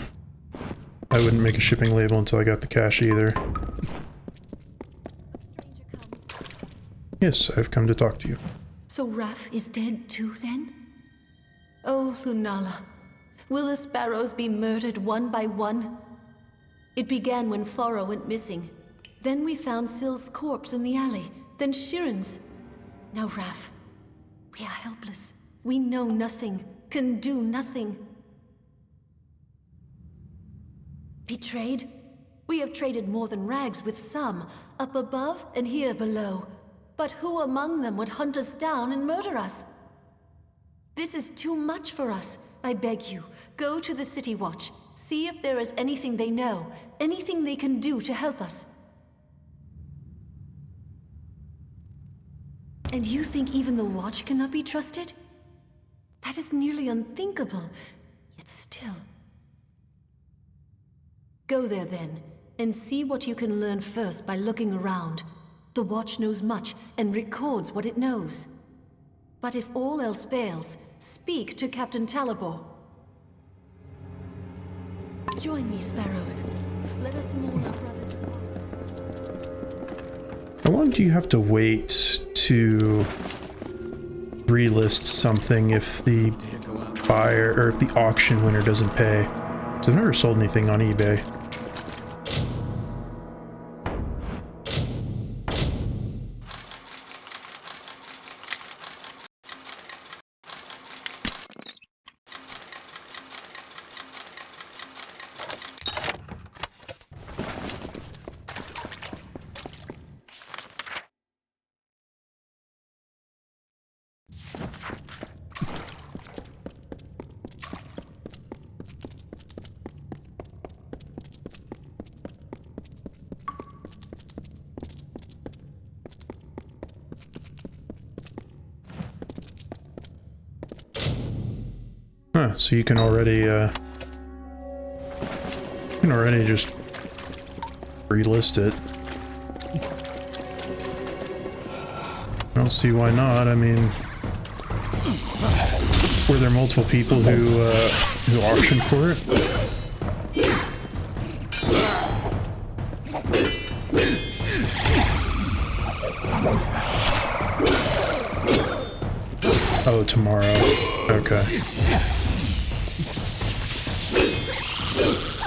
I wouldn't make a shipping label until I got the cash either. Yes, I've come to talk to you. So Raph is dead too, then? Oh, Lunala. Will the sparrows be murdered one by one? It began when Fara went missing. Then we found Syl's corpse in the alley. Then Shiren's. Now Raph. We are helpless. We know nothing. Can do nothing. Betrayed? We have traded more than rags with some, up above and here below. But who among them would hunt us down and murder us? This is too much for us. I beg you, go to the City Watch. See if there is anything they know, anything they can do to help us. And you think even the Watch cannot be trusted? That is nearly unthinkable, yet still. Go there then, and see what you can learn first by looking around. The Watch knows much, and records what it knows. But if all else fails, speak to Captain Talabor. Join me, Sparrows. Let us mourn our brother tomorrow. How long do you have to wait to relist something if the buyer, or if the auction winner doesn't pay? Because I've never sold anything on eBay. Huh, so you can already just relist it. I don't see why not. I mean, were there multiple people who auctioned for it? Oh, tomorrow. Okay.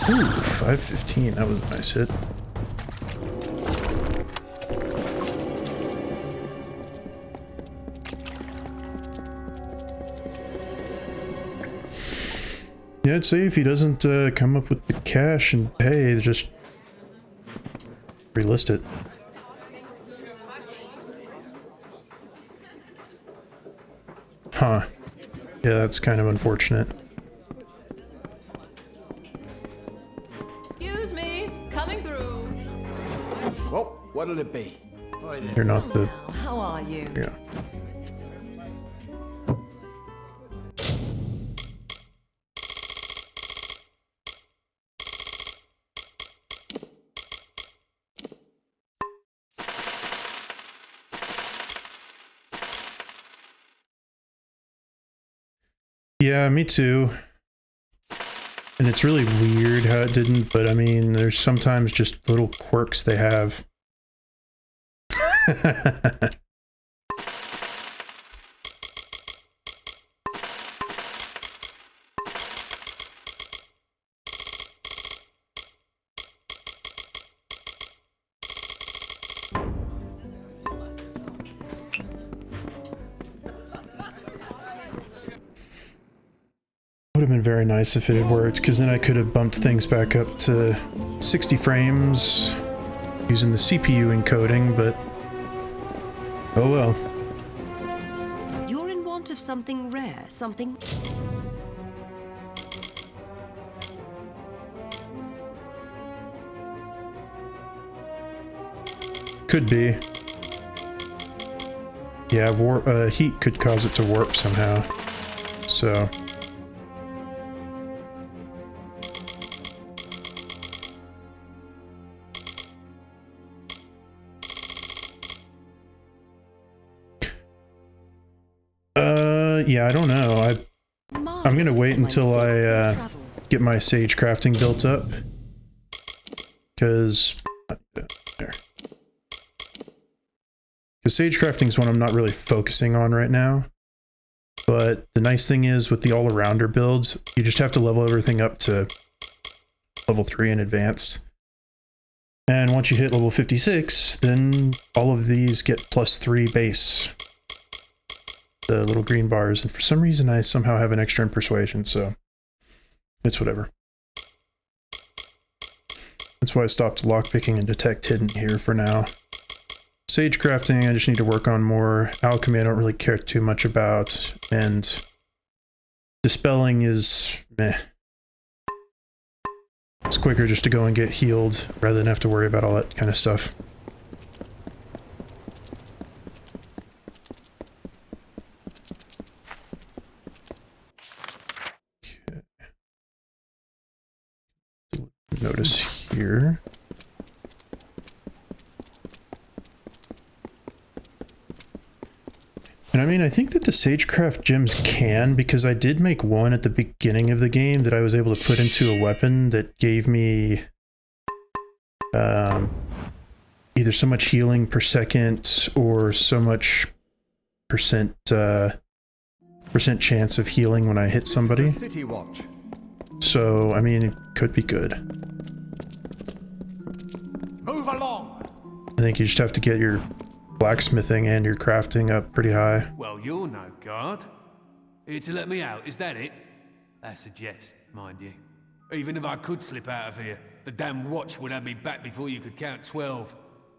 Ooh, 515. That was a nice hit. Yeah, I'd say if he doesn't come up with the cash and pay, just relist it. Huh. Yeah, that's kind of unfortunate. Excuse me, coming through. Well, what'll it be? You're not the... How are you? Yeah. Yeah, me too. And it's really weird how it didn't, but I mean, there's sometimes just little quirks they have. Would have been very nice if it had worked, because then I could have bumped things back up to 60 frames using the CPU encoding, but oh well. You're in want of something rare, something... Could be. Yeah, heat could cause it to warp somehow, so... yeah, I don't know. I'm gonna wait until I get my sage crafting built up, because sage crafting is one I'm not really focusing on right now. But the nice thing is with the all-arounder builds, you just have to level everything up to level 3 and advanced. And once you hit level 56, then all of these get +3 base. The little green bars, and for some reason I somehow have an extra in persuasion, so it's whatever. That's why I stopped lockpicking and detect hidden here for now. Sage crafting, I just need to work on more. Alchemy I don't really care too much about, and dispelling is meh. It's quicker just to go and get healed rather than have to worry about all that kind of stuff. Notice here. And I mean, I think that the Sagecraft gems can, because I did make one at the beginning of the game that I was able to put into a weapon that gave me either so much healing per second or so much percent chance of healing when I hit somebody. City Watch. So, I mean, it could be good. Move along. I think you just have to get your blacksmithing and your crafting up pretty high. Well, you're no guard. Here to let me out, is that it? That's a jest, mind you. Even if I could slip out of here, the damn watch would have me back before you could count 12.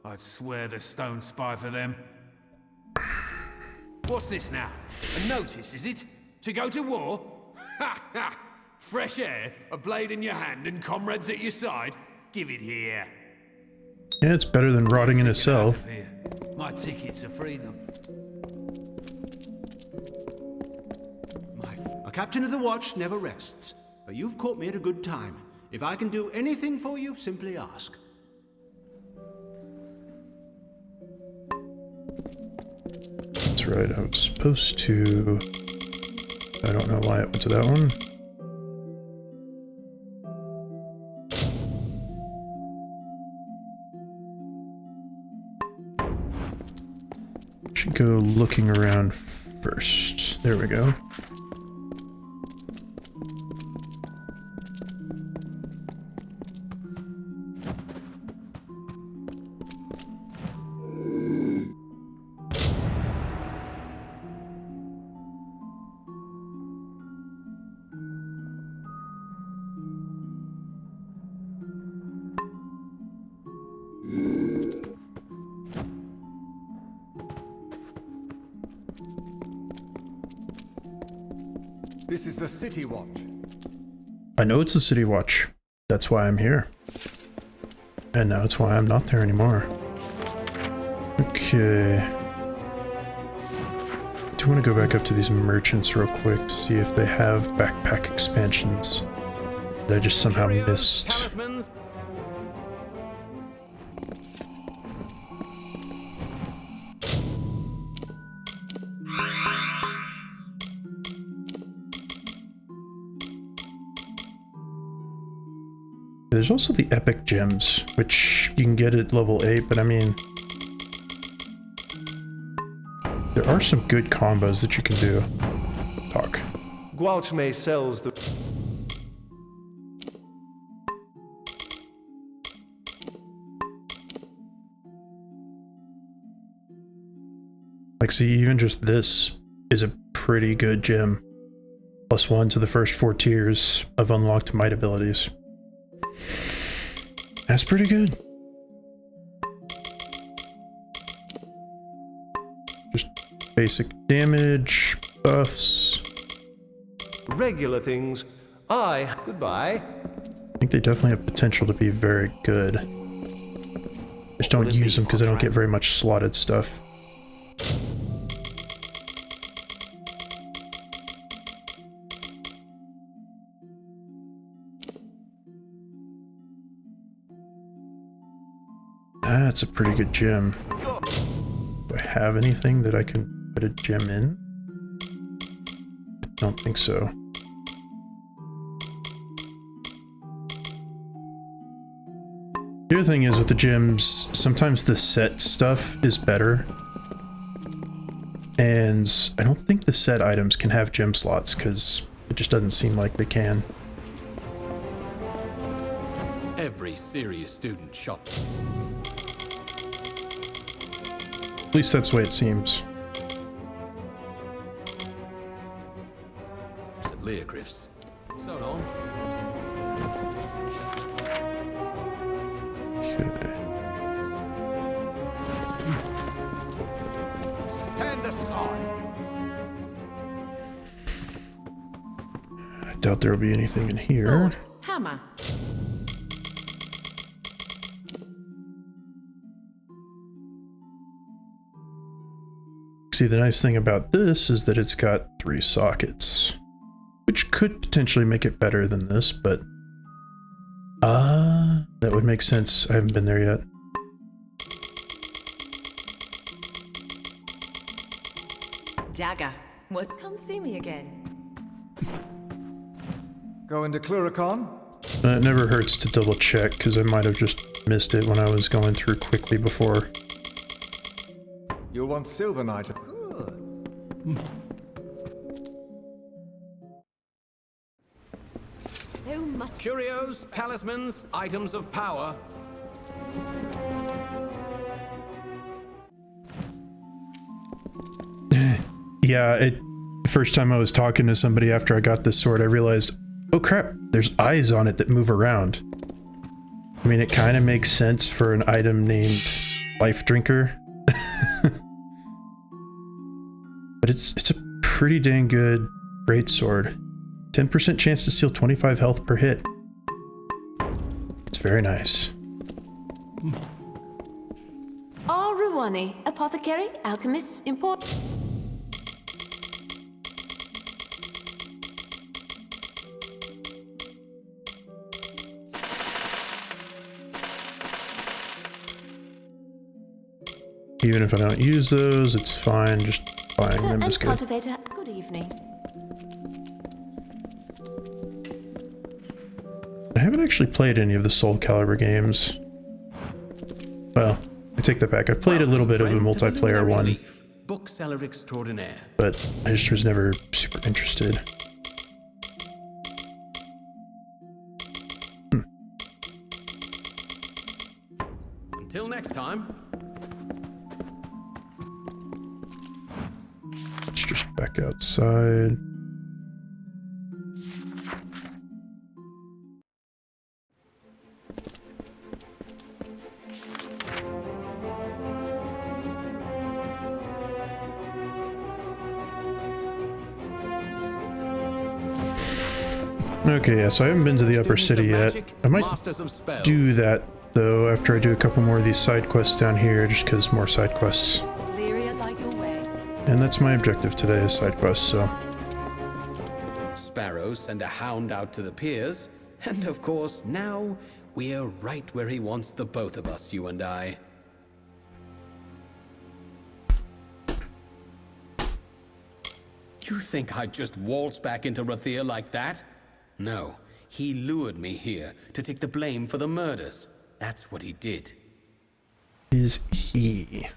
I'd swear the stone spy for them. What's this now? A notice, is it? To go to war? Ha ha! Fresh air, a blade in your hand, and comrades at your side? Give it here. Yeah, it's better than rotting in a cell. My ticket to freedom. A captain of the watch never rests, but you've caught me at a good time. If I can do anything for you, simply ask. That's right, I was supposed to... I don't know why it went to that one. Should go looking around first. There we go. This is the City Watch. I know it's the City Watch. That's why I'm here. And now it's why I'm not there anymore. Okay. I do want to go back up to these merchants real quick, see if they have backpack expansions that I just somehow missed. Talismans. There's also the epic gems, which you can get at level 8, but I mean, there are some good combos that you can do. Talk. Gualchme sells the... Like, see, even just this is a pretty good gem. +1 to the first 4 tiers of unlocked might abilities. That's pretty good. Just basic damage, buffs. Regular things. Goodbye. I think they definitely have potential to be very good. Just don't use them because I don't get very much slotted stuff. That's a pretty good gem. Do I have anything that I can put a gem in? I don't think so. The other thing is with the gems, sometimes the set stuff is better. And I don't think the set items can have gem slots because it just doesn't seem like they can. Every serious student shop. At least that's the way it seems. At Leogriff's. So long. Okay. Stand aside. I doubt there'll be anything in here. Sword, hammer. See, the nice thing about this is that it's got 3 sockets, which could potentially make it better than this, but that would make sense. I haven't been there yet. Dagger. What? Come see me again. Going to Cluricon? It never hurts to double check because I might have just missed it when I was going through quickly before. You'll want Silver Knight. Good. So much. Curios, talismans, items of power. Yeah, first time I was talking to somebody after I got this sword, I realized, oh crap, there's eyes on it that move around. I mean, it kind of makes sense for an item named Life Drinker. But it's a pretty dang good great sword. 10% chance to steal 25 health per hit. It's very nice. Ruani, apothecary, alchemist, import. Even if I don't use those, it's fine. Just buying them is good. Cultivator, good evening. I haven't actually played any of the Soul Calibur games. Well, I take that back. I played a little bit of a multiplayer one, Bookseller extraordinaire. but I just was never super interested. Until next time. Let's just back outside. Okay, yeah, so I haven't been to the upper city yet. I might do that, though, after I do a couple more of these side quests down here, just because more side quests. And that's my objective today, is side quests, so... Sparrow send a hound out to the piers, and of course, now we're right where he wants the both of us, you and I. You think I'd just waltz back into Rathir like that? No, he lured me here to take the blame for the murders. That's what he did. Is he?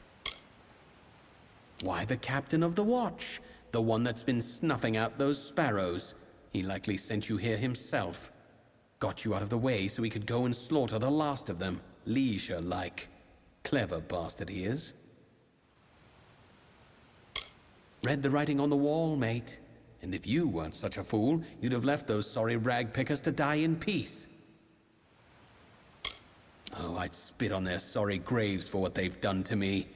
Why, the captain of the watch. The one that's been snuffing out those sparrows. He likely sent you here himself. Got you out of the way so he could go and slaughter the last of them, leisure-like. Clever bastard he is. Read the writing on the wall, mate. And if you weren't such a fool, you'd have left those sorry rag pickers to die in peace. Oh, I'd spit on their sorry graves for what they've done to me.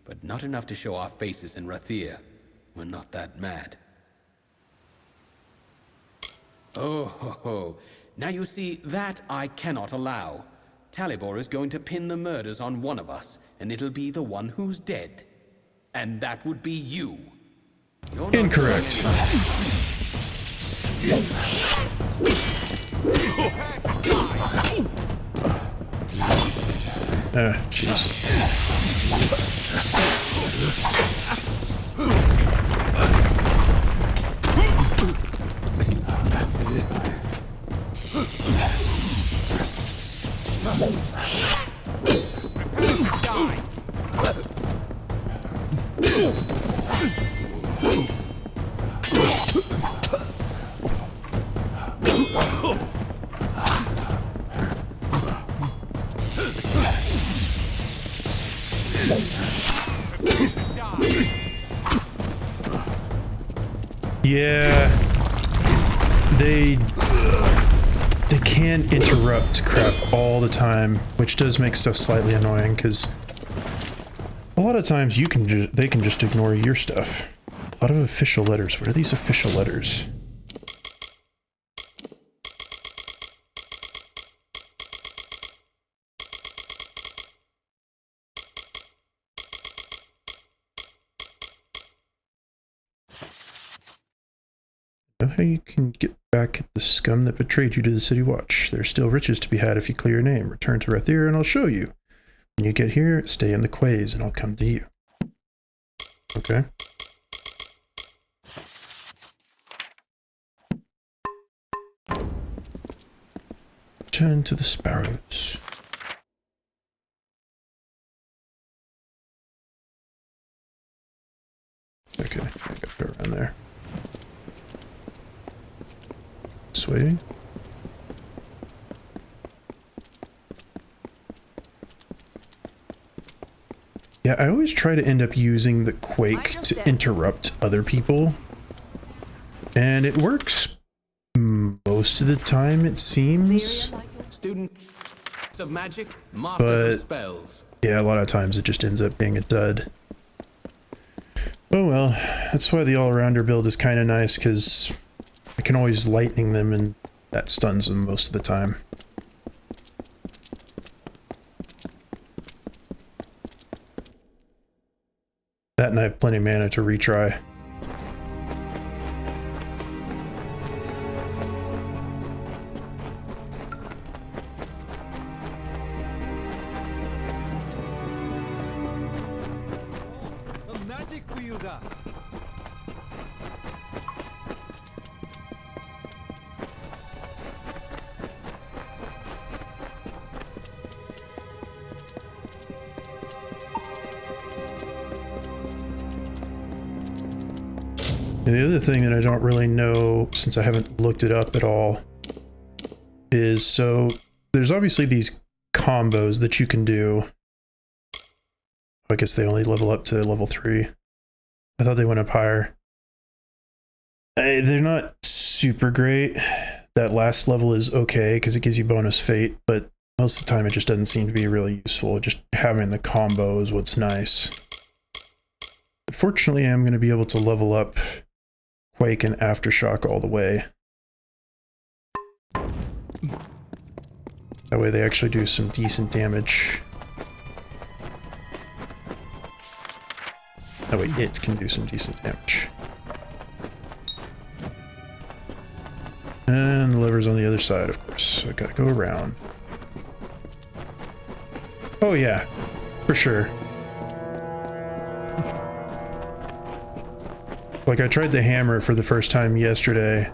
But not enough to show our faces in Rathir. We're not that mad. Oh, ho, ho. Now you see, that I cannot allow. Talibor is going to pin the murders on one of us, and it'll be the one who's dead. And that would be you. Incorrect. Jeez. Yeah, they can interrupt crap all the time, which does make stuff slightly annoying, because a lot of times they can just ignore your stuff. A lot of official letters. What are these official letters? Know how you can get back at the scum that betrayed you to the City Watch. There's still riches to be had if you clear your name. Return to Rathir and I'll show you. When you get here, stay in the quays and I'll come to you. Okay. Return to the sparrows. Okay, I gotta go around there. This way. Yeah, I always try to end up using the Quake to interrupt other people. And it works most of the time, it seems. Students of magic, masters of spells. Yeah, a lot of times it just ends up being a dud. Oh well, that's why the all-arounder build is kind of nice, because I can always lightning them and that stuns them most of the time. That and I have plenty of mana to retry. A magic wielder. And the other thing that I don't really know, since I haven't looked it up at all, is so there's obviously these combos that you can do. I guess they only level up to level 3. I thought they went up higher. They're not super great. That last level is okay because it gives you bonus fate, but most of the time it just doesn't seem to be really useful. Just having the combo is what's nice. But fortunately, I'm going to be able to level up Quake and Aftershock all the way. That way they actually do some decent damage. That way it can do some decent damage. And the lever's on the other side, of course, so I gotta go around. Oh yeah, for sure. Like, I tried the hammer for the first time yesterday,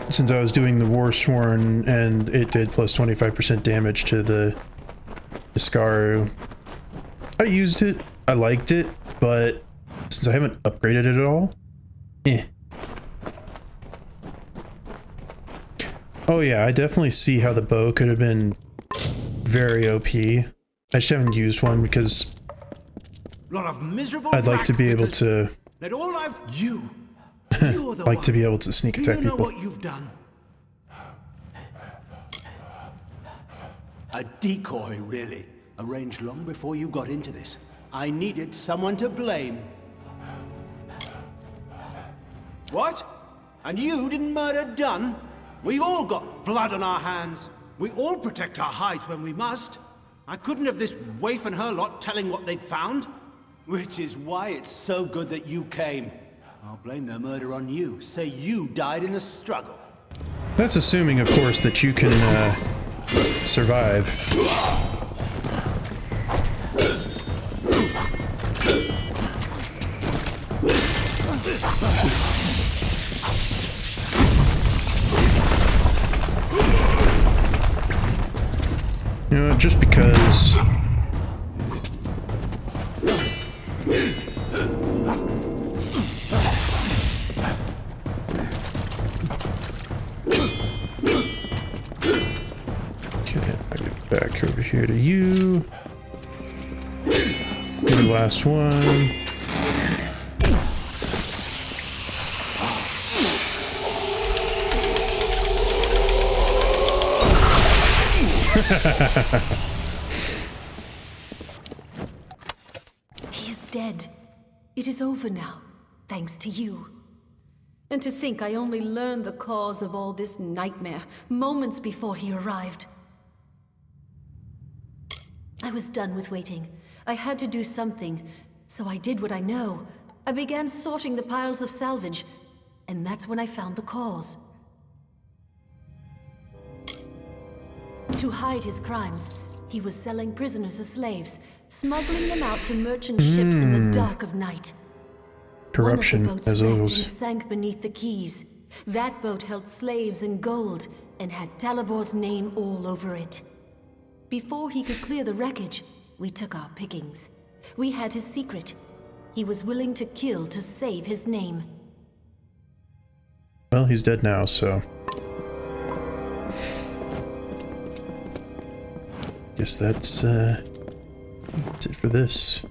since I was doing the Warsworn, and it did plus 25% damage to the Iskaru. I used it, I liked it, but since I haven't upgraded it at all, eh. Oh yeah, I definitely see how the bow could have been very OP. I just haven't used one because Lot of miserable I'd like to be able to that all I've you're the like one. to be able to sneak attack Do you know people. what you've done? A decoy, really. Arranged long before you got into this. I needed someone to blame. What? And you didn't murder Dunn? We've all got blood on our hands. We all protect our hides when we must. I couldn't have this waif and her lot telling what they'd found. Which is why it's so good that you came. I'll blame their murder on you. Say you died in the struggle. That's assuming, of course, that you can survive. You know, just because. Okay, I get back over here to you. Your last one. He is dead. It is over now, thanks to you. And to think I only learned the cause of all this nightmare moments before he arrived. I was done with waiting. I had to do something, so I did what I know. I began sorting the piles of salvage, and that's when I found the cause. To hide his crimes, he was selling prisoners as slaves, smuggling them out to merchant ships in the dark of night. Corruption, One of the as boats wrecked always. and sank beneath the quays. That boat held slaves and gold, and had Talibor's name all over it. Before he could clear the wreckage, we took our pickings. We had his secret. He was willing to kill to save his name. Well, he's dead now, so. Guess that's it for this.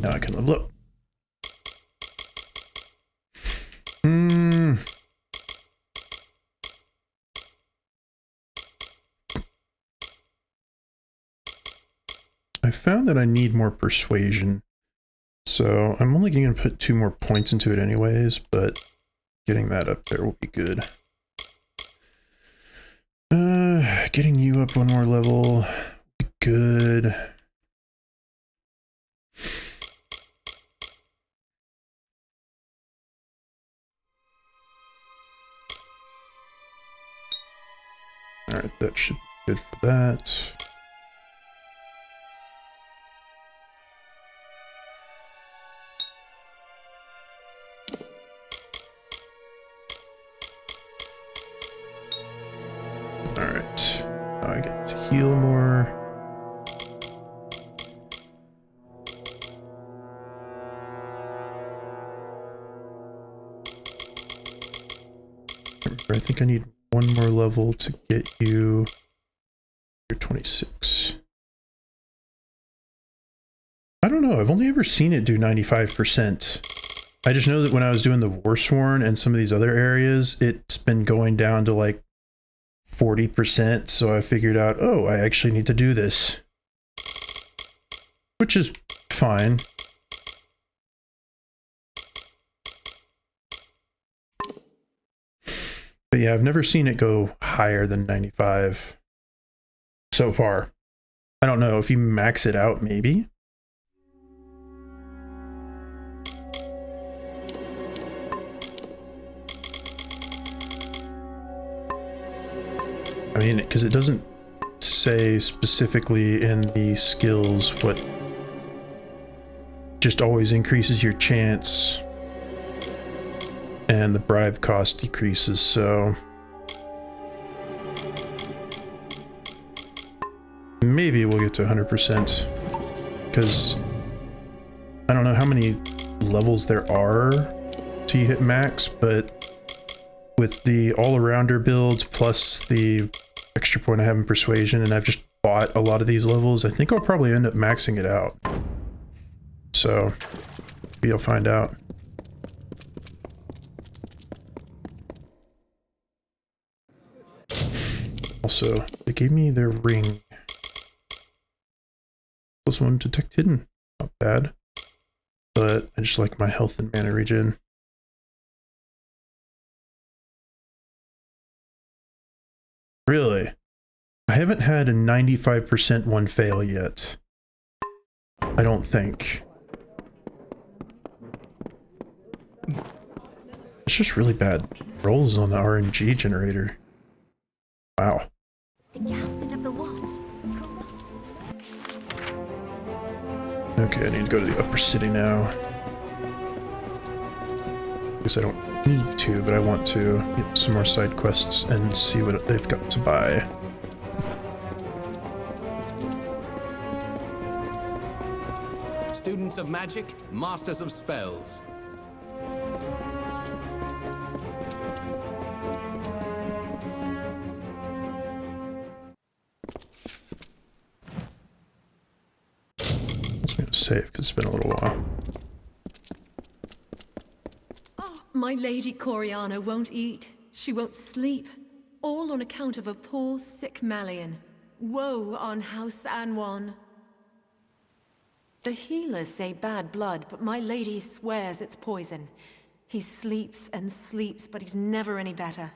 Now I can level up. I found that I need more persuasion. So I'm only going to put 2 more points into it anyways, but getting that up there will be good. Getting you up 1 more level will be good. Alright, that should be good for that. Alright, now I get to heal more. Remember, I think I need 1 more level to get you. You're 26. I don't know, I've only ever seen it do 95%. I just know that when I was doing the Warsworn and some of these other areas, it's been going down to like 40%, so I figured out, oh, I actually need to do this. Which is fine. But But yeah, I've never seen it go higher than 95 so far. I don't know if you max it out, maybe. I mean, because it doesn't say specifically in the skills what just always increases your chance and the bribe cost decreases, so maybe we'll get to 100% because I don't know how many levels there are till you hit max, but with the all-arounder builds plus the extra point I have in persuasion, and I've just bought a lot of these levels, I think I'll probably end up maxing it out. So maybe I'll find out. Also, they gave me their ring. +1 detect hidden. Not bad. But I just like my health and mana regen. Really? I haven't had a 95% one fail yet. I don't think. It's just really bad rolls on the RNG generator. Wow. The captain of the watch. Okay, I need to go to the upper city now. Guess I don't need to, but I want to get some more side quests and see what they've got to buy. Students of magic, masters of spells. I'm gonna save because it's been a little while. My Lady Coriana won't eat. She won't sleep. All on account of a poor, sick Malian. Woe on House Anwan. The healers say bad blood, but my lady swears it's poison. He sleeps and sleeps, but he's never any better.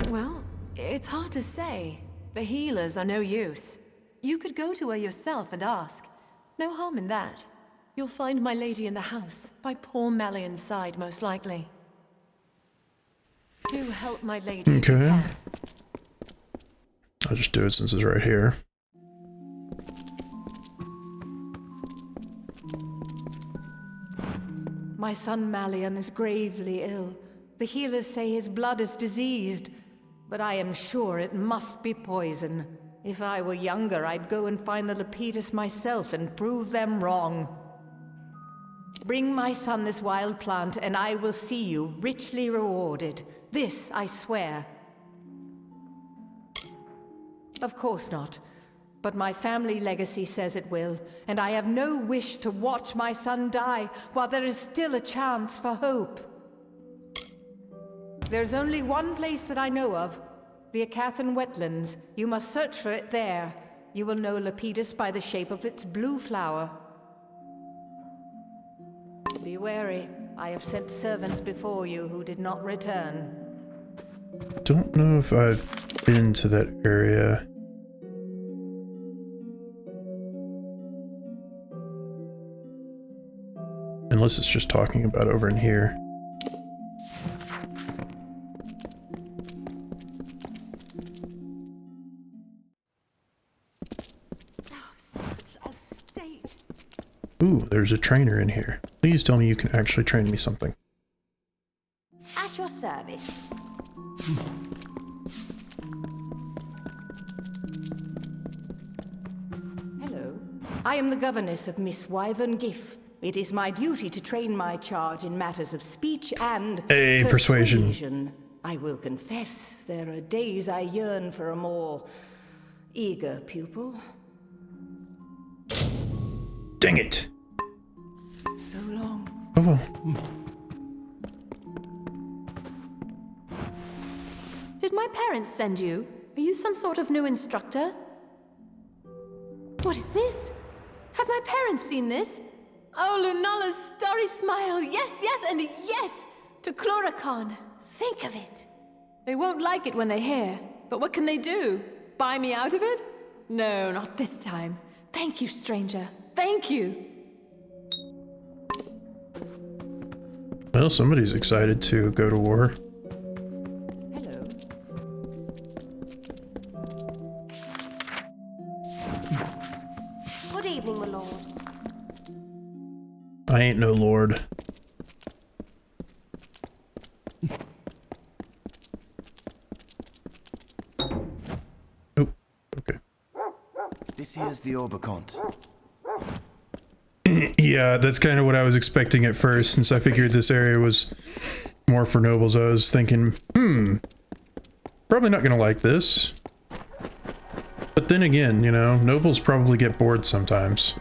Well, it's hard to say. The healers are no use. You could go to her yourself and ask. No harm in that. You'll find my lady in the house, by poor Malian's side, most likely. Do help my lady. Okay. I'll just do it since it's right here. My son Malian is gravely ill. The healers say his blood is diseased, but I am sure it must be poison. If I were younger, I'd go and find the Lepidus myself and prove them wrong. Bring my son this wild plant, and I will see you richly rewarded. This I swear. Of course not. But my family legacy says it will, and I have no wish to watch my son die while there is still a chance for hope. There's only one place that I know of, the Acathan wetlands. You must search for it there. You will know Lepidus by the shape of its blue flower. Be wary. I have sent servants before you who did not return. Don't know if I've been to that area. Unless it's just talking about over in here. Ooh, there's a trainer in here. Please tell me you can actually train me something. At your service. Hello. I am the governess of Miss Wyvern Giff. It is my duty to train my charge in matters of speech and persuasion. I will confess, there are days I yearn for a more eager pupil. Dang it! So long. Oh. Did my parents send you? Are you some sort of new instructor? What is this? Have my parents seen this? Oh, Lunala's starry smile! Yes, yes, and yes! To Cluracan. Think of it. They won't like it when they hear, but what can they do? Buy me out of it? No, not this time. Thank you, stranger. Thank you. Well, somebody's excited to go to war. Hello. Good evening, my lord. I ain't no lord. Oh, okay. This here's the Oberkant. Yeah, that's kind of what I was expecting at first, since I figured this area was more for nobles. I was thinking, probably not gonna like this. But then again, you know, nobles probably get bored sometimes.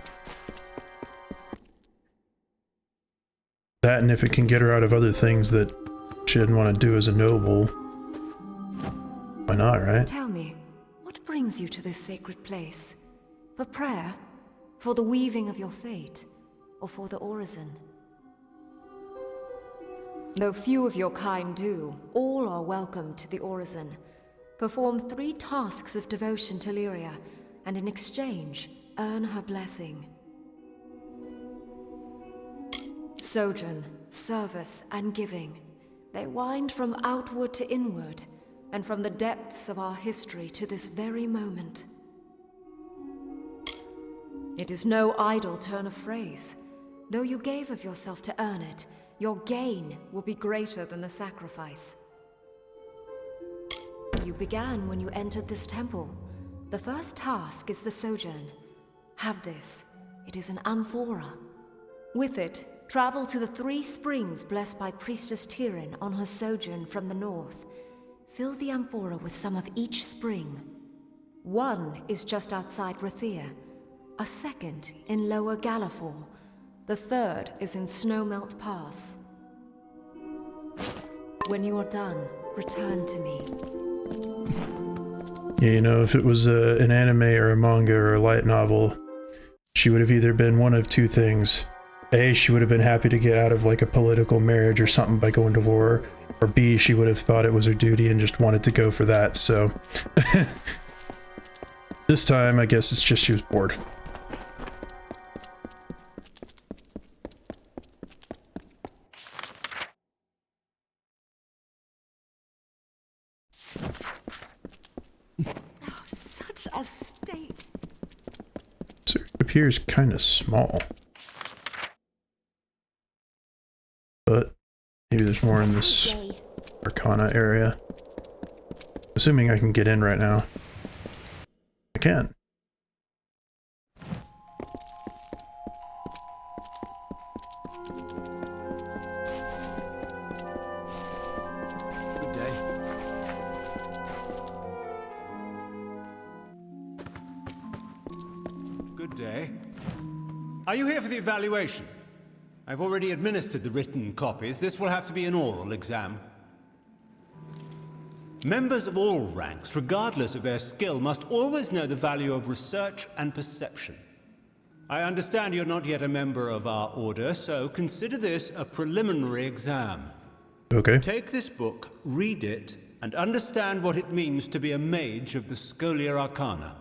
That, and if it can get her out of other things that she didn't want to do as a noble, why not, right? Tell me, what brings you to this sacred place? For prayer? For the weaving of your fate? Or for the orison? Though few of your kind do, all are welcome to the orison. Perform 3 tasks of devotion to Lyria, and in exchange, earn her blessing. Sojourn, service, and giving. They wind from outward to inward, and from the depths of our history to this very moment. It is no idle turn of phrase. Though you gave of yourself to earn it, your gain will be greater than the sacrifice. You began when you entered this temple. The first task is the sojourn. Have this. It is an amphora. With it, travel to the 3 springs blessed by Priestess Tyrin on her sojourn from the north. Fill the amphora with some of each spring. One is just outside Rathir, a second in Lower Gallifore, the third is in Snowmelt Pass. When you are done, return to me. Yeah, you know, if it was an anime or a manga or a light novel, she would have either been one of 2 things. A, she would have been happy to get out of like a political marriage or something by going to war, or B, she would have thought it was her duty and just wanted to go for that, so... This time, I guess it's just she was bored. Such a state. So it appears kind of small. But maybe there's more in this Arcana area. Assuming I can get in right now. I can. Good day. Good day. Are you here for the evaluation? I've already administered the written copies. This will have to be an oral exam. Members of all ranks, regardless of their skill, must always know the value of research and perception. I understand you're not yet a member of our order, so consider this a preliminary exam. Okay. Take this book, read it, and understand what it means to be a mage of the Scholia Arcana.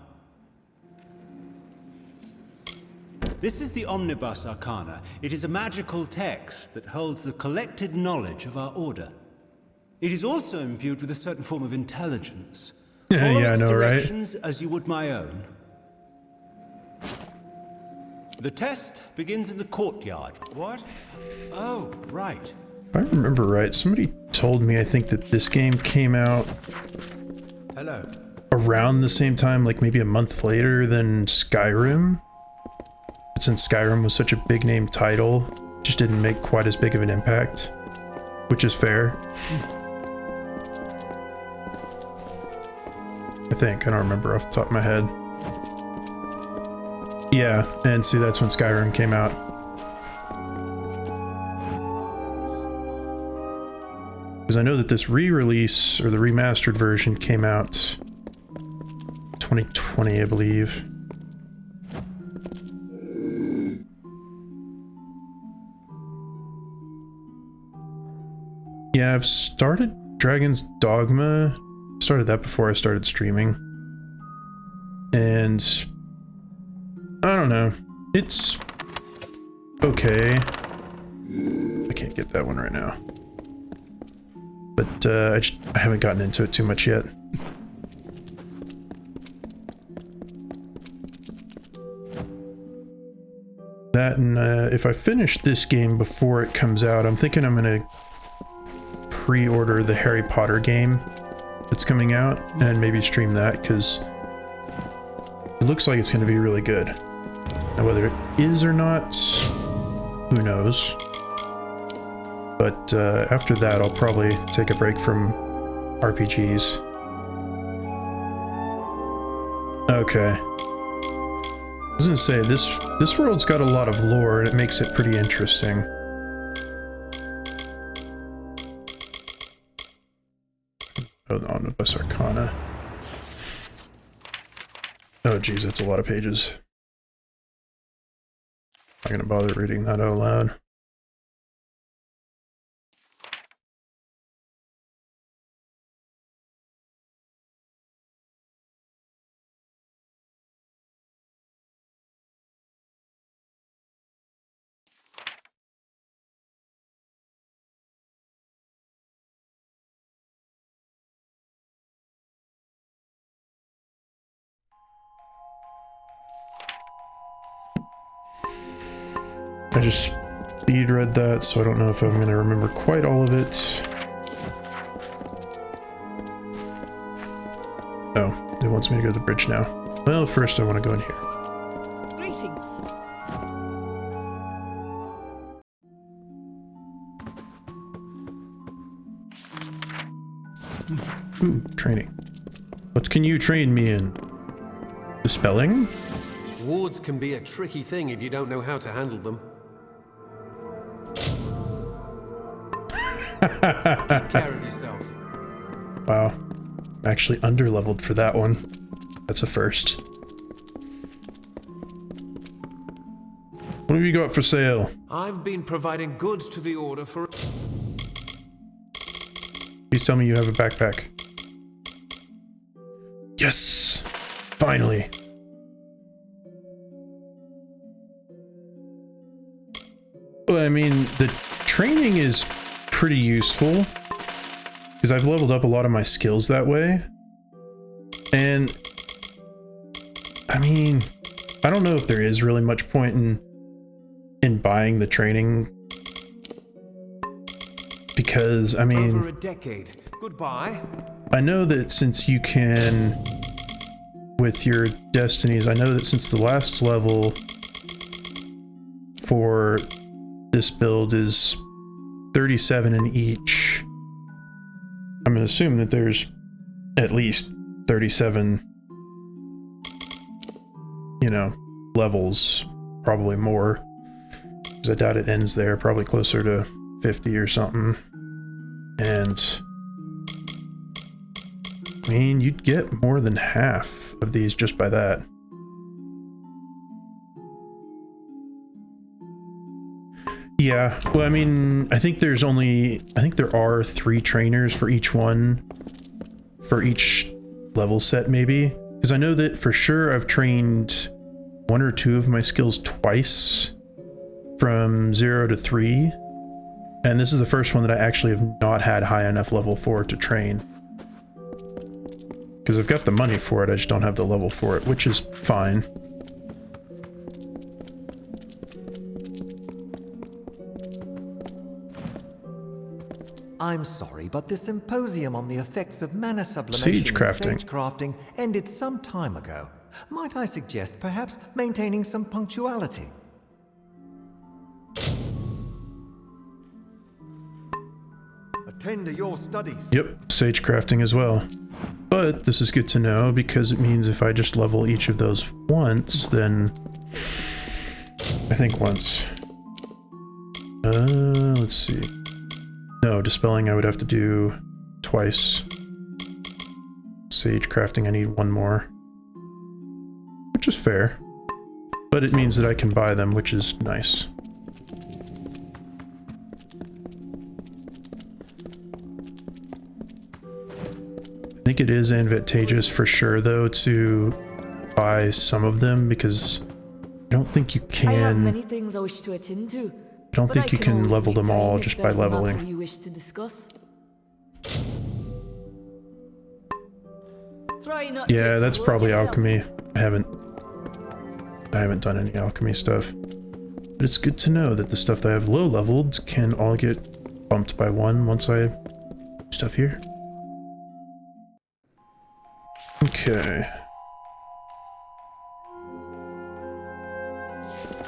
This is the Omnibus Arcana. It is a magical text that holds the collected knowledge of our order. It is also imbued with a certain form of intelligence. Follow Yeah, I its know, right? directions as you would my own. The test begins in the courtyard. What? Oh, right. If I remember right, somebody told me, I think, that this game came out Hello. around the same time, like maybe a month later than Skyrim. But since Skyrim was such a big name title, it just didn't make quite as big of an impact, which is fair. I think. I don't remember off the top of my head. Yeah, and see, that's when Skyrim came out. Because I know that this re-release, or the remastered version, came out 2020, I believe. Yeah, I've started Dragon's Dogma. Started that before I started streaming. And I don't know. It's okay. I can't get that one right now. But I haven't gotten into it too much yet. That and if I finish this game before it comes out, I'm thinking I'm gonna pre-order the Harry Potter game that's coming out and maybe stream that, because it looks like it's gonna be really good. Now whether it is or not, who knows? But after that, I'll probably take a break from RPGs. Okay. I was gonna say, this world's got a lot of lore, and it makes it pretty interesting. Oh, Omnibus Arcana. Oh geez, that's a lot of pages. Not gonna bother reading that out loud. I just speed read that, so I don't know if I'm going to remember quite all of it. Oh, it wants me to go to the bridge now. Well, first I want to go in here. Greetings. Ooh, training. What can you train me in? Dispelling? Wards can be a tricky thing if you don't know how to handle them. Take care of yourself. Wow. I'm actually underleveled for that one. That's a first. What have you got for sale? I've been providing goods to the Order for... Please tell me you have a backpack. Yes! Finally! Well, I mean, the training is pretty useful, because I've leveled up a lot of my skills that way. And I mean, I don't know if there is really much point in buying the training, because I mean, over a decade. Goodbye. I know that since you can, with your destinies, I know that since the last level for this build is 37 in each, I'm gonna assume that there's at least 37, you know, levels, probably more, because I doubt it ends there, probably closer to 50 or something. And I mean, you'd get more than half of these just by that. Yeah, well, I mean, I think there are 3 trainers for each one, for each level set maybe, because I know that for sure I've trained 1 or 2 of my skills twice from 0 to 3, and this is the first one that I actually have not had high enough level for to train, because I've got the money for it, I just don't have the level for it, which is fine. I'm sorry, but the symposium on the effects of mana sublimation in sagecrafting ended some time ago. Might I suggest perhaps maintaining some punctuality? Attend to your studies. Yep, sage crafting as well. But this is good to know, because it means if I just level each of those once, then I think once. Let's see. No, dispelling I would have to do twice. Sage crafting I need 1 more. Which is fair. But it means that I can buy them, which is nice. it is advantageous for sure, though, to buy some of them, because I don't think you can. I have many things I wish to attend to. I don't think you can level them all just by leveling. You wish to discuss. Yeah, that's probably alchemy. I haven't done any alchemy stuff. But it's good to know that the stuff that I have low leveled can all get bumped by 1 once I do stuff here. Okay.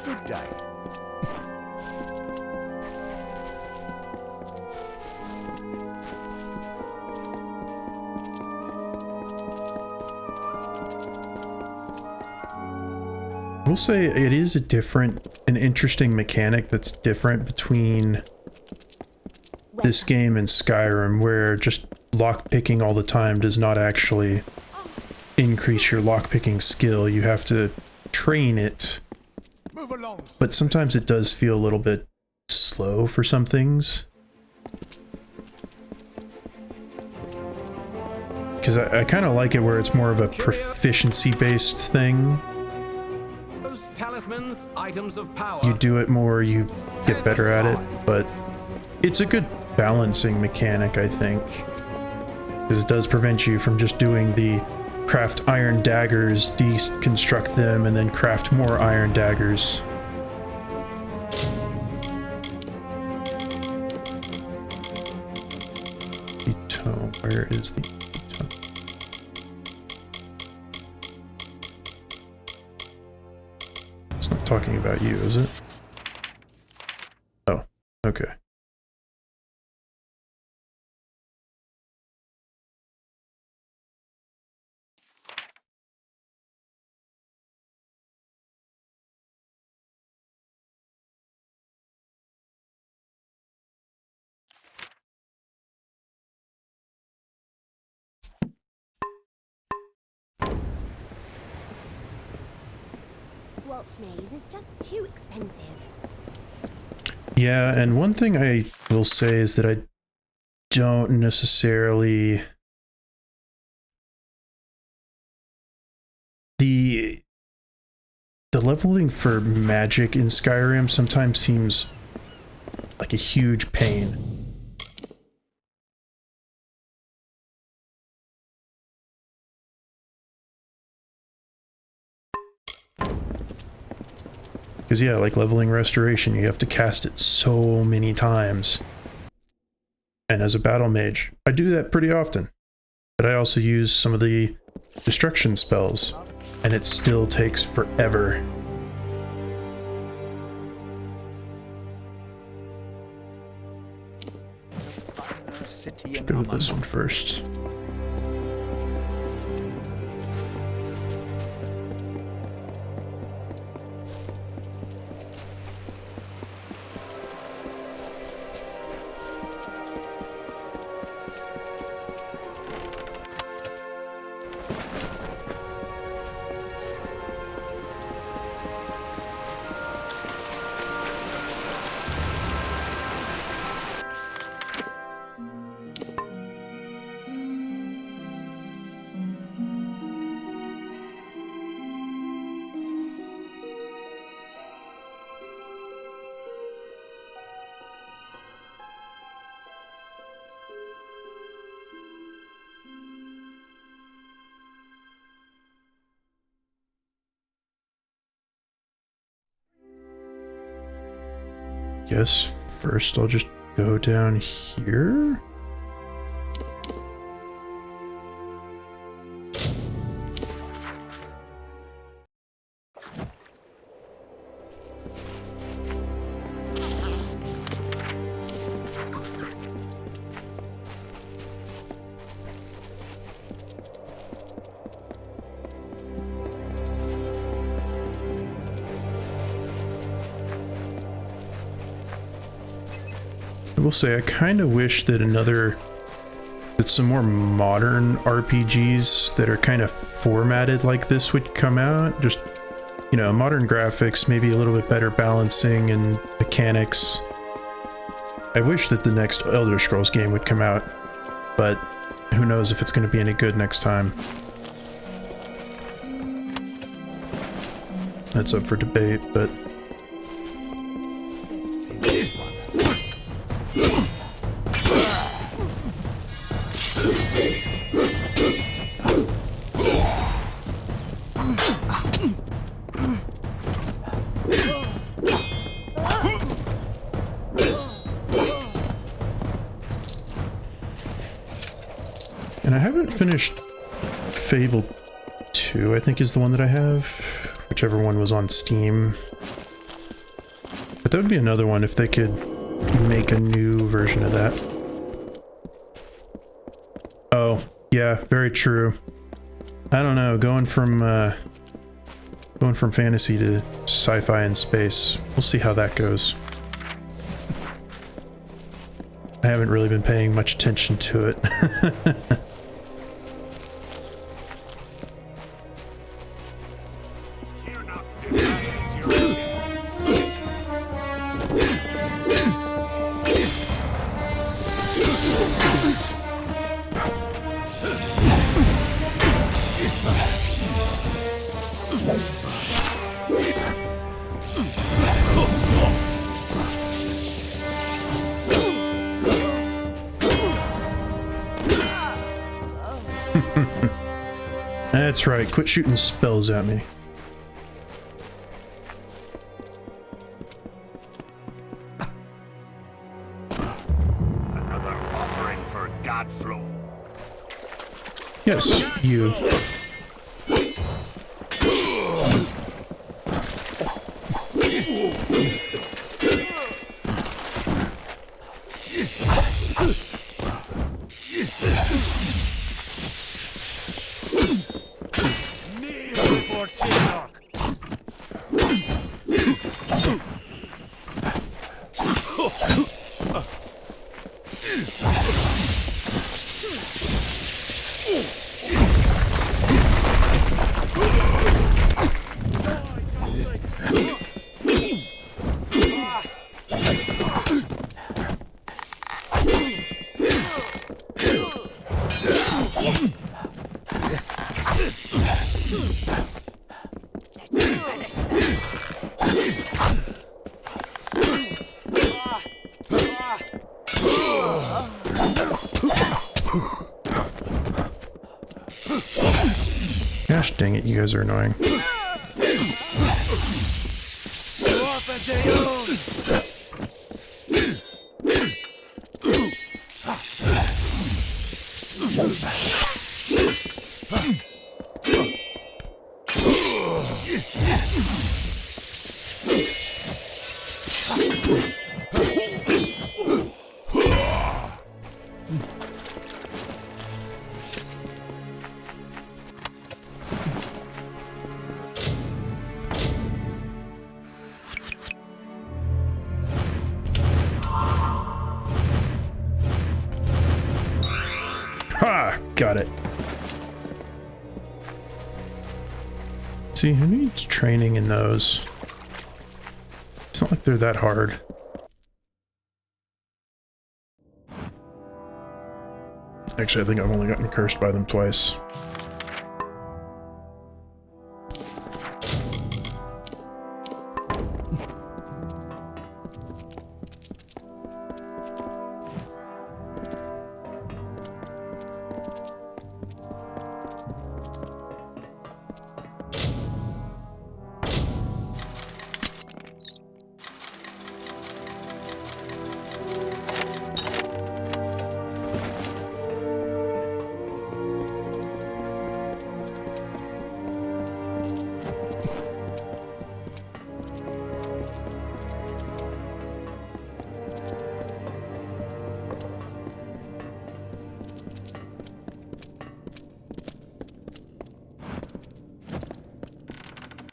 Good day. I will say it is an interesting mechanic that's different between this game and Skyrim, where just lockpicking all the time does not actually increase your lockpicking skill. You have to train it, but sometimes it does feel a little bit slow for some things. Because I kind of like it where it's more of a proficiency-based thing. Talismans, items of power. You do it more, you get better at it, but it's a good balancing mechanic, I think. Because it does prevent you from just doing the craft iron daggers, deconstruct them, and then craft more iron daggers. Tome, where is the tome? It's not talking about you, is it? Oh, okay. Welch maize is just too expensive. Yeah, and one thing I will say is that I don't necessarily... The leveling for magic in Skyrim sometimes seems like a huge pain. Because yeah, like leveling restoration, you have to cast it so many times. And as a battle mage, I do that pretty often. But I also use some of the destruction spells, and it still takes forever. Let's go with this one first. Guess first I'll just go down here. I will say I kind of wish that some more modern RPGs that are kind of formatted like this would come out. Just, you know, modern graphics, maybe a little bit better balancing and mechanics. I wish that the next Elder Scrolls game would come out, but who knows if it's going to be any good next time. That's up for debate, but... And I haven't finished Fable 2, I think is the one that I have. Whichever one was on Steam. But that would be another one if they could make a new version of that. Oh, yeah, very true. I don't know, going from fantasy to sci-fi and space. We'll see how that goes. I haven't really been paying much attention to it. That's right, quit shooting spells at me. Another offering for Godflow. Yes, you. Gosh dang it, you guys are annoying. Ha! Got it. See, who needs training in those? It's not like they're that hard. Actually, I think I've only gotten cursed by them twice.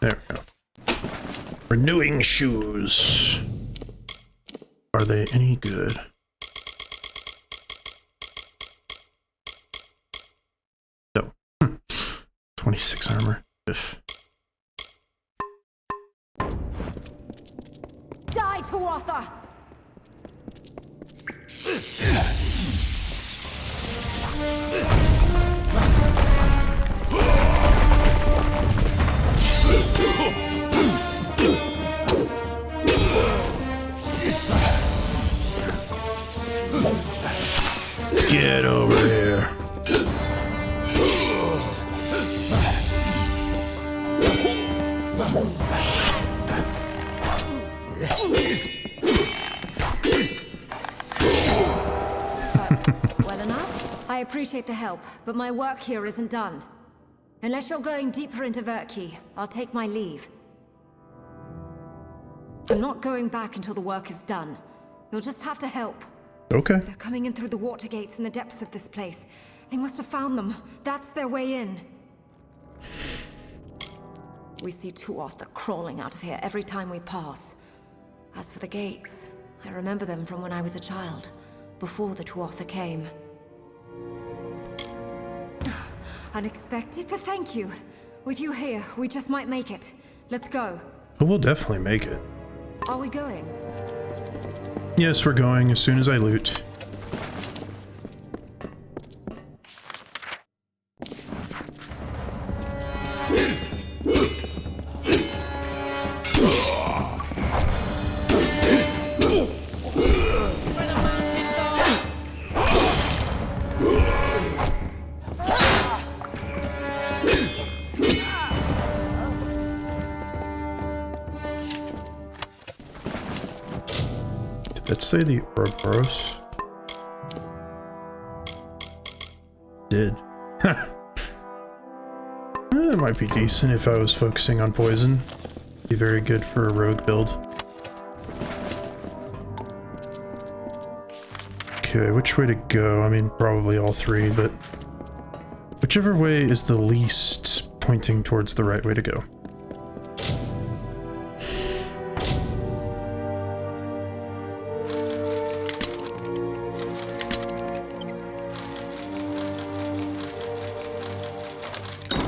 There we go. Renewing shoes. Are they any good? No. 26 armor. If. Die, Tuatha! Get over here. Well enough. I appreciate the help, but my work here isn't done. Unless you're going deeper into Verkey, I'll take my leave. I'm not going back until the work is done. You'll just have to help. Okay. They're coming in through the water gates in the depths of this place. They must have found them. That's their way in. We see Tuatha crawling out of here every time we pass. As for the gates, I remember them from when I was a child, before the Tuatha came. Unexpected, but thank you. With you here, we just might make it. Let's go. Oh, we'll definitely make it. Are we going? Yes, we're going as soon as I loot. Let's say the Ouroboros did. It might be decent if I was focusing on poison. Be very good for a rogue build. Okay, which way to go? I mean, probably all three, but whichever way is the least pointing towards the right way to go.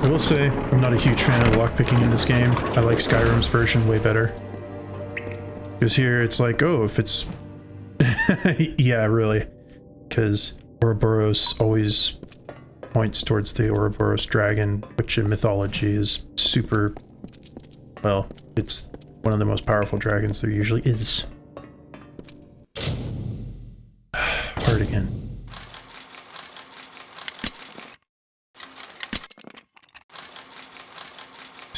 I will say, I'm not a huge fan of lockpicking in this game. I like Skyrim's version way better. Because here it's like, oh, if it's... yeah, really. Because Ouroboros always points towards the Ouroboros dragon, which in mythology is super... well, it's one of the most powerful dragons there usually is. Hard again.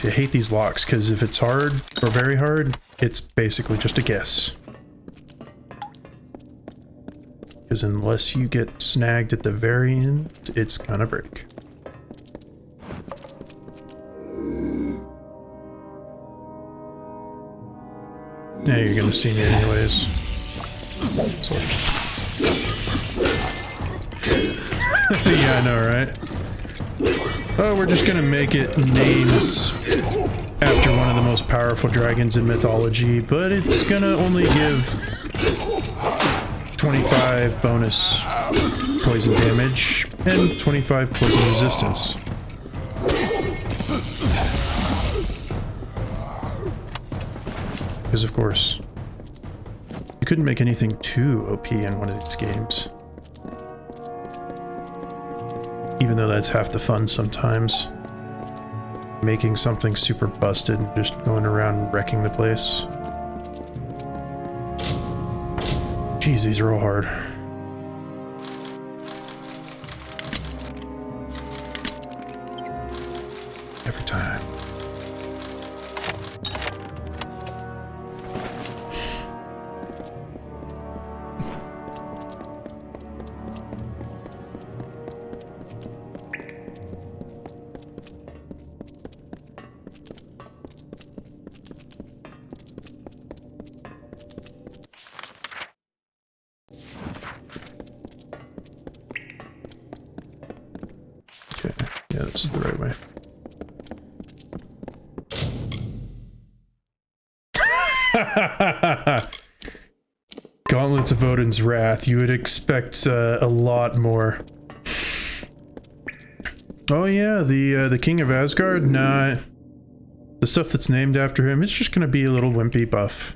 I hate these locks, because if it's hard, or very hard, it's basically just a guess. Because unless you get snagged at the very end, it's gonna break. Yeah, you're gonna see me anyways. So yeah, I know, right? Oh, we're just gonna make it names after one of the most powerful dragons in mythology, but it's gonna only give 25 bonus poison damage and 25 poison resistance. Because of course, you couldn't make anything too OP in one of these games. Even though that's half the fun sometimes. Making something super busted and just going around wrecking the place. Jeez, these are all hard. Every time. Yeah, this is the right way. Gauntlets of Odin's Wrath. You would expect a lot more. Oh yeah, the King of Asgard? Nah. The stuff that's named after him, it's just gonna be a little wimpy buff.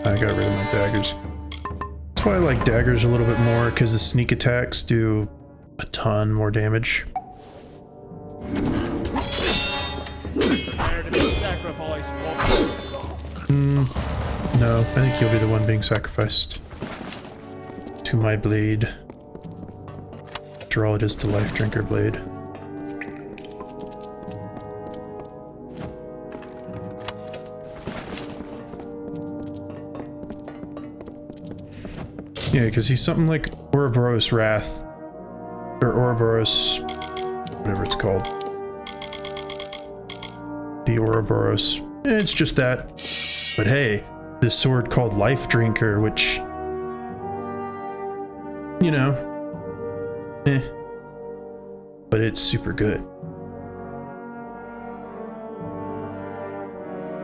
I got rid of my daggers. That's why I like daggers a little bit more, because the sneak attacks do a ton more damage. No, I think you'll be the one being sacrificed to my blade. After all, it is the Life Drinker blade. Yeah, because he's something like Ouroboros Wrath, or Ouroboros, whatever it's called. The Ouroboros. It's just that. But hey, this sword called Life Drinker, which, you know, but it's super good.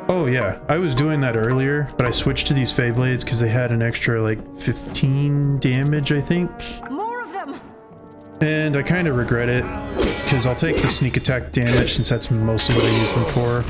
Oh yeah, I was doing that earlier, but I switched to these Fey Blades because they had an extra like 15 damage, I think. More of them. And I kind of regret it, because I'll take the sneak attack damage since that's mostly what I use them for.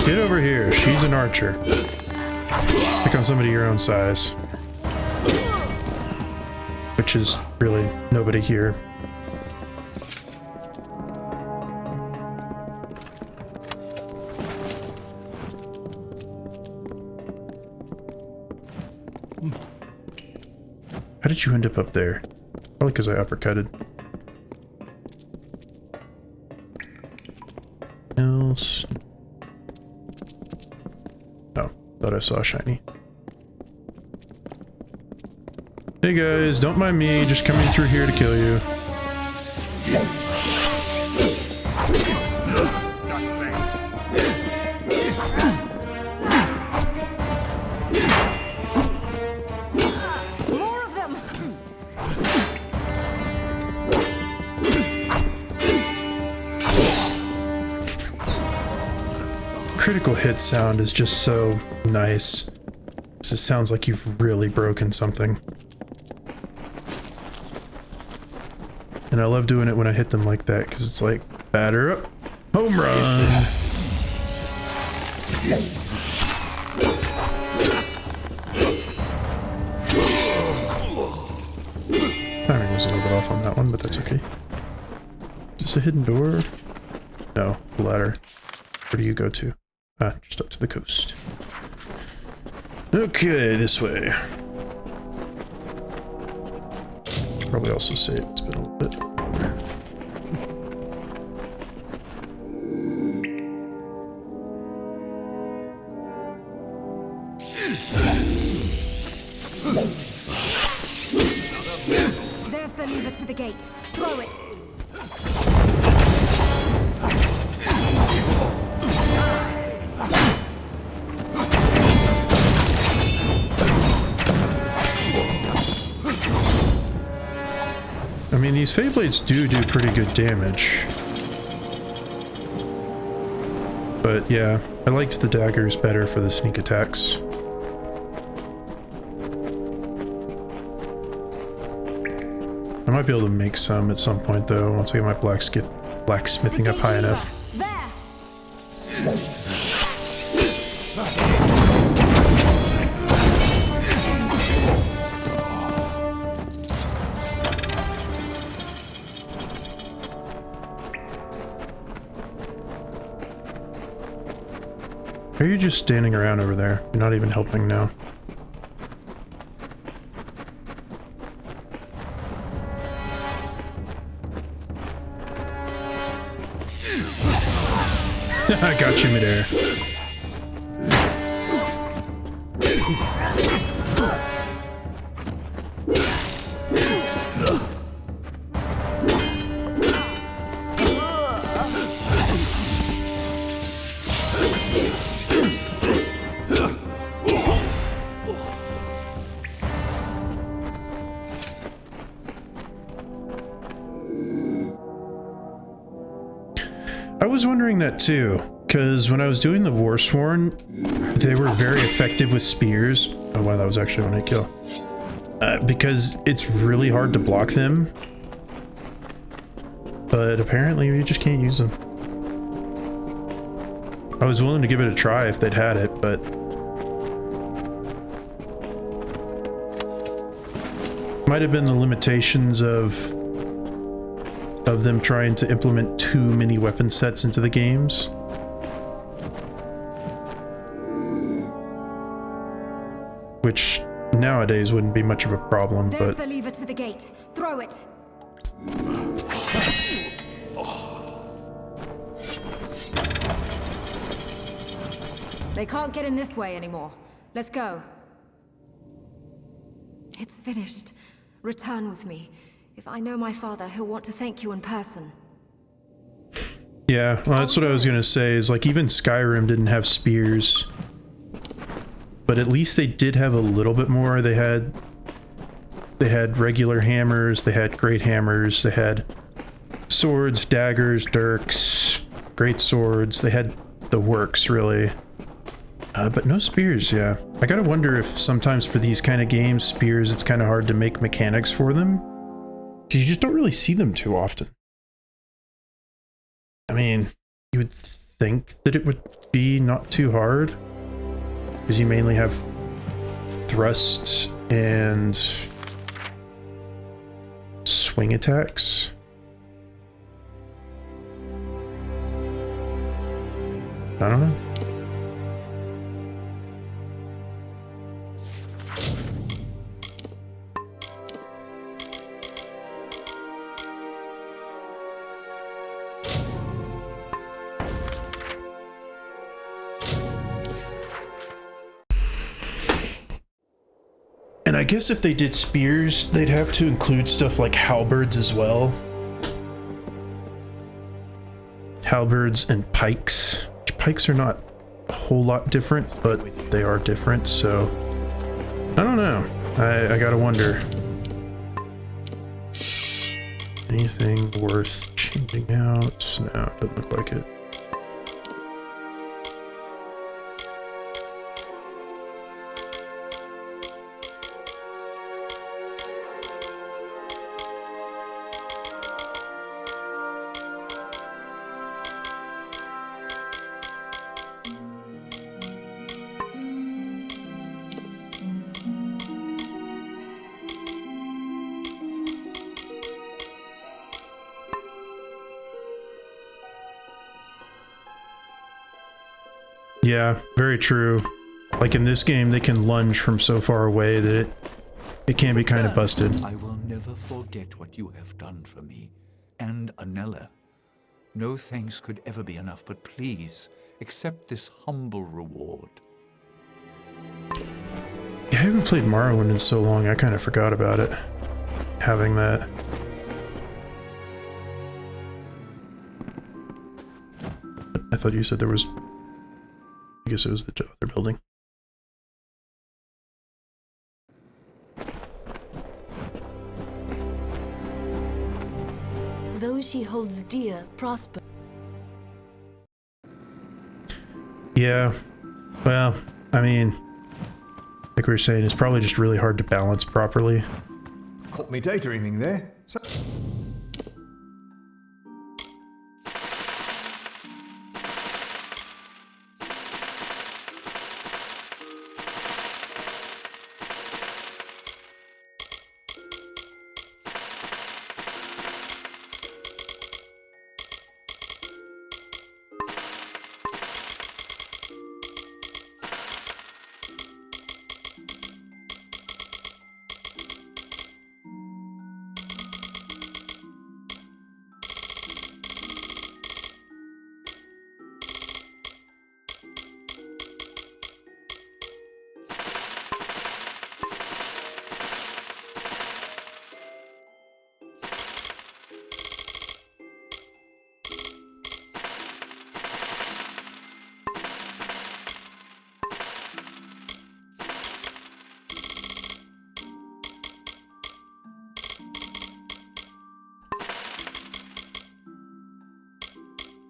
Get over here, she's an archer. Pick on somebody your own size. Which is really nobody here. How did you end up there? Probably because I uppercutted. Else. Oh, thought I saw a shiny. Hey guys, don't mind me, just coming through here to kill you. More of them. Critical hit sound is just so nice. It sounds like you've really broken something. And I love doing it when I hit them like that, because it's like, batter up, home run! Timing was a little bit off on that one, but that's okay. Is this a hidden door? No, the ladder. Where do you go to? Ah, just up to the coast. Okay, this way. Should probably also save. It's been a little bit. There's the lever to the gate. Throw it. I mean, these Fey Blades do pretty good damage. But yeah, I liked the daggers better for the sneak attacks. I might be able to make some at some point though, once I get my blacksmithing up high enough. Are you just standing around over there? You're not even helping now. I got you midair. I was wondering that too, because when I was doing the Warsworn, they were very effective with spears. Oh wow, that was actually when I kill. Because it's really hard to block them. But apparently you just can't use them. I was willing to give it a try if they'd had it, but... might have been the limitations of them trying to implement too many weapon sets into the games. Which nowadays wouldn't be much of a problem, There's but... the lever to the gate. Throw it. They can't get in this way anymore. Let's go. It's finished. Return with me. If I know my father, he'll want to thank you in person. Yeah, well, that's what I was gonna say, is like even Skyrim didn't have spears. But at least they did have a little bit more. They had regular hammers, they had great hammers, they had swords, daggers, dirks, great swords. They had the works, really. But no spears, yeah. I gotta wonder if sometimes for these kind of games, spears, it's kind of hard to make mechanics for them. Because you just don't really see them too often. I mean, you would think that it would be not too hard. Because you mainly have thrusts and swing attacks. I don't know. And I guess if they did spears, they'd have to include stuff like halberds as well. Halberds and pikes. Pikes are not a whole lot different, but they are different, so... I don't know. I gotta wonder. Anything worth changing out? No, it doesn't look like it. Yeah, very true. Like in this game, they can lunge from so far away that it can be kind of busted. I will never forget what you have done for me, and Anella. No thanks could ever be enough, but please, accept this humble reward. I haven't played Morrowind in so long, I kind of forgot about it. Having that. I thought you said there was... I guess it was the other building. Those she holds dear prosper. Yeah, well, I mean, like we were saying, it's probably just really hard to balance properly. Caught me daydreaming there.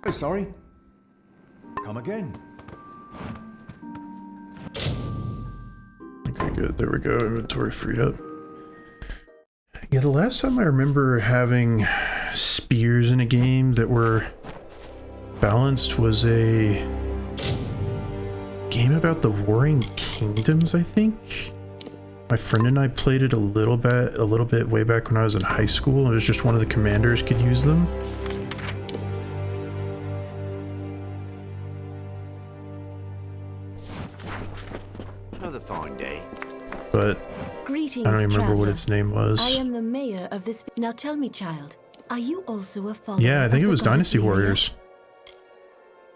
Oh, sorry. Come again. Okay, good. There we go. Inventory freed up. Yeah, the last time I remember having spears in a game that were balanced was a game about the Warring Kingdoms, I think. My friend and I played it a little bit way back when I was in high school. It was just one of the commanders could use them. Another fine day. But Greetings, I don't even remember traveler. what its name was. I am the mayor of this. Now tell me, child, are you also a follower? Yeah, I think of it was the goddess Dynasty Lyria? Warriors.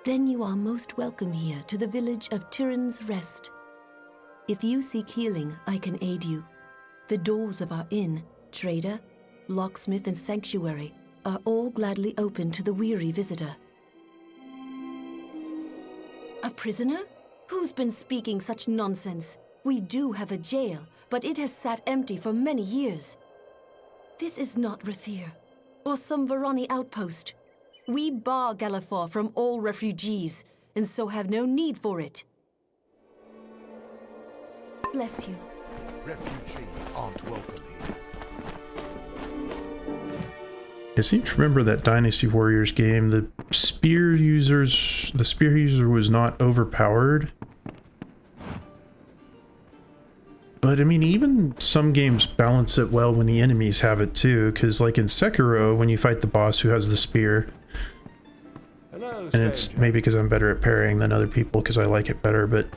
Then you are most welcome here to the village of Tyrann's Rest. If you seek healing, I can aid you. The doors of our inn, trader, locksmith, and sanctuary are all gladly open to the weary visitor. A prisoner? Who's been speaking such nonsense? We do have a jail, but it has sat empty for many years. This is not Rathir, or some Varani outpost. We bar Galafor from all refugees, and so have no need for it. Bless you. Refugees aren't welcome here. I seem to remember that Dynasty Warriors game. The spear user was not overpowered. But I mean, even some games balance it well when the enemies have it too, because like in Sekiro, when you fight the boss who has the spear, and it's maybe because I'm better at parrying than other people because I like it better, but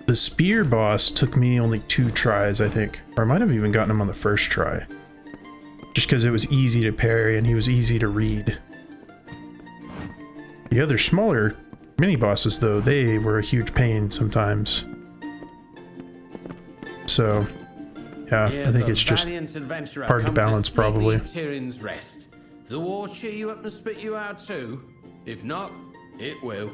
the spear boss took me only 2 tries, I think. Or I might have even gotten him on the first try. Just because it was easy to parry and he was easy to read. The other smaller mini-bosses, though, they were a huge pain sometimes. So, yeah, I think it's just hard to balance, probably. Tyrann's Rest. The war cheer you up and spit you out too? If not, it will.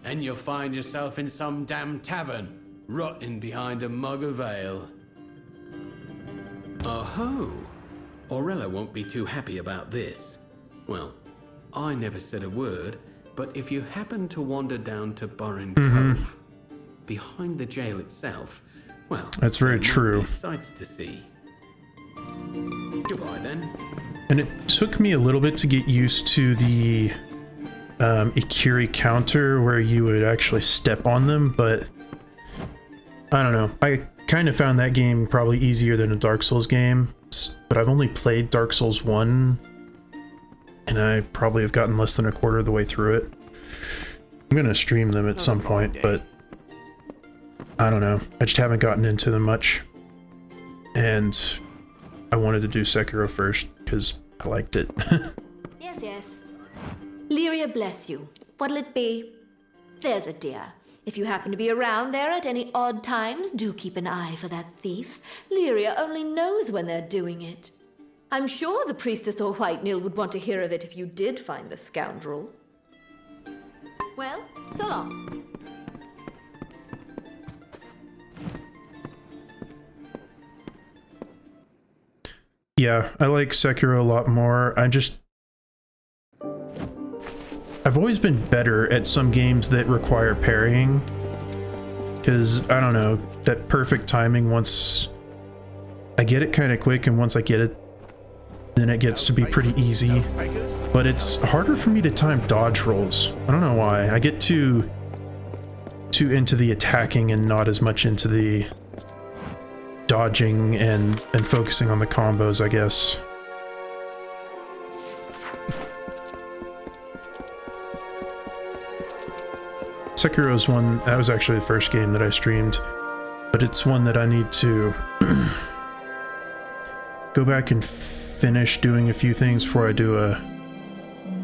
And you'll find yourself in some damn tavern, rotting behind a mug of ale. Oh-ho! Aurella won't be too happy about this. Well, I never said a word, but if you happen to wander down to Burren Cove, behind the jail itself, well, that's very true. Sights to see. Goodbye then. And it took me a little bit to get used to the Ikiri counter where you would actually step on them, but I don't know. I kind of found that game probably easier than a Dark Souls game, but I've only played Dark Souls 1 and I probably have gotten less than a quarter of the way through it. I'm gonna stream them at some point, but I don't know. I just haven't gotten into them much. And I wanted to do Sekiro first because I liked it. Yes, yes. Lyria bless you. What'll it be? There's a dear. If you happen to be around there at any odd times, do keep an eye for that thief. Lyria only knows when they're doing it. I'm sure the priestess or White Nil would want to hear of it if you did find the scoundrel. Well, so long. Yeah, I like Sekiro a lot more. I've always been better at some games that require parrying. Because, I don't know, that perfect timing, once I get it kind of quick, and once I get it, then it gets to be pretty easy. But it's harder for me to time dodge rolls. I don't know why. I get too into the attacking and not as much into the dodging and focusing on the combos, I guess. Sekiro's one, that was actually the first game that I streamed, but it's one that I need to go back and finish doing a few things before I do a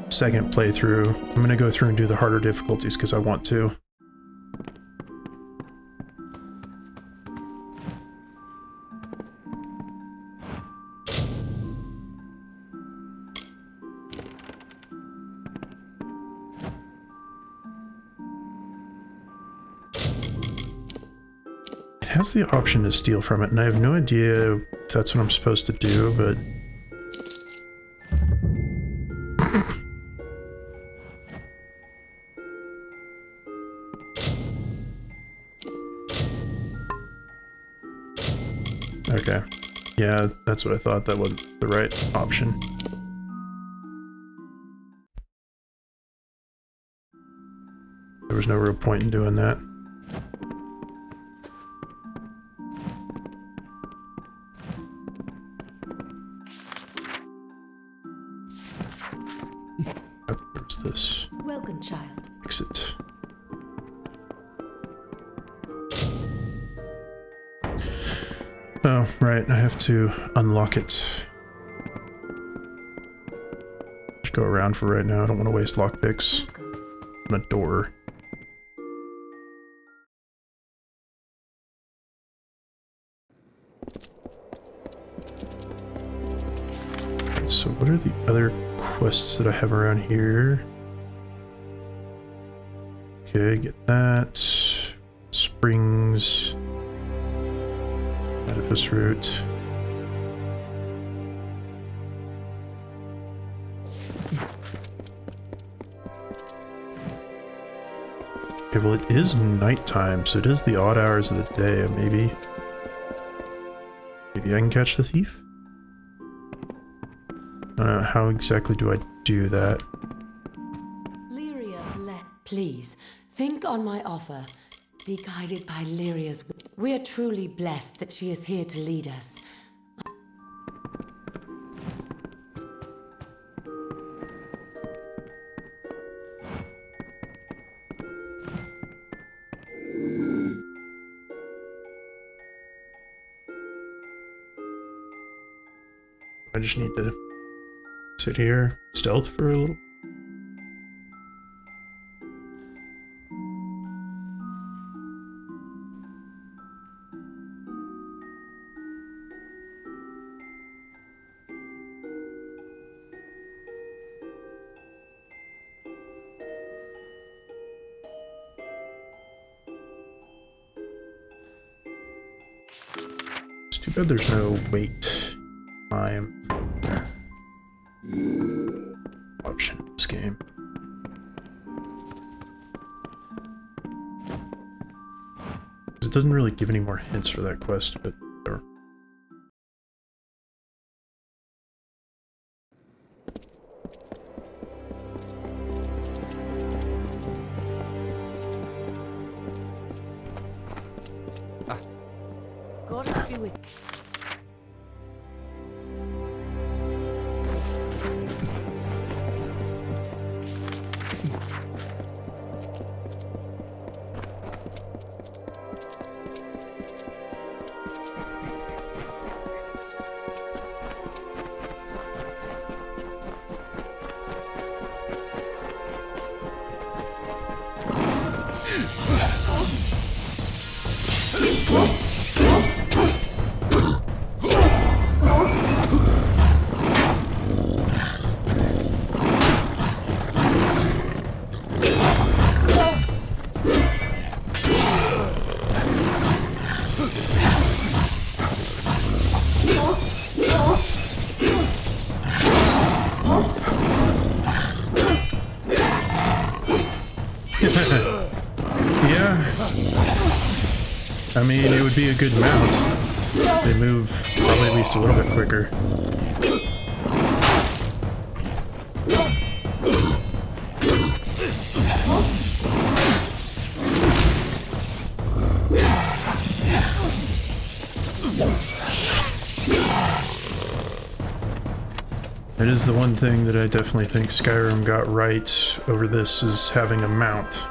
second playthrough. I'm gonna go through and do the harder difficulties because I want to. It has the option to steal from it, and I have no idea if that's what I'm supposed to do, but... Okay. Yeah, that's what I thought. That was the right option. There was no real point in doing that. There's this. Welcome, child. Exit. Oh, right. I have to unlock it. Just go around for right now. I don't want to waste lockpicks on a door. So what are the other quests that I have around here? Okay, get that. Springs. Edifice route. Okay, well it is nighttime, so it is the odd hours of the day. Maybe I can catch the thief? I don't know, how exactly do I do that? Lyria, please, think on my offer. Be guided by Lyria's. We are truly blessed that she is here to lead us. I just need to sit here, stealth for a little. It's too bad there's no wait time option in this game. It doesn't really give any more hints for that quest, but whatever. God be with you. Yeah. I mean, it would be a good mount. They move probably at least a little bit quicker. It is the one thing that I definitely think Skyrim got right over this, is having a mount.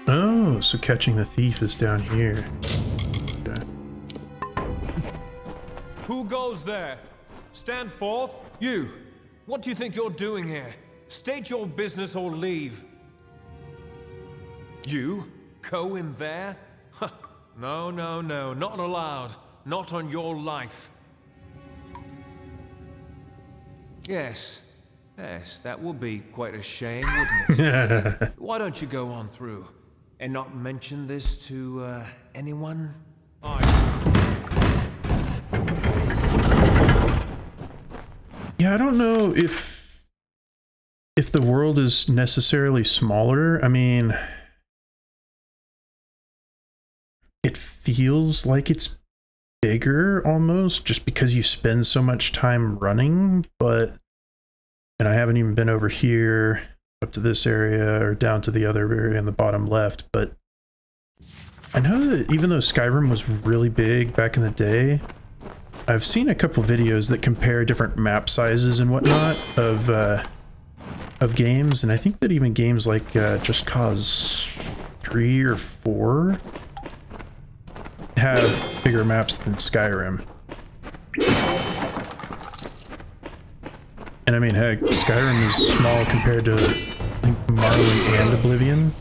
Oh, so catching the thief is down here. Okay. Who goes there? Stand forth. You. What do you think you're doing here? State your business or leave. You? Go in there? No, no, no. Not allowed. Not on your life. Yes. Yes, that would be quite a shame, wouldn't it? Why don't you go on through and not mention this to anyone? Yeah, I don't know if the world is necessarily smaller. I mean, it feels like it's bigger almost just because you spend so much time running, but and I haven't even been over here up to this area or down to the other area in the bottom left, but I know that even though Skyrim was really big back in the day, I've seen a couple videos that compare different map sizes and whatnot of games, and I think that even games like Just Cause 3 or 4 have bigger maps than Skyrim. And I mean, heck, Skyrim is small compared to, I think, Morrowind and Oblivion.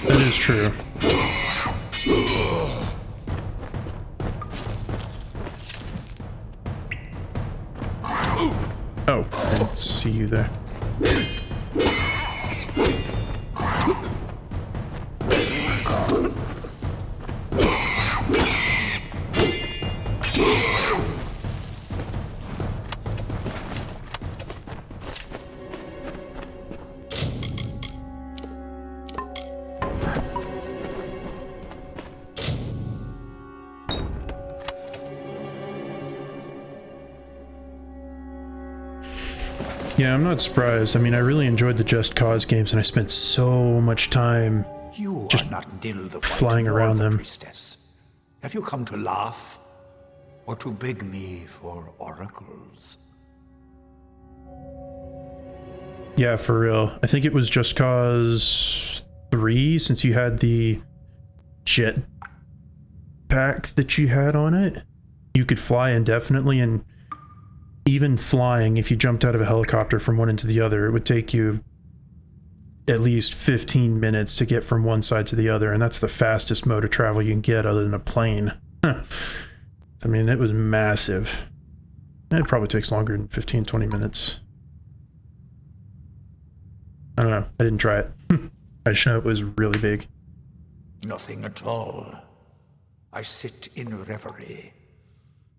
That is true. Oh, I didn't see you there. Yeah, I'm not surprised. I mean, I really enjoyed the Just Cause games, and I spent so much time just flying around them. Priestess. Have you come to laugh, or to beg me for oracles? Yeah, for real. I think it was Just Cause 3, since you had the jet pack that you had on it. You could fly indefinitely, and even flying, if you jumped out of a helicopter from one end to the other, it would take you at least 15 minutes to get from one side to the other, and that's the fastest mode of travel you can get other than a plane. I mean, it was massive. It probably takes longer than 15-20 minutes. I don't know. I didn't try it. I just know it was really big. Nothing at all. I sit in reverie.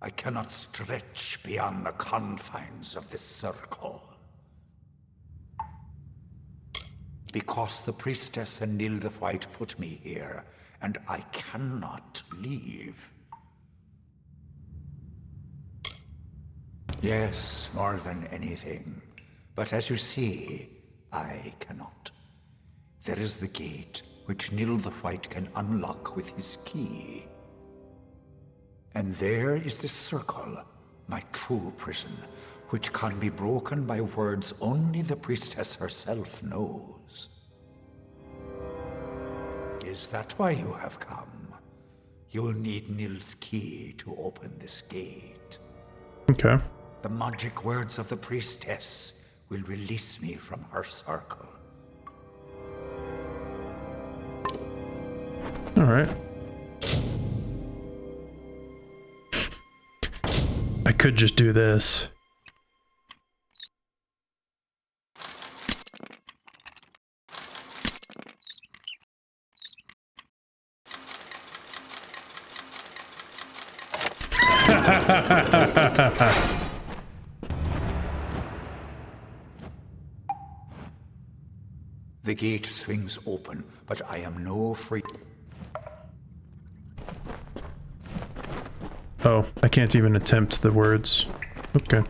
I cannot stretch beyond the confines of this circle. Because the priestess and Nil the White put me here, and I cannot leave. Yes, more than anything. But as you see, I cannot. There is the gate, which Nil the White can unlock with his key. And there is the circle, my true prison, which can be broken by words only the priestess herself knows. Is that why you have come? You'll need Nil's key to open this gate. Okay. The magic words of the priestess will release me from her circle. All right. I could just do this. The gate swings open, but I am no free. Oh, I can't even attempt the words. Okay.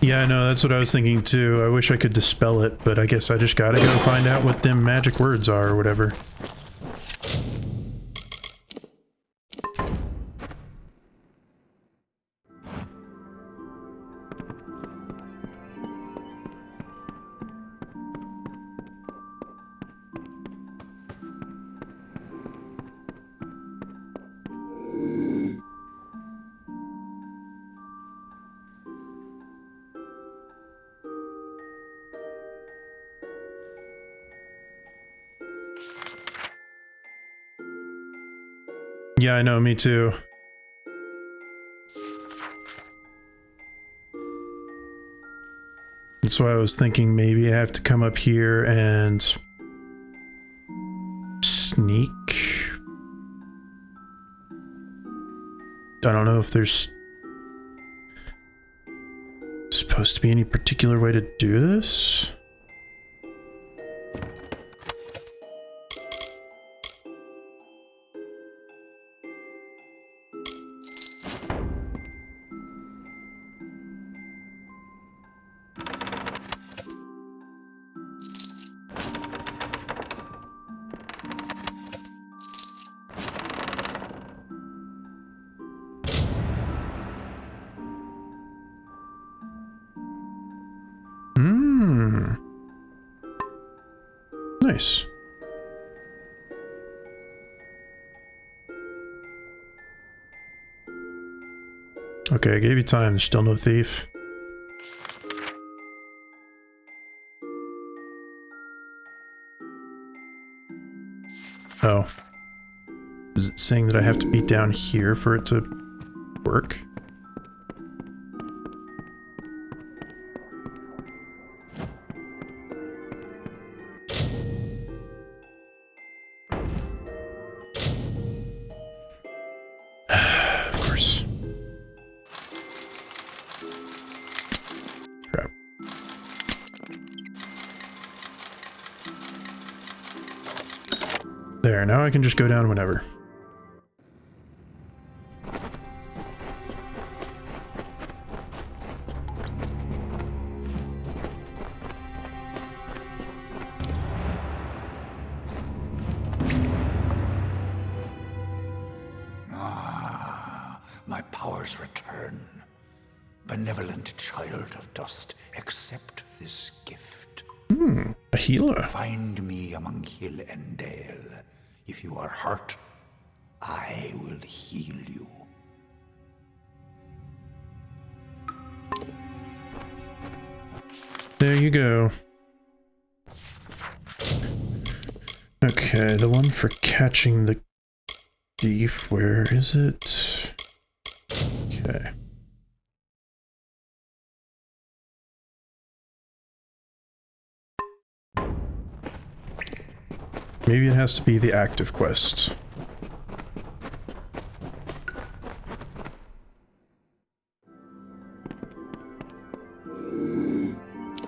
Yeah, I know, that's what I was thinking too. I wish I could dispel it, but I guess I just gotta go find out what them magic words are or whatever. Yeah, I know, me too. That's why I was thinking maybe I have to come up here and sneak. I don't know if there's supposed to be any particular way to do this. Nice. Okay, I gave you time. There's still no thief. Oh. Is it saying that I have to be down here for it to work? Of course. Crap. There, now I can just go down whenever. My powers return. Benevolent child of dust, accept this gift. A healer. Find me among hill and dale. If you are hurt, I will heal you. There you go. Okay, the one for catching the thief, where is it? Okay. Maybe it has to be the active quest.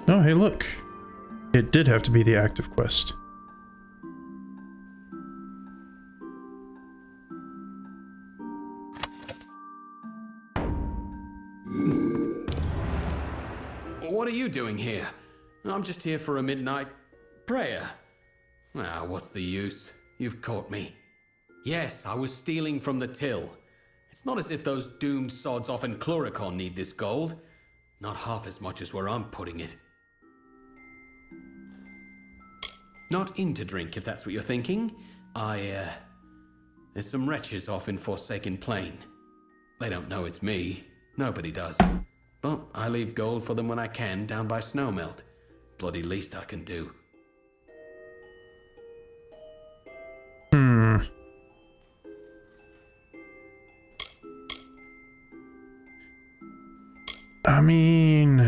Oh, hey, look. It did have to be the active quest. What are you doing here? I'm just here for a midnight prayer. Ah, what's the use? You've caught me. Yes, I was stealing from the till. It's not as if those doomed sods off in Cluricon need this gold. Not half as much as where I'm putting it. Not in to drink, if that's what you're thinking. There's some wretches off in Forsaken Plain. They don't know it's me. Nobody does. But I leave gold for them when I can, down by Snowmelt. Bloody least I can do. I mean,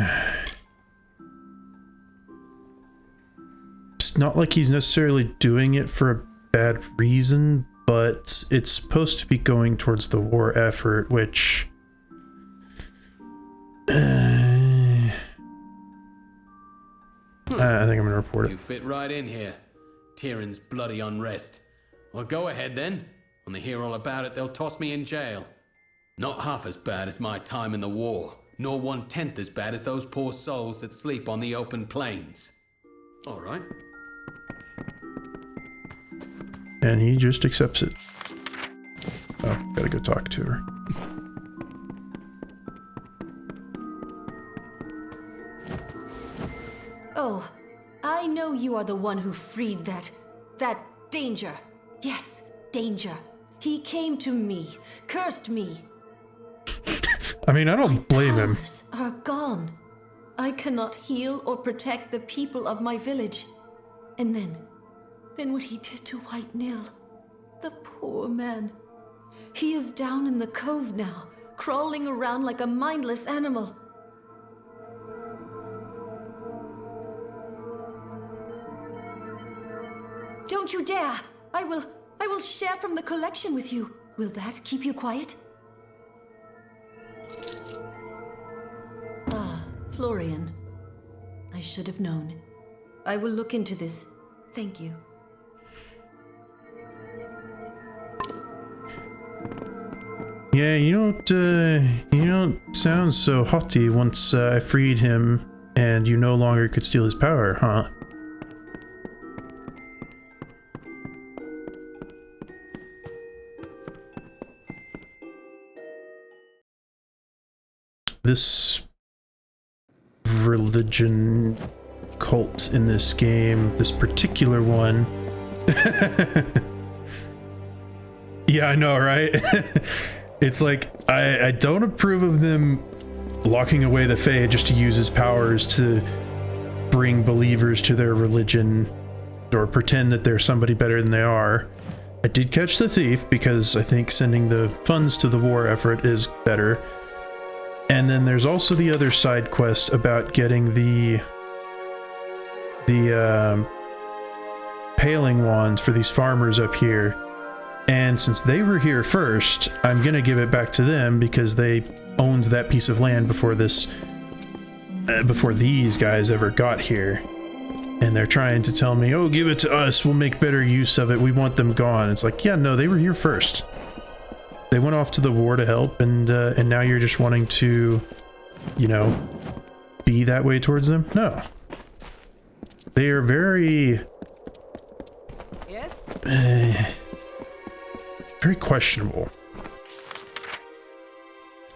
it's not like he's necessarily doing it for a bad reason, but it's supposed to be going towards the war effort, which I think I'm gonna report it. You fit right in here. Tyrion's bloody unrest. Well, go ahead then. When they hear all about it, they'll toss me in jail. Not half as bad as my time in the war, nor 1/10 as bad as those poor souls that sleep on the open plains. All right. And he just accepts it. Oh, gotta go talk to her. Oh, I know you are the one who freed that danger. Yes, danger. He came to me, cursed me. I mean, I don't blame him. Powers are gone. I cannot heal or protect the people of my village. And then what he did to White Nil. The poor man. He is down in the cove now, crawling around like a mindless animal. Don't you dare! I will share from the collection with you. Will that keep you quiet? Ah, Florian. I should have known. I will look into this. Thank you. Yeah, you don't sound so haughty once I freed him and you no longer could steal his power, huh? This religion cult in this game, this particular one. Yeah, I know, right? It's like, I don't approve of them locking away the Fae just to use his powers to bring believers to their religion or pretend that they're somebody better than they are. I did catch the thief because I think sending the funds to the war effort is better. And then there's also the other side quest about getting the paling wands for these farmers up here. And since they were here first, I'm gonna give it back to them because they owned that piece of land before these guys ever got here. And they're trying to tell me, oh, give it to us, we'll make better use of it, we want them gone. It's like, yeah, no, they were here first. They went off to the war to help, and now you're just wanting to, you know, be that way towards them? No. They are very... Yes? Very questionable.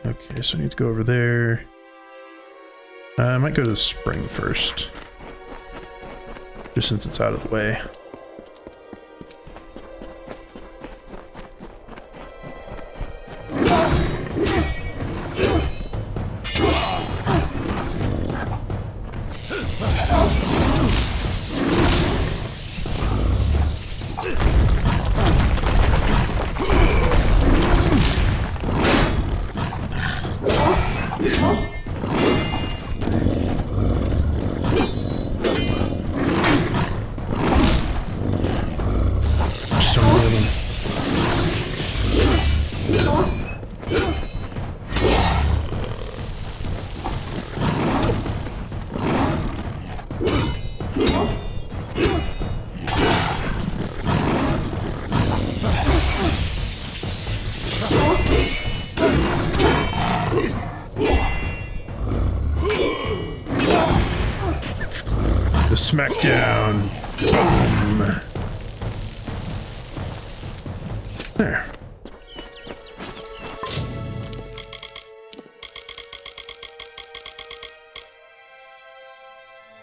Okay, so I need to go over there. I might go to the spring first. Just since it's out of the way. Smackdown. Boom. There.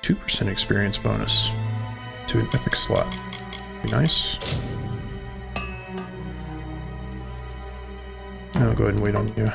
%2 experience bonus to an epic slot. Be nice. I'll go ahead and wait on you.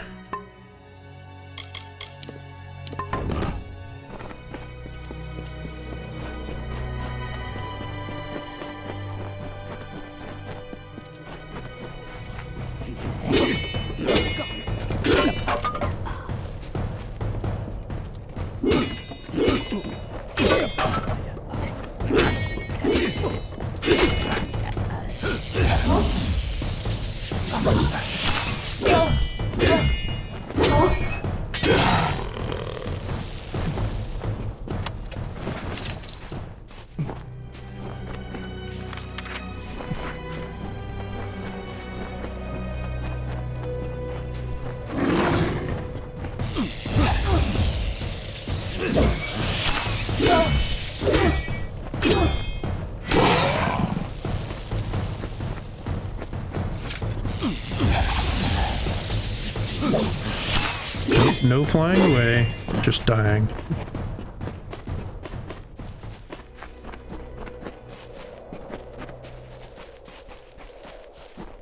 No flying away, just dying.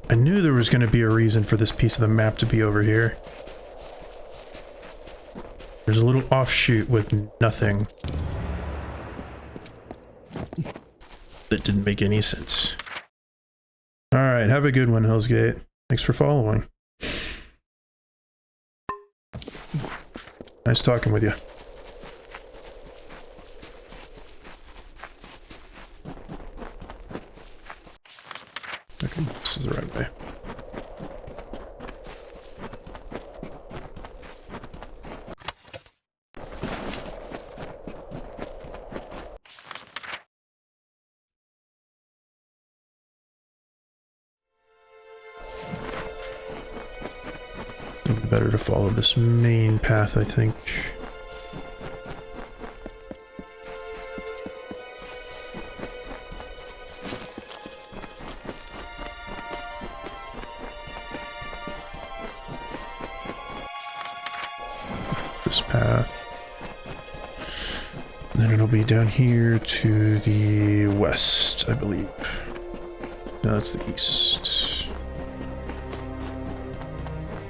I knew there was going to be a reason for this piece of the map to be over here. There's a little offshoot with nothing. That didn't make any sense. Alright, have a good one, Hell's Gate. Thanks for following. Nice talking with you. Okay, this is the right way. Better to follow this main path, I think. This path. And then it'll be down here to the west, I believe. No, that's the east.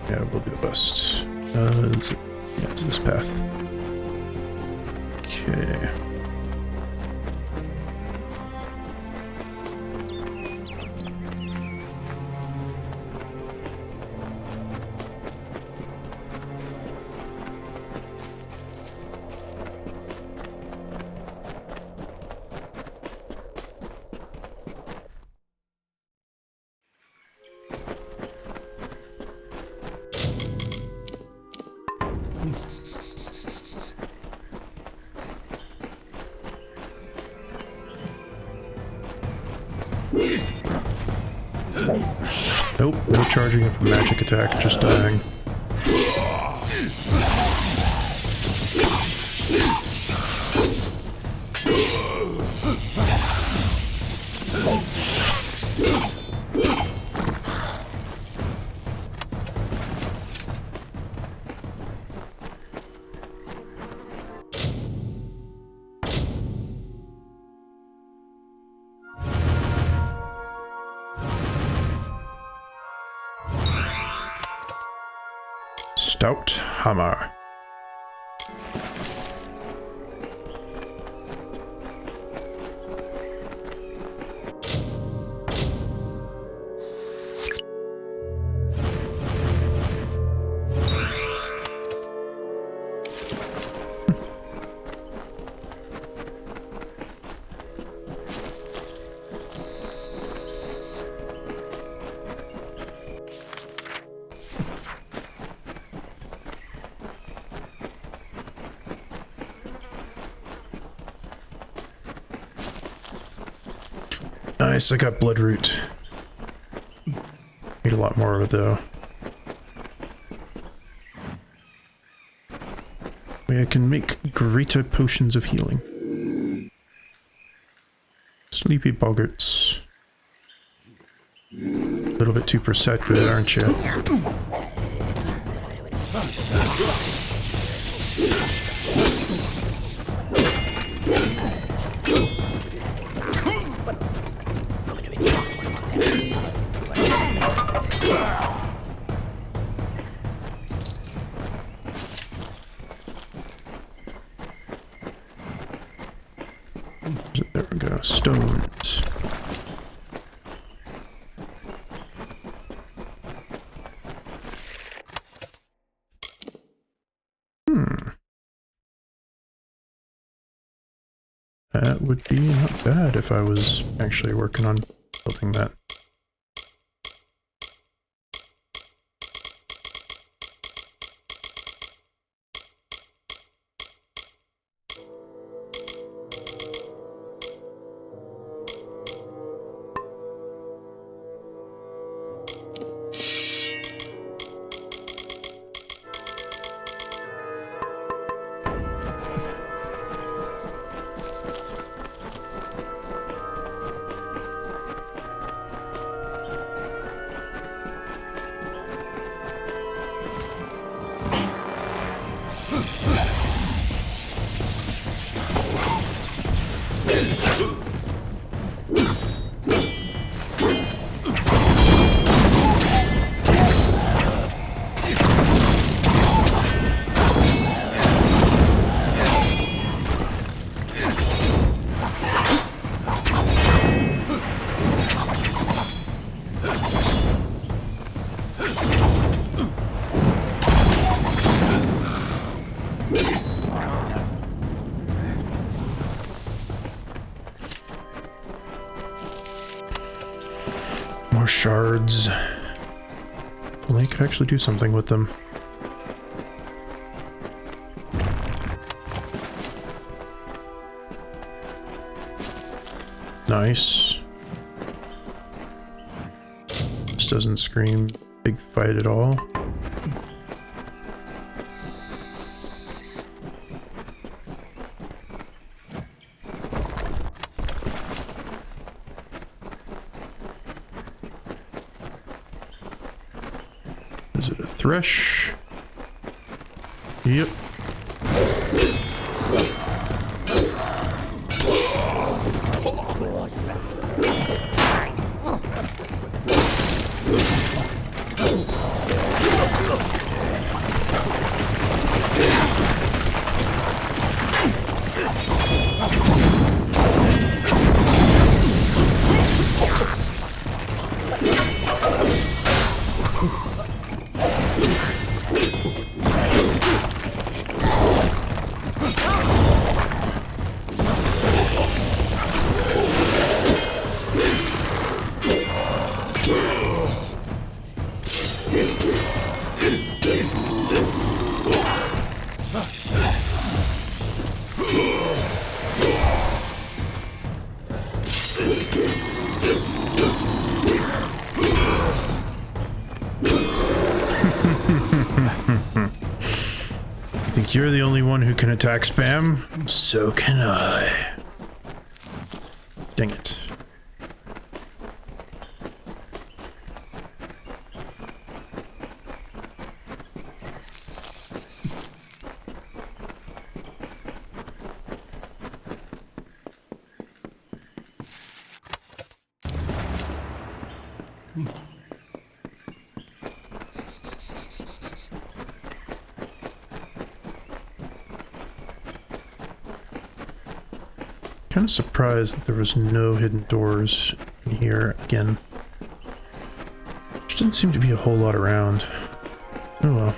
Yeah, it will be the west. Yeah, it's this path. Okay. Nope, no charging up a magic attack, just dying. Stout hammer. Nice, I got bloodroot. Need a lot more of it though. I can make greater potions of healing. Sleepy boggarts. A little bit too protected, aren't you? There we go, stones. That would be not bad if I was actually working on building that. shards. Well, they could actually do something with them. Nice. This doesn't scream big fight at all. Is it a thresh? Yep. You're the only one who can attack spam? So can I. Dang it. Kind of surprised that there was no hidden doors in here again. There didn't seem to be a whole lot around. Oh well.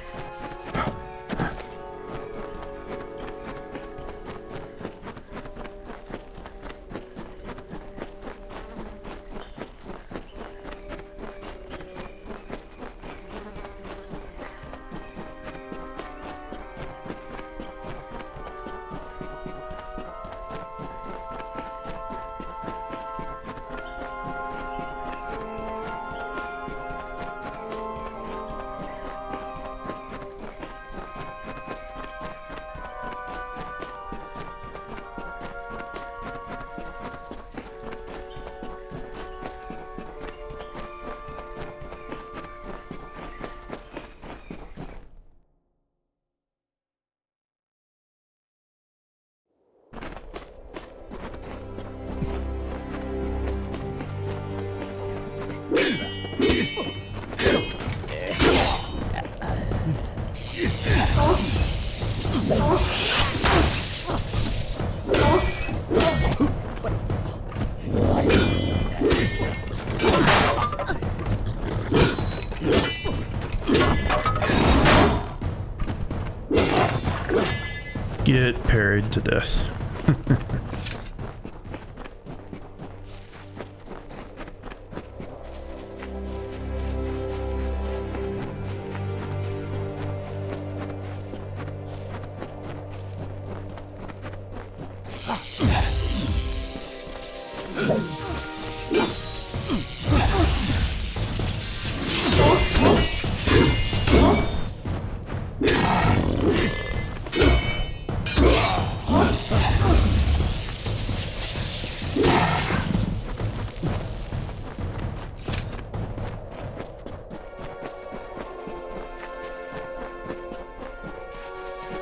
Get parried to death.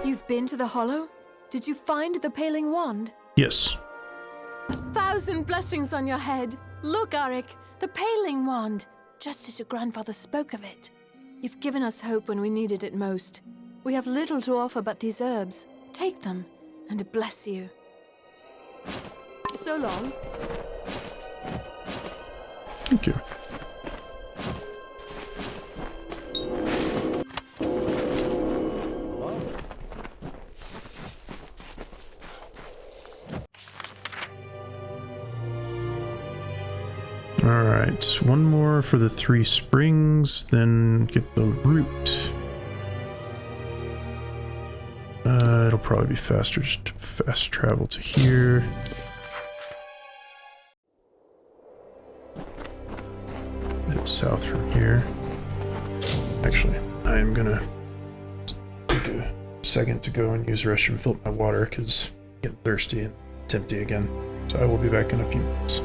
You've been to the Hollow? Did you find the Paling Wand? Yes. 1,000 blessings on your head. Look, Arik, the Paling Wand. Just as your grandfather spoke of it. You've given us hope when we needed it most. We have little to offer but these herbs. Take them, and bless you. So long. Thank you. Alright. Alright, one more for the 3 springs, then get the route. It'll probably be faster just to fast travel to here. Head south from here. Actually, I am gonna take a second to go and use the restroom, fill up my water, because I'm getting thirsty and it's empty again. So I will be back in a few minutes.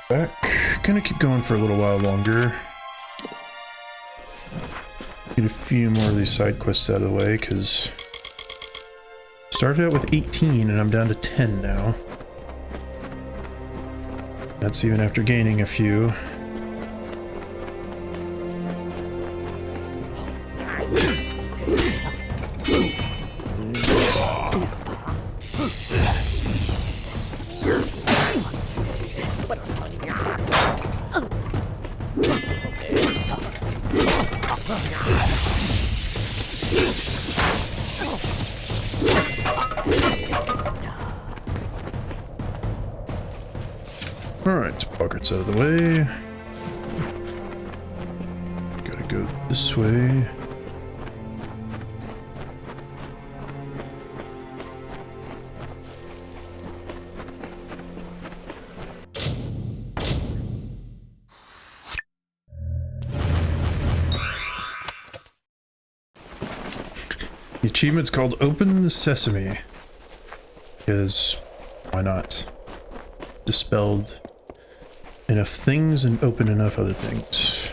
Back. Gonna keep going for a little while longer. Get a few more of these side quests out of the way, because started out with 18 and I'm down to 10 now. That's even after gaining a few. Alright, buckets out of the way. Gotta go this way. The achievement's called Open Sesame. Because why not? Dispelled enough things and open enough other things.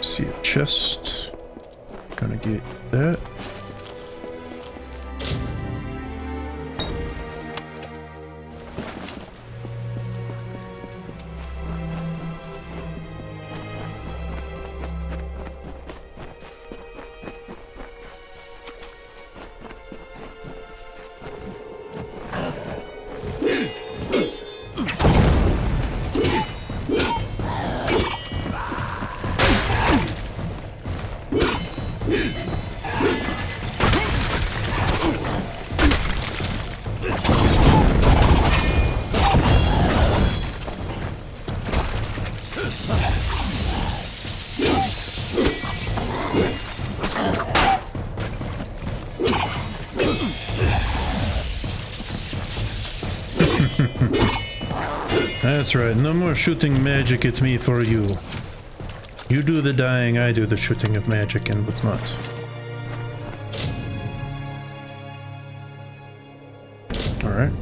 See a chest. Gonna get that. That's right, no more shooting magic at me for you. You do the dying, I do the shooting of magic and what's not. Alright.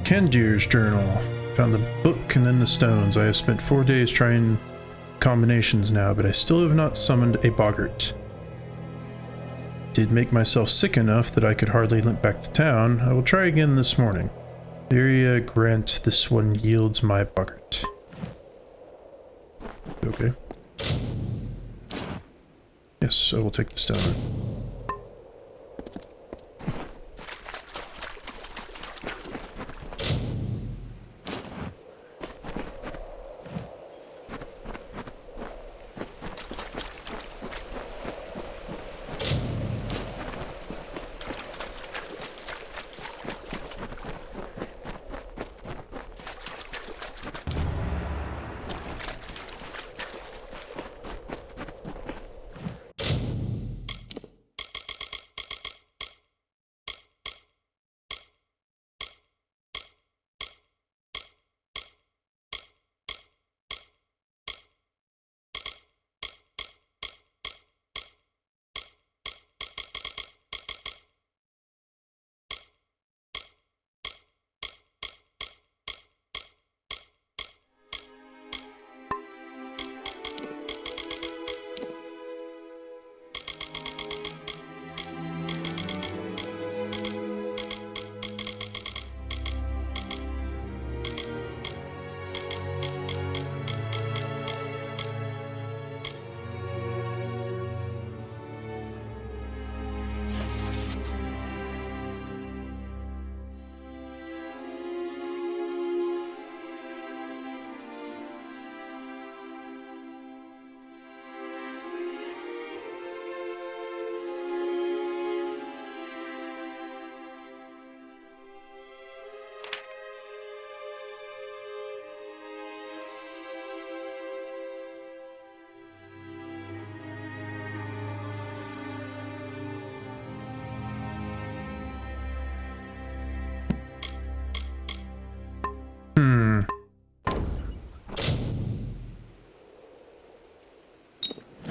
Kendir's journal. Found the book and then the stones. I have spent 4 days trying combinations now, but I still have not summoned a boggart. Did make myself sick enough that I could hardly limp back to town. I will try again this morning. Area grant this one yields my boggart. Okay. Yes, I will take the stone.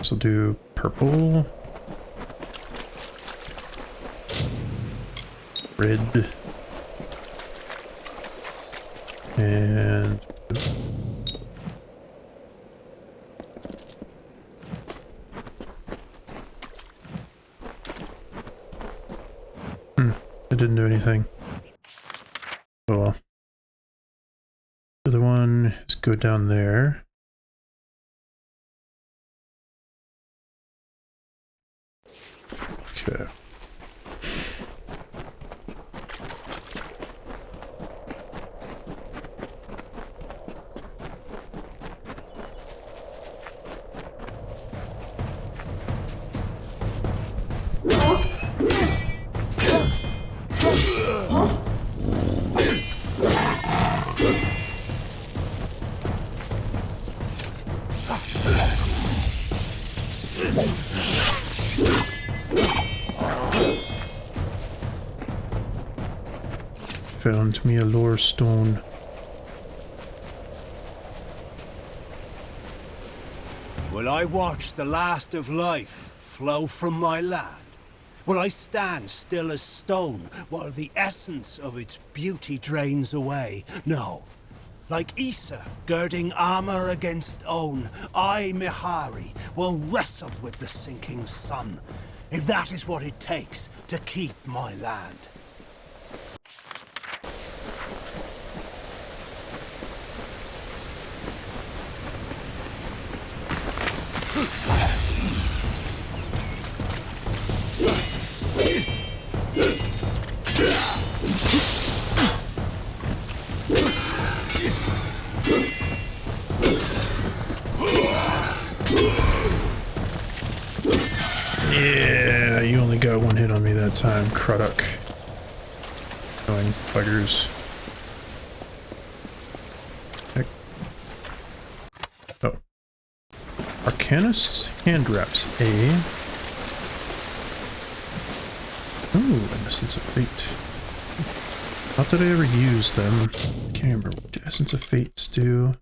This will do purple. Red. And it didn't do anything. Oh well. The other one is go down there. Okay. Found me a lore stone. Will I watch the last of life flow from my land? Will I stand still as stone while the essence of its beauty drains away? No. Like Issa girding armor against Own, I, Mihari, will wrestle with the sinking sun, if that is what it takes to keep my land. Yeah, you only got one hit on me that time, Cruduck. Going buggers. Heck. Oh. Arcanist's hand wraps A. Ooh, an Essence of Fate. Not that I ever used them. I can't remember what Essence of Fates do.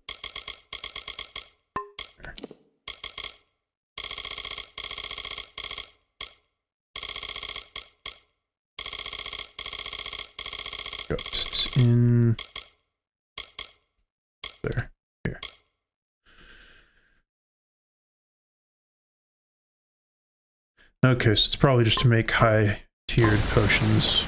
It's in there. Here. Okay, so it's probably just to make high-tiered potions.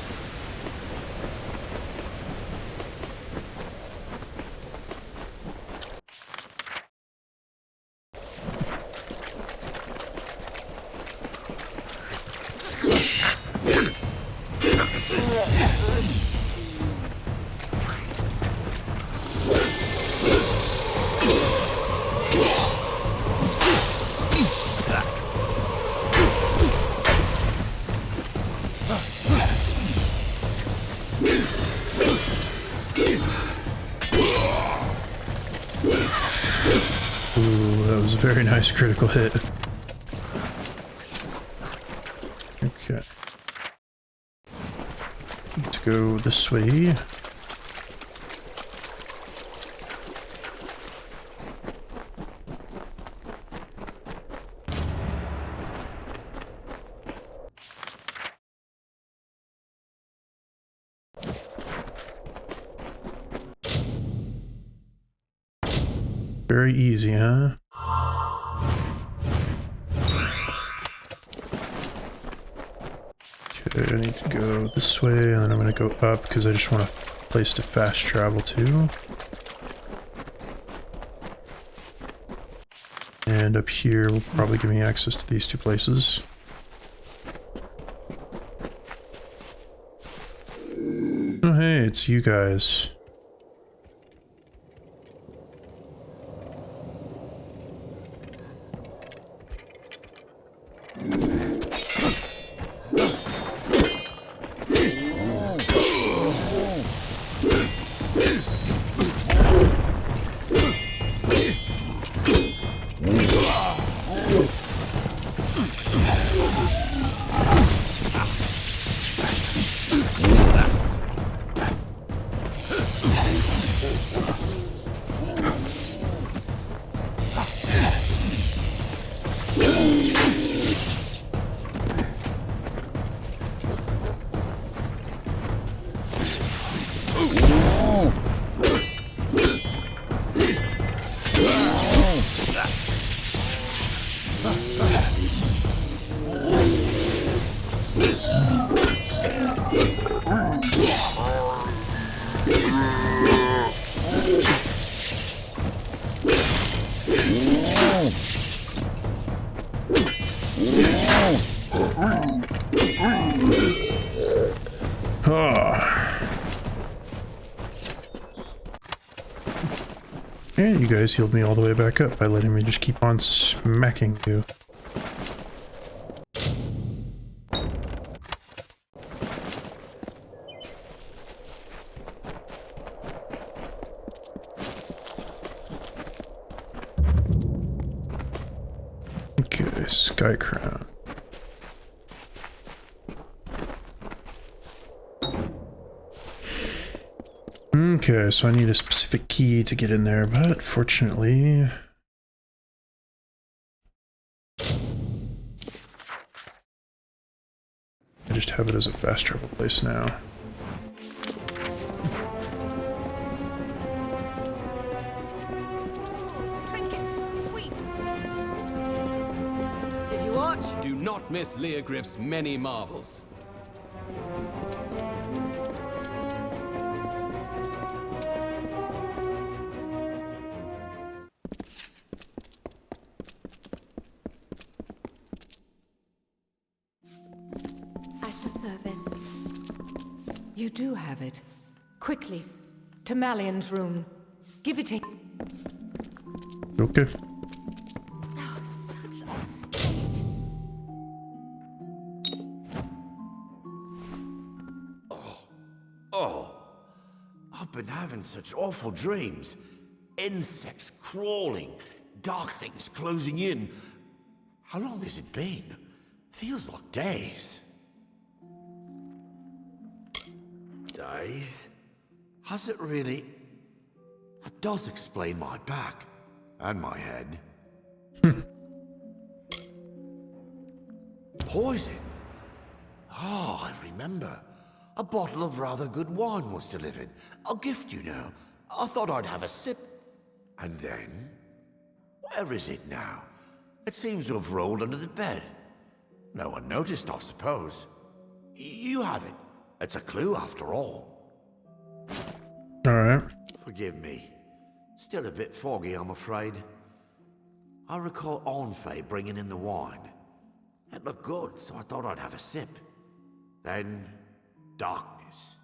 Very nice critical hit. Okay. Let's go this way. Very easy, huh? Okay, I need to go this way, and then I'm going to go up because I just want a place to fast travel to. And up here will probably give me access to these two places. Oh hey, it's you guys. And you guys healed me all the way back up by letting me just keep on smacking you. Okay, Sky Crown. Okay, so I need a specific key to get in there, but fortunately... I just have it as a fast travel place now. City Watch? Do not miss Leogriff's many marvels. Service. You do have it. Quickly, to Malian's room. Give it to him. Okay. Oh, such a state. Oh, I've been having such awful dreams. Insects crawling, dark things closing in. How long has it been? Feels like days. Days? Has it really? That does explain my back. And my head. Poison? Oh, I remember. A bottle of rather good wine was delivered. A gift, you know. I thought I'd have a sip. And then? Where is it now? It seems to have rolled under the bed. No one noticed, I suppose. You have it. It's a clue, after all. Alright. Forgive me. Still a bit foggy, I'm afraid. I recall Onfay bringing in the wine. It looked good, so I thought I'd have a sip. Then, darkness.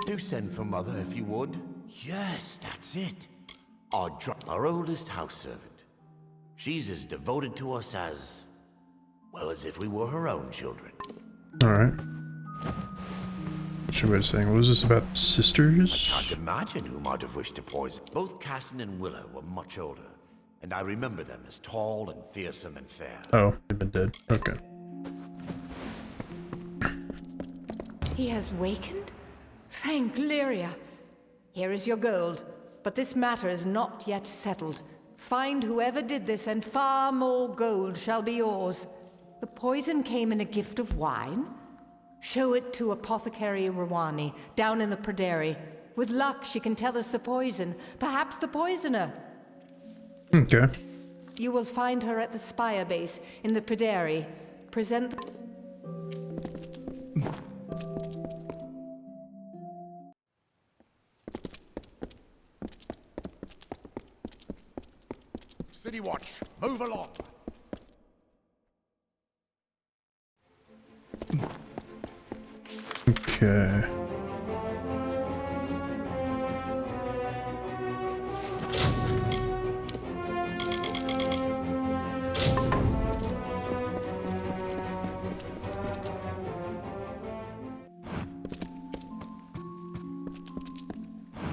Do send for Mother, if you would. Yes, that's it. I'd drop our oldest house servant. She's as devoted to us as... well, as if we were her own children. Alright. What's your way of saying? What was this about sisters? I can't imagine who might have wished to poison. Both Cassin and Willow were much older, and I remember them as tall and fearsome and fair. Oh, they've been dead. Okay. He has wakened? Thank Lyria. Here is your gold, but this matter is not yet settled. Find whoever did this, and far more gold shall be yours. The poison came in a gift of wine? Show it to Apothecary Rawani, down in the Pryderi. With luck, she can tell us the poison. Perhaps the poisoner. Okay. You will find her at the Spire base in the Pryderi. Present the... City Watch, move along. Okay.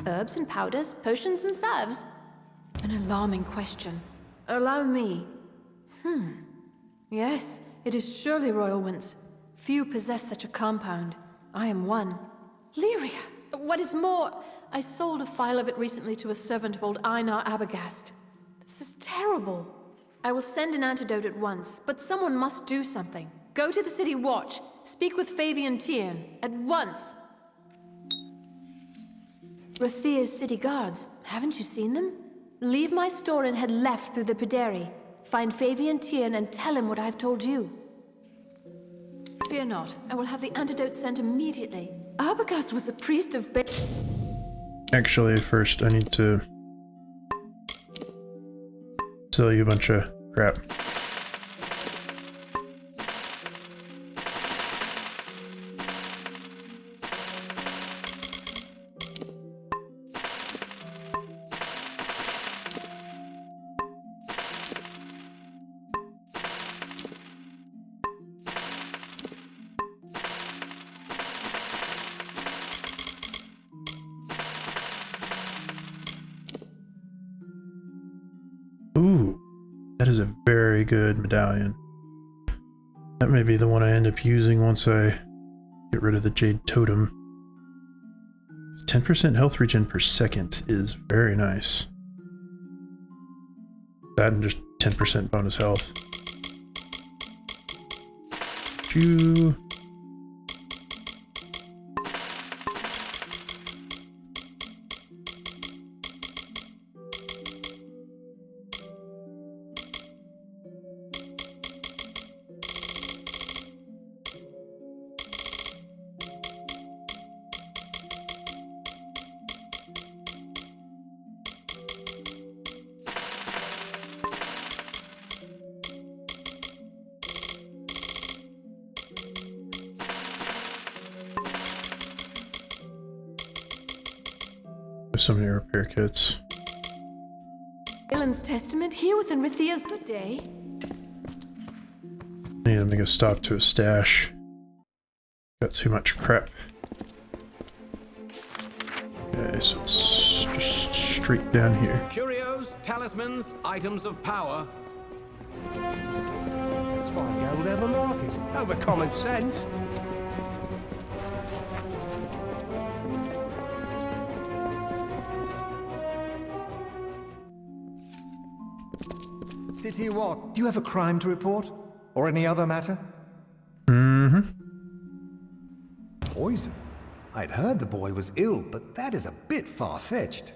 Herbs and powders, potions and salves. An alarming question. Allow me. Yes, it is surely royal winds. Few possess such a compound. I am one. Lyria! What is more, I sold a phial of it recently to a servant of old Einar Abagast. This is terrible. I will send an antidote at once, but someone must do something. Go to the City Watch. Speak with Fabian Tiern. At once. Rathir's city guards. Haven't you seen them? Leave my store and head left through the Pryderi. Find Fabian Tiern and tell him what I've told you. Fear not. I will have the antidote sent immediately. Arbogast was a priest of Actually, first I need to... sell you a bunch of crap. Ooh, that is a very good medallion. That may be the one I end up using once I get rid of the Jade Totem. 10% health regen per second is very nice. That and just 10% bonus health. Phew. There's so many repair kits. Balin's Testament here with Enrithia's good day. Need to make a stop to a stash. Got too much crap. Okay, so it's just straight down here. Curios, talismans, items of power. Let's find gold over market. Over common sense. City what? Do you have a crime to report? Or any other matter? Mm-hmm. Poison? I'd heard the boy was ill, but that is a bit far-fetched.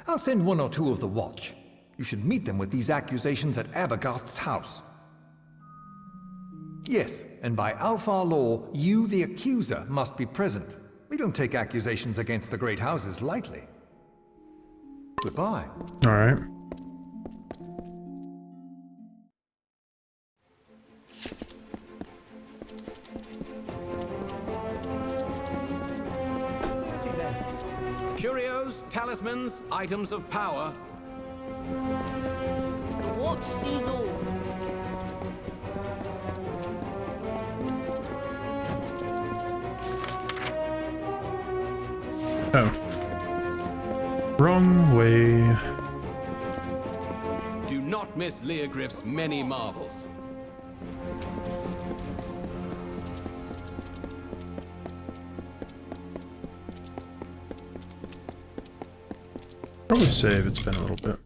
I'll send one or two of the watch. You should meet them with these accusations at Abergast's house. Yes, and by Alfar law, you, the accuser, must be present. We don't take accusations against the great houses lightly. Goodbye. All right. Curios, talismans, items of power. The watch sees all. Oh. Wrong way. Do not miss Leogriff's many marvels. Probably save, it's been a little bit.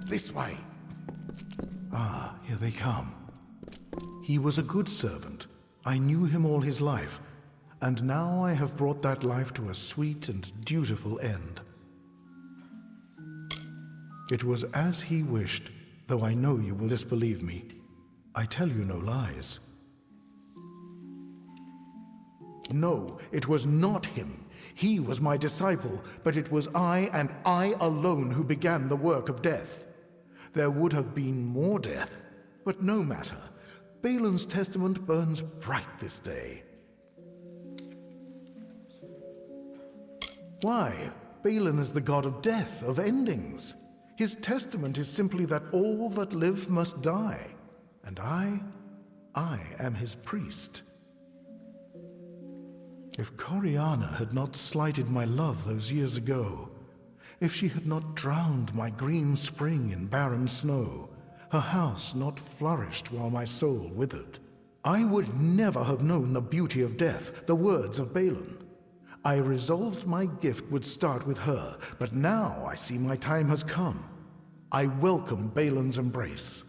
This way. Ah, here they come. He was a good servant. I knew him all his life, and now I have brought that life to a sweet and dutiful end. It was as he wished, though I know you will disbelieve me. I tell you no lies. No, it was not him. He was my disciple, but it was I and I alone who began the work of death. There would have been more death, but no matter. Balin's testament burns bright this day. Why? Balin is the god of death, of endings. His testament is simply that all that live must die. And I am his priest. If Coriana had not slighted my love those years ago, if she had not drowned my green spring in barren snow, her house not flourished while my soul withered, I would never have known the beauty of death, the words of Balin. I resolved my gift would start with her, but now I see my time has come. I welcome Balin's embrace.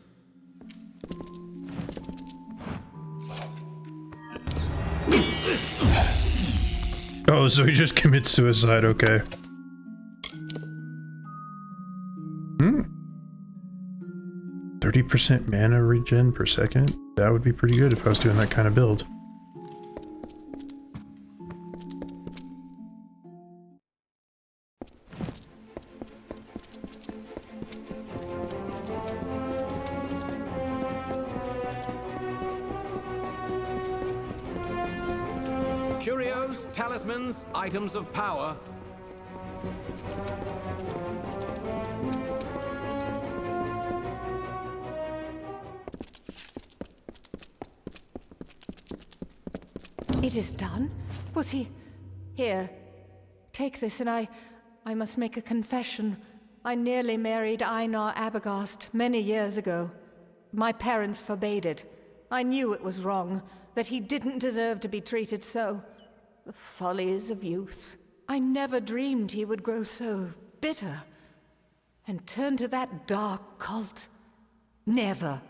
Oh, so he just commits suicide, okay. 30% mana regen per second? That would be pretty good if I was doing that kind of build. Curios, talismans, items of power. It is done? Was he... Here, take this, and I must make a confession. I nearly married Einar Abogast many years ago. My parents forbade it. I knew it was wrong, that he didn't deserve to be treated so. The follies of youth. I never dreamed he would grow so bitter and turn to that dark cult. Never.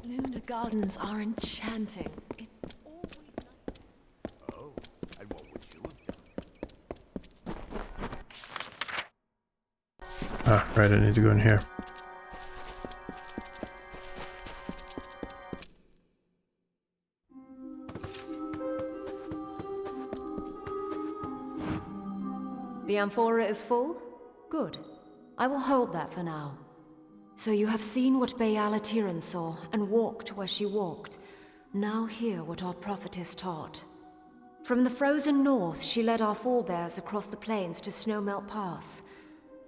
Lunar gardens are enchanting. It's always nice. Oh, and what would you have done? Ah, right, I need to go in here. The amphora is full? Good. I will hold that for now. So you have seen what Beala saw, and walked where she walked. Now hear what our prophetess taught. From the frozen north, she led our forebears across the plains to Snowmelt Pass.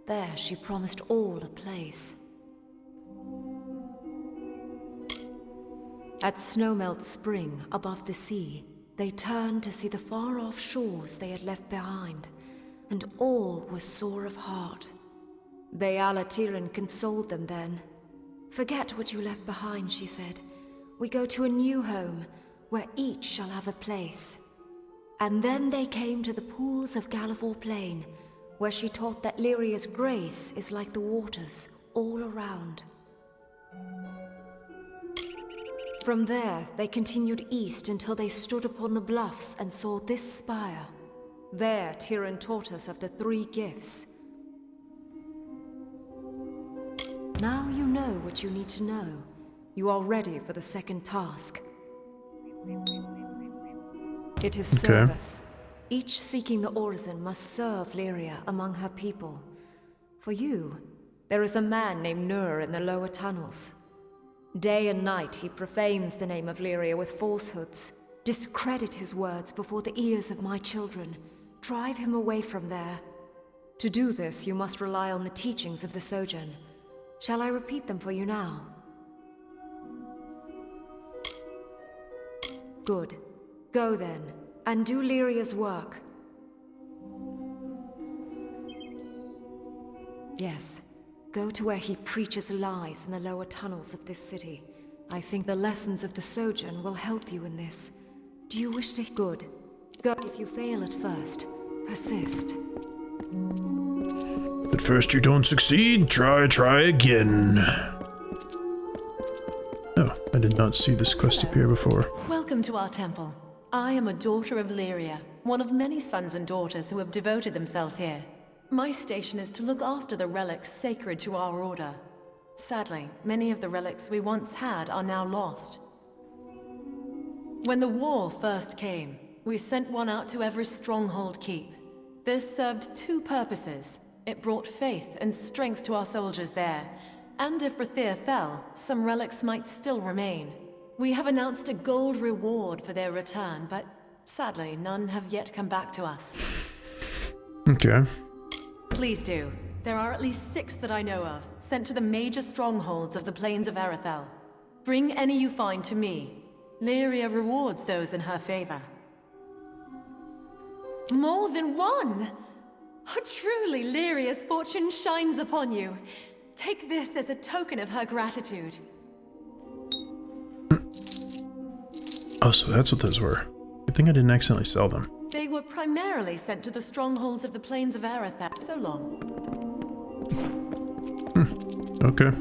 There she promised all a place. At Snowmelt Spring, above the sea, they turned to see the far-off shores they had left behind, and all were sore of heart. Beala consoled them then. Forget what you left behind, she said. We go to a new home, where each shall have a place. And then they came to the pools of Gallivore Plain, where she taught that Lyria's grace is like the waters all around. From there, they continued east until they stood upon the bluffs and saw this spire. There, Tyrion taught us of the 3 gifts. Now you know what you need to know. You are ready for the second task. It is service. Each seeking the Orison must serve Lyria among her people. For you, there is a man named Nur in the lower tunnels. Day and night he profanes the name of Lyria with falsehoods. Discredit his words before the ears of my children. Drive him away from there. To do this, you must rely on the teachings of the Sojourn. Shall I repeat them for you now? Good. Go then, and do Lyria's work. Yes. Go to where he preaches lies in the lower tunnels of this city. I think the lessons of the Sojourn will help you in this. Do you wish to... Good. Go. If you fail at first, persist. At first you don't succeed, try again. Oh, I did not see this quest appear before. Welcome to our temple. I am a daughter of Lyria, one of many sons and daughters who have devoted themselves here. My station is to look after the relics sacred to our order. Sadly, many of the relics we once had are now lost. When the war first came, we sent one out to every stronghold keep. This served 2 purposes. It brought faith and strength to our soldiers there, and if Rathir fell, some relics might still remain. We have announced a gold reward for their return, but sadly, none have yet come back to us. Okay. Please do. There are at least 6 that I know of, sent to the major strongholds of the plains of Arethel. Bring any you find to me. Lyria rewards those in her favor. More than 1! Oh, truly, Lyria's fortune shines upon you. Take this as a token of her gratitude. Oh, so that's what those were. Good thing I didn't accidentally sell them. They were primarily sent to the strongholds of the plains of Arethel. So long. Okay.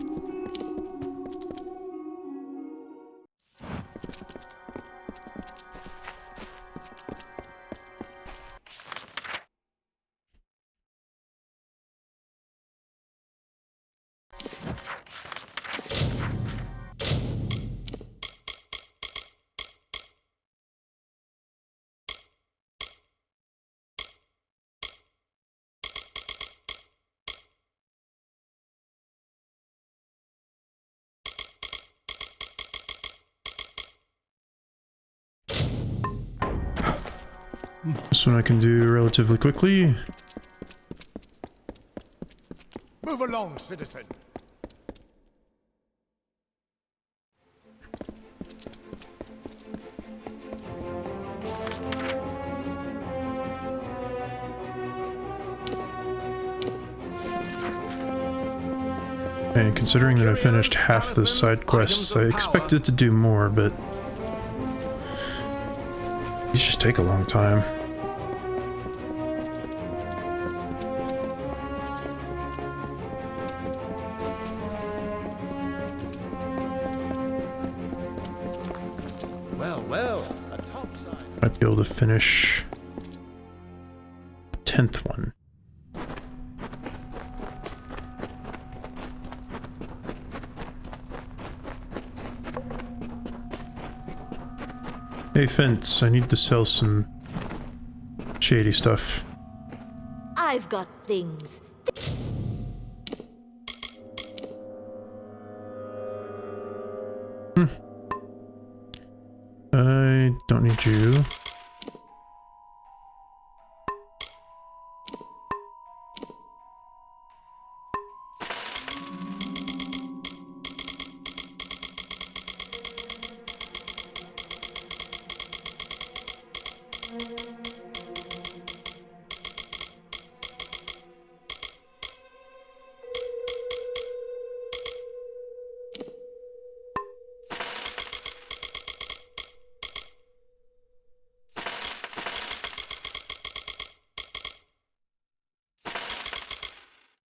This one I can do relatively quickly. Move along, citizen. And considering that I finished half the side quests, I expected to do more, but these just take a long time. Well, a topside. Might be able to finish the 10th one. Hey Fence, I need to sell some shady stuff. I've got things. I don't need you.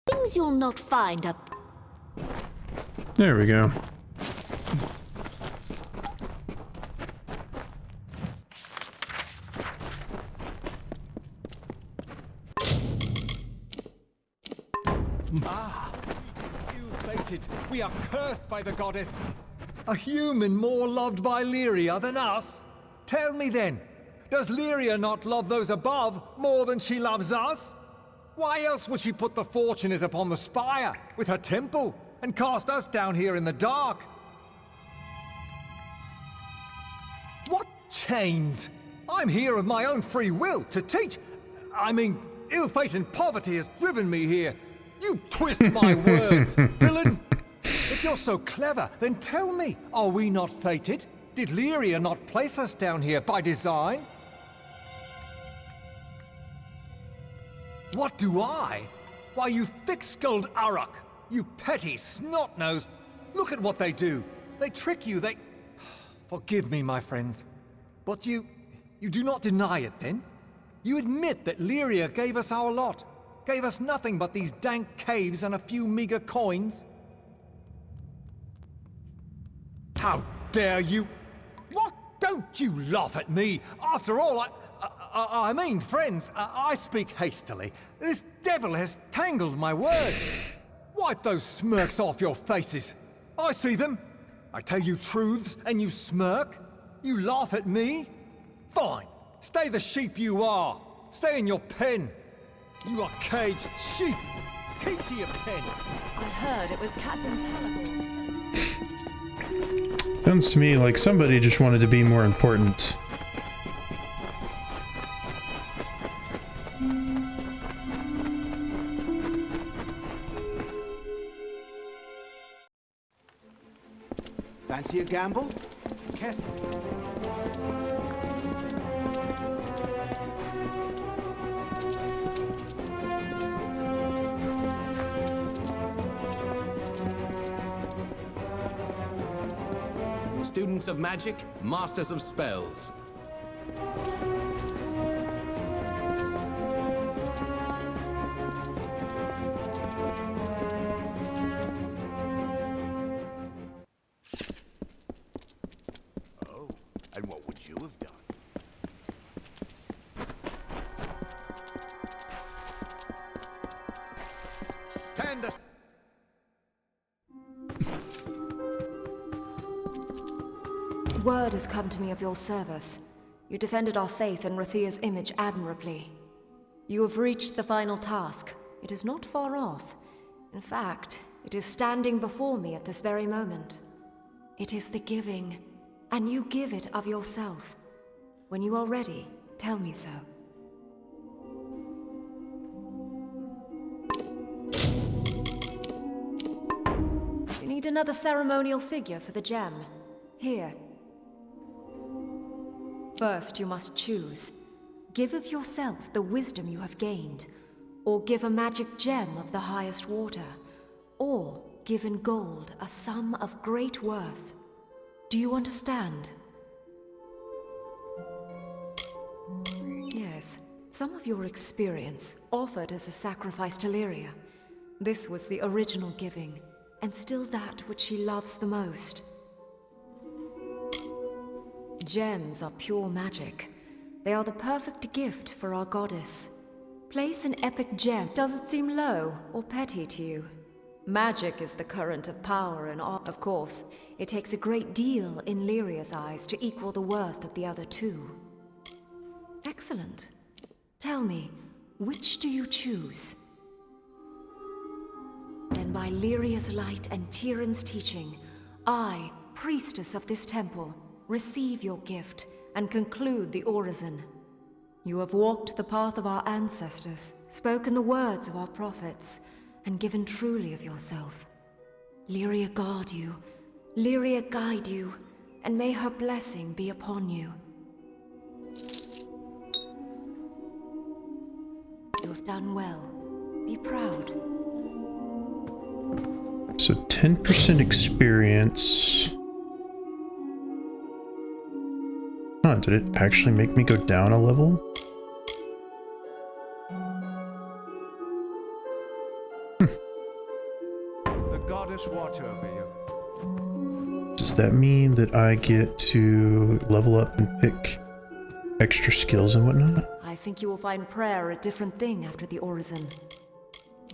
Things you'll not find up. There we go. Ah, ill-fated. We are cursed by the goddess. A human more loved by Lyria than us? Tell me then, does Lyria not love those above more than she loves us? Why else would she put the fortunate upon the spire with her temple and cast us down here in the dark? What chains? I'm here of my own free will to teach. I mean, ill fate and poverty has driven me here. You twist my words, villain! If you're so clever, then tell me, are we not fated? Did Lyria not place us down here by design? What do I? Why, you thick-skulled Uruk, you petty snot-nosed. Look at what they do. They trick you, they... Forgive me, my friends. But you do not deny it, then? You admit that Lyria gave us our lot. Gave us nothing but these dank caves and a few meager coins? How dare you? What? Don't you laugh at me! After all, I mean, friends, I speak hastily. This devil has tangled my words. Wipe those smirks off your faces. I see them. I tell you truths, and you smirk. You laugh at me. Fine. Stay the sheep you are. Stay in your pen. You are caged sheep. Keep to your pens. I heard it was Captain Teleport. Sounds to me like somebody just wanted to be more important. Fancy a gamble? Kessel. Students of magic, masters of spells. Oh, and what would you have done? Stand aside. Word has come to me of your service. You defended our faith and Rathia's image admirably. You have reached the final task. It is not far off. In fact, it is standing before me at this very moment. It is the giving, and you give it of yourself. When you are ready, tell me so. Need another ceremonial figure for the gem. Here. First, you must choose. Give of yourself the wisdom you have gained, or give a magic gem of the highest water, or give in gold a sum of great worth. Do you understand? Yes, some of your experience offered as a sacrifice to Lyria. This was the original giving, and still that which she loves the most. Gems are pure magic. They are the perfect gift for our goddess. Place an epic gem. Does it seem low or petty to you? Magic is the current of power and art. Of course, it takes a great deal in Lyria's eyes to equal the worth of the other two. Excellent. Tell me, which do you choose? Then by Lyria's light and Tyrion's teaching, I, priestess of this temple, receive your gift and conclude the orison. You have walked the path of our ancestors, spoken the words of our prophets, and given truly of yourself. Lyria guard you, Lyria guide you, and may her blessing be upon you. You have done well. Be proud. So 10% experience. Huh, did it actually make me go down a level? The goddess watch over you. Does that mean that I get to level up and pick extra skills and whatnot? I think you will find prayer a different thing after the orison.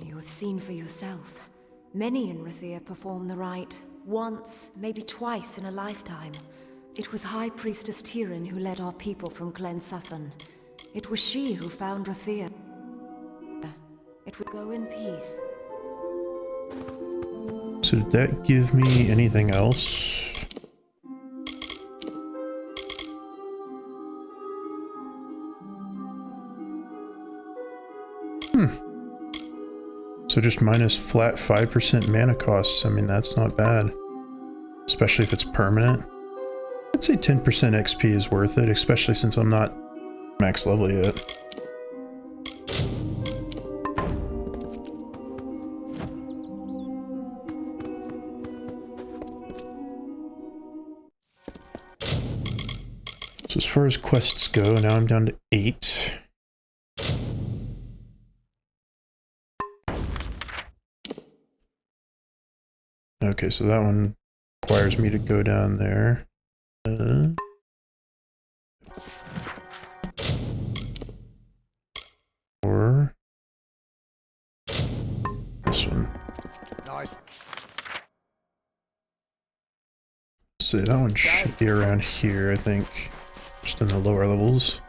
You have seen for yourself. Many in Rathia perform the rite, once, maybe twice in a lifetime. It was High Priestess Tyrion who led our people from Glen Sutton. It was she who found Rathia. It would go in peace. So did that give me anything else? So just minus flat 5% mana costs. I mean, that's not bad. Especially if it's permanent. I'd say 10% XP is worth it, especially since I'm not max level yet. So as far as quests go, now I'm down to 8. Okay, so that one requires me to go down there. Or this one. Nice. So that one should be around here, I think. Just in the lower levels.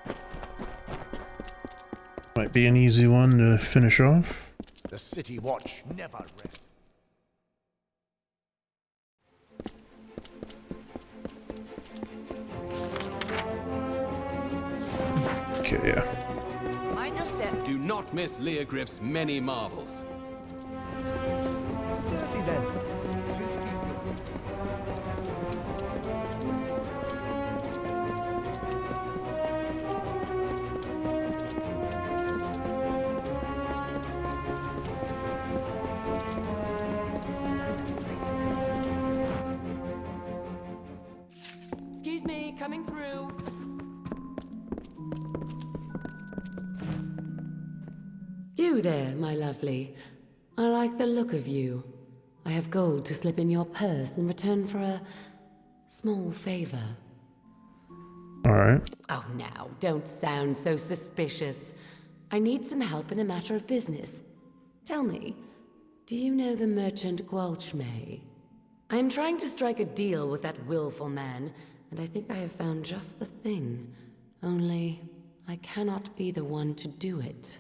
Might be an easy one to finish off. The city watch never rests. Okay, yeah. Mind your step. Do not miss Leogriff's many marvels. 30 then. 50 good. Excuse me, coming through. You there, my lovely. I like the look of you. I have gold to slip in your purse in return for a small favor. Alright. Oh, now, don't sound so suspicious. I need some help in a matter of business. Tell me, do you know the merchant Gwalchmay? I am trying to strike a deal with that willful man, and I think I have found just the thing. Only, I cannot be the one to do it.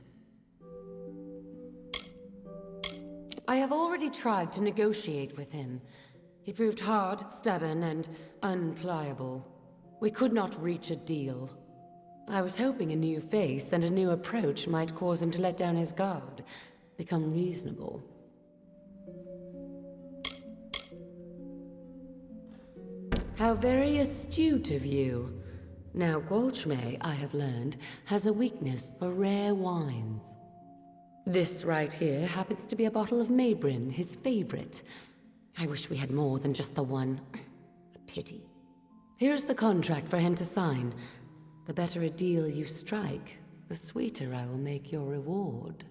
I have already tried to negotiate with him. He proved hard, stubborn, and unpliable. We could not reach a deal. I was hoping a new face and a new approach might cause him to let down his guard, become reasonable. How very astute of you. Now, Gwalchmey, I have learned, has a weakness for rare wines. This right here happens to be a bottle of Maybrin, his favorite. I wish we had more than just the one. Pity. Here's the contract for him to sign. The better a deal you strike, the sweeter I will make your reward.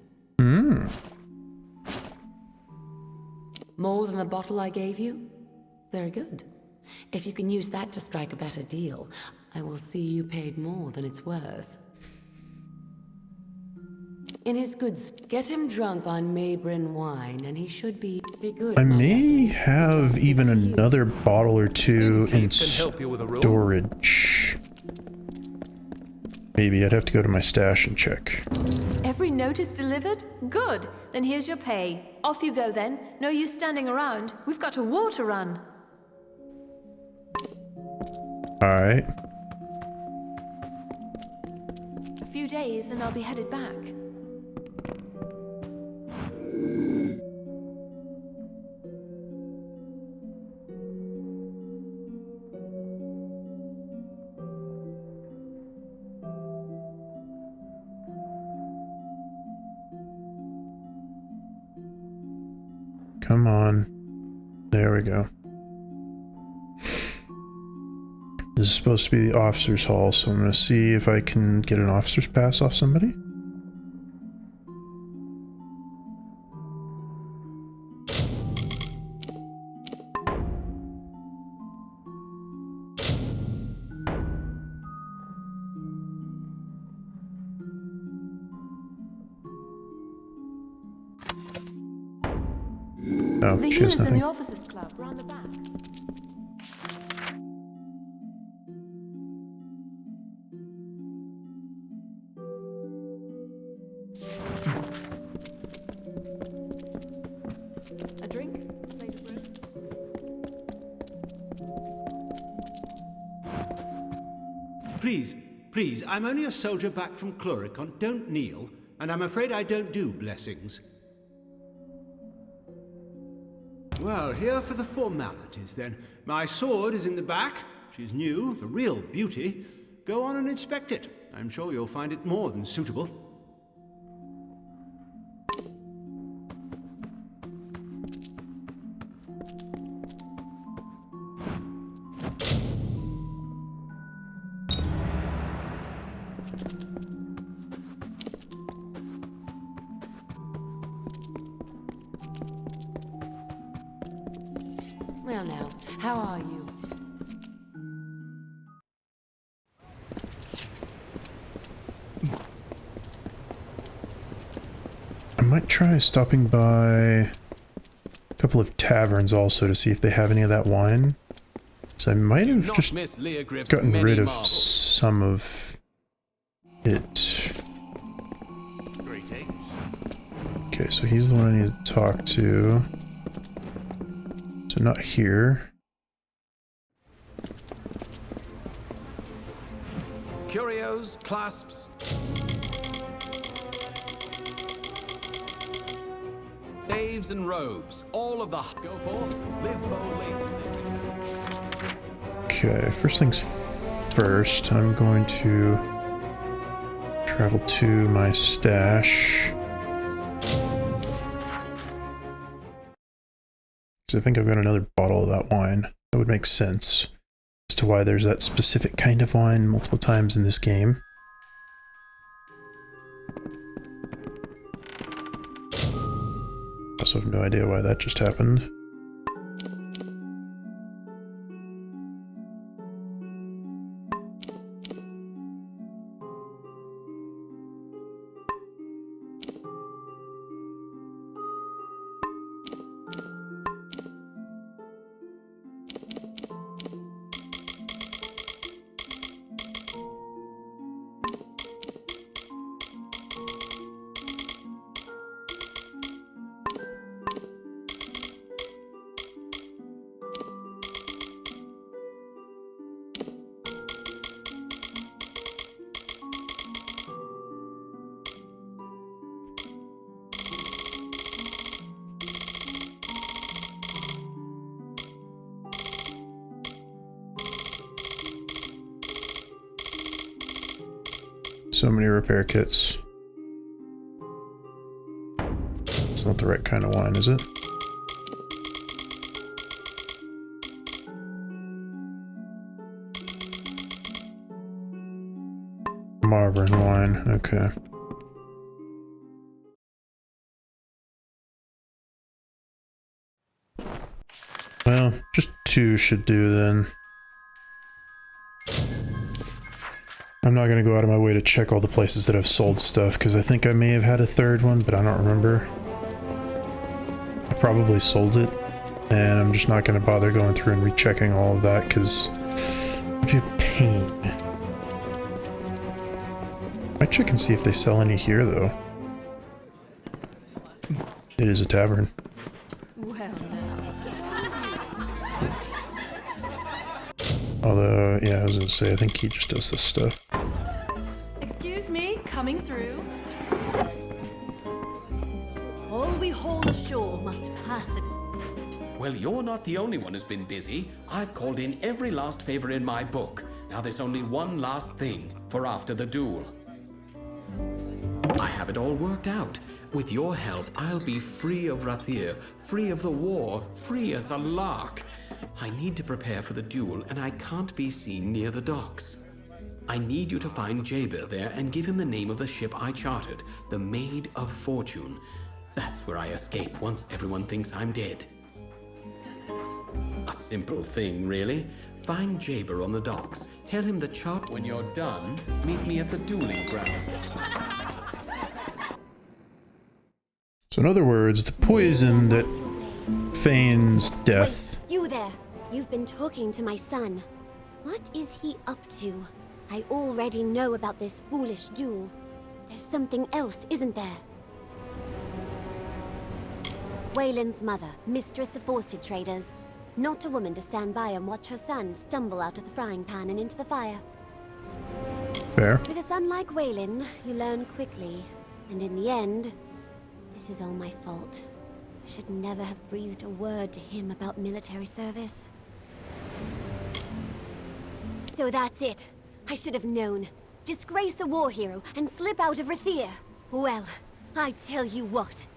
More than the bottle I gave you? Very good. If you can use that to strike a better deal, I will see you paid more than it's worth. In his goods, get him drunk on Maybrin wine, and he should be good. I may have even another bottle or two in storage. Maybe I'd have to go to my stash and check. Every note is delivered? Good. Then here's your pay. Off you go then. No use standing around. We've got a war to run. Alright. A few days and I'll be headed back. Come on. There we go. This is supposed to be the officer's hall, so I'm going to see if I can get an officer's pass off somebody. Oh, The she has healers in nothing. the officers' club, round the back. A drink? Plate of rose? Please, please, I'm only a soldier back from Cluricon. Don't kneel, and I'm afraid I don't do blessings. Well, here for the formalities, then. My sword is in the back. She's new, the real beauty. Go on and inspect it. I'm sure you'll find it more than suitable. Well now, how are you? I might try stopping by a couple of taverns also to see if they have any of that wine. So I might have just gotten rid of some of it. Okay, so he's the one I need to talk to. So not here. Curios, clasps, staves and robes, all of the go forth, live boldly. Okay, first things first, I'm going to travel to my stash. Because I think I've got another bottle of that wine. That would make sense as to why there's that specific kind of wine multiple times in this game. Also have no idea why that just happened. So many repair kits. It's not the right kind of wine, is it? Marburn wine, okay. Well, just 2 should do then. I'm not gonna go out of my way to check all the places that have sold stuff, because I think I may have had a 3rd one, but I don't remember. I probably sold it, and I'm just not gonna bother going through and rechecking all of that, because it'd be a pain. Might check and see if they sell any here, though. It is a tavern. Although, yeah, I was gonna say, I think he just does this stuff. Excuse me, coming through. All we haul ashore must pass the... Well, you're not the only one who's been busy. I've called in every last favor in my book. Now there's only one last thing for after the duel. I have it all worked out. With your help, I'll be free of Rathir, free of the war, free as a lark. I need to prepare for the duel, and I can't be seen near the docks. I need you to find Jabir there and give him the name of the ship I chartered, the Maid of Fortune. That's where I escape once everyone thinks I'm dead. A simple thing, really. Find Jabir on the docks. Tell him the chart. When you're done, meet me at the dueling ground. So in other words, the poison that feigns death. Wait, you there. You've been talking to my son. What is he up to? I already know about this foolish duel. There's something else, isn't there? Wayland's mother, mistress of worsted traders. Not a woman to stand by and watch her son stumble out of the frying pan and into the fire. Fair. With a son like Wayland, you learn quickly. And in the end, this is all my fault. I should never have breathed a word to him about military service. So that's it. I should have known. Disgrace a war hero and slip out of Rathir. Well, I tell you what.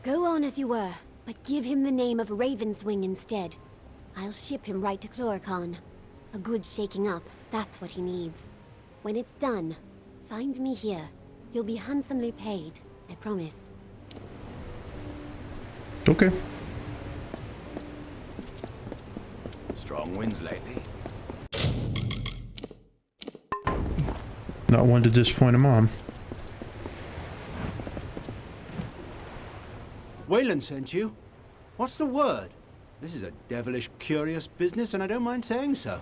Go on as you were, but give him the name of Ravenswing instead. I'll ship him right to Chloricon. A good shaking up, that's what he needs. When it's done, find me here. You'll be handsomely paid, I promise. Okay. Strong winds lately. Not one to disappoint a mom. Wayland sent you? What's the word? This is a devilish curious business, and I don't mind saying so.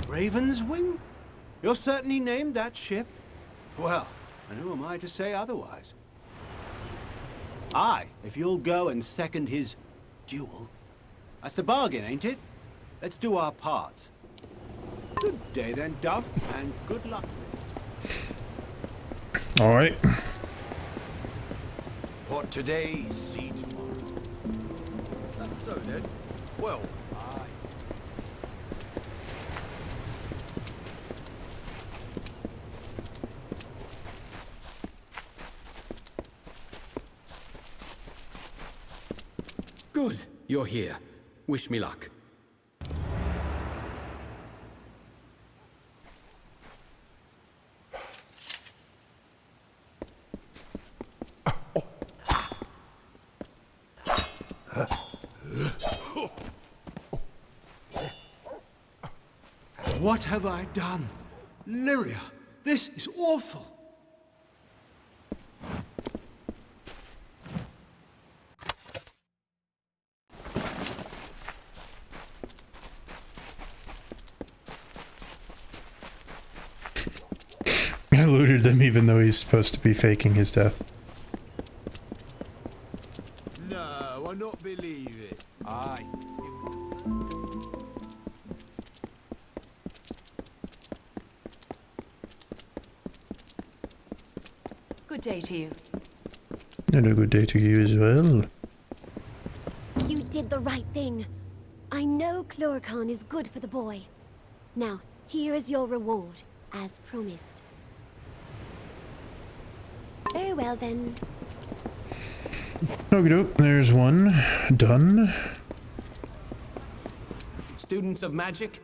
Ravenswing? You're certain he named that ship? Well, and who am I to say otherwise? Aye, if you'll go and second his duel. That's the bargain, ain't it? Let's do our parts. Good day then, Dove, and good luck. All right. What today, see tomorrow. That's so then. Well, aye. Good, you're here. Wish me luck. What have I done? Lyria, this is awful. I looted him even though he's supposed to be faking his death. No, I not believe it. Aye. Good day to you. And a good day to you as well. You did the right thing. I know Chloricon is good for the boy. Now, here is your reward, as promised. Very well, then. Okie doke, there's one. Done. Students of magic?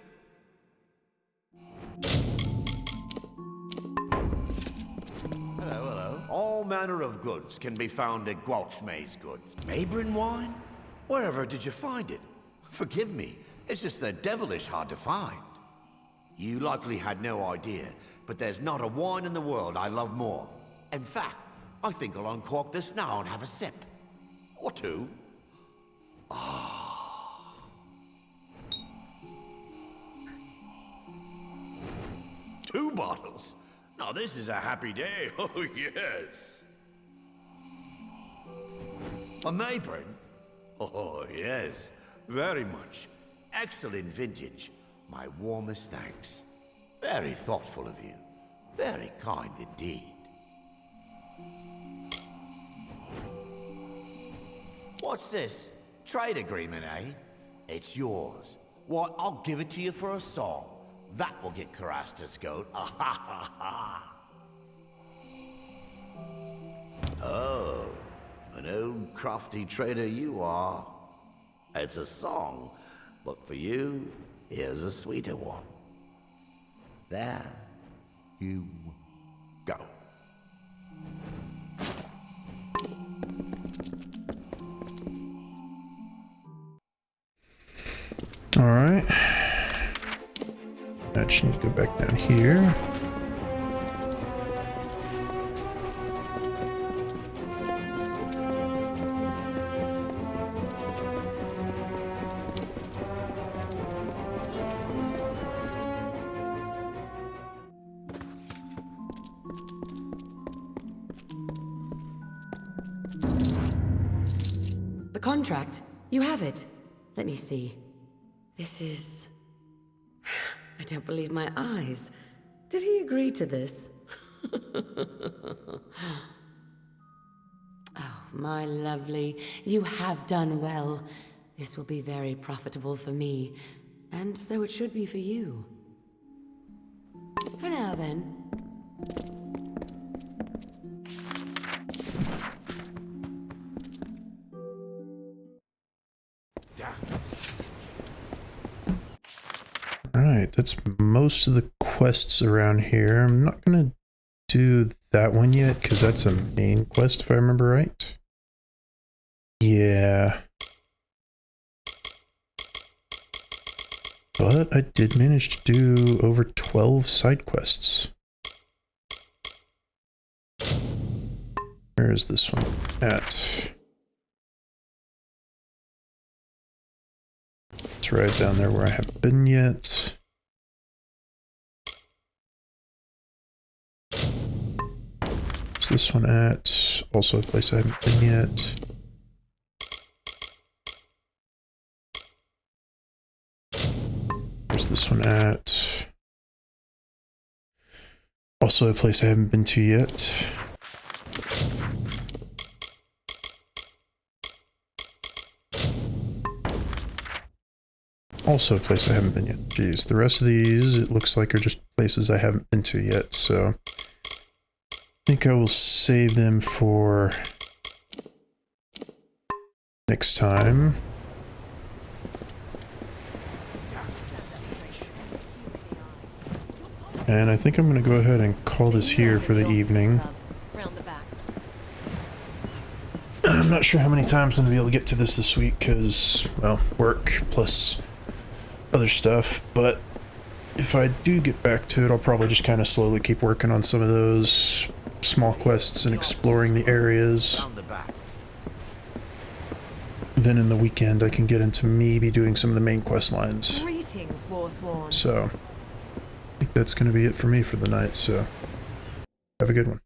Hello. All manner of goods can be found at Gwalchmay's goods. Mabrin wine? Wherever did you find it? Forgive me, it's just they're devilish hard to find. You likely had no idea, but there's not a wine in the world I love more. In fact, I think I'll uncork this now and have a sip. Or two. Ah. 2 bottles? Now this is a happy day, oh yes. A Mabrin? Oh yes, very much. Excellent vintage. My warmest thanks. Very thoughtful of you. Very kind indeed. What's this? Trade agreement, eh? It's yours. Why, I'll give it to you for a song. That will get Carastus goat. Ah ha ha ha. Oh, an old crafty trader you are. It's a song, but for you, here's a sweeter one. There you go. All right. I just need to go back down here. The contract. You have it. Let me see. This is... I don't believe my eyes. Did he agree to this? Oh, my lovely. You have done well. This will be very profitable for me. And so it should be for you. For now, then. Alright, that's most of the quests around here. I'm not gonna do that one yet, because that's a main quest, if I remember right. Yeah. But I did manage to do over 12 side quests. Where is this one at? It's right down there where I haven't been yet. Where's this one at? Also a place I haven't been yet. Where's this one at? Also a place I haven't been to yet. Also a place I haven't been yet. Jeez, the rest of these, it looks like, are just places I haven't been to yet, so... I think I will save them for... next time. And I think I'm going to go ahead and call this here for the evening. I'm not sure how many times I'm going to be able to get to this week, because, well, work plus other stuff, but if I do get back to it, I'll probably just kind of slowly keep working on some of those small quests and exploring the areas. Then in the weekend I can get into maybe doing some of the main quest lines. Greetings, Warsworn. So I think that's going to be it for me for the night, so have a good one.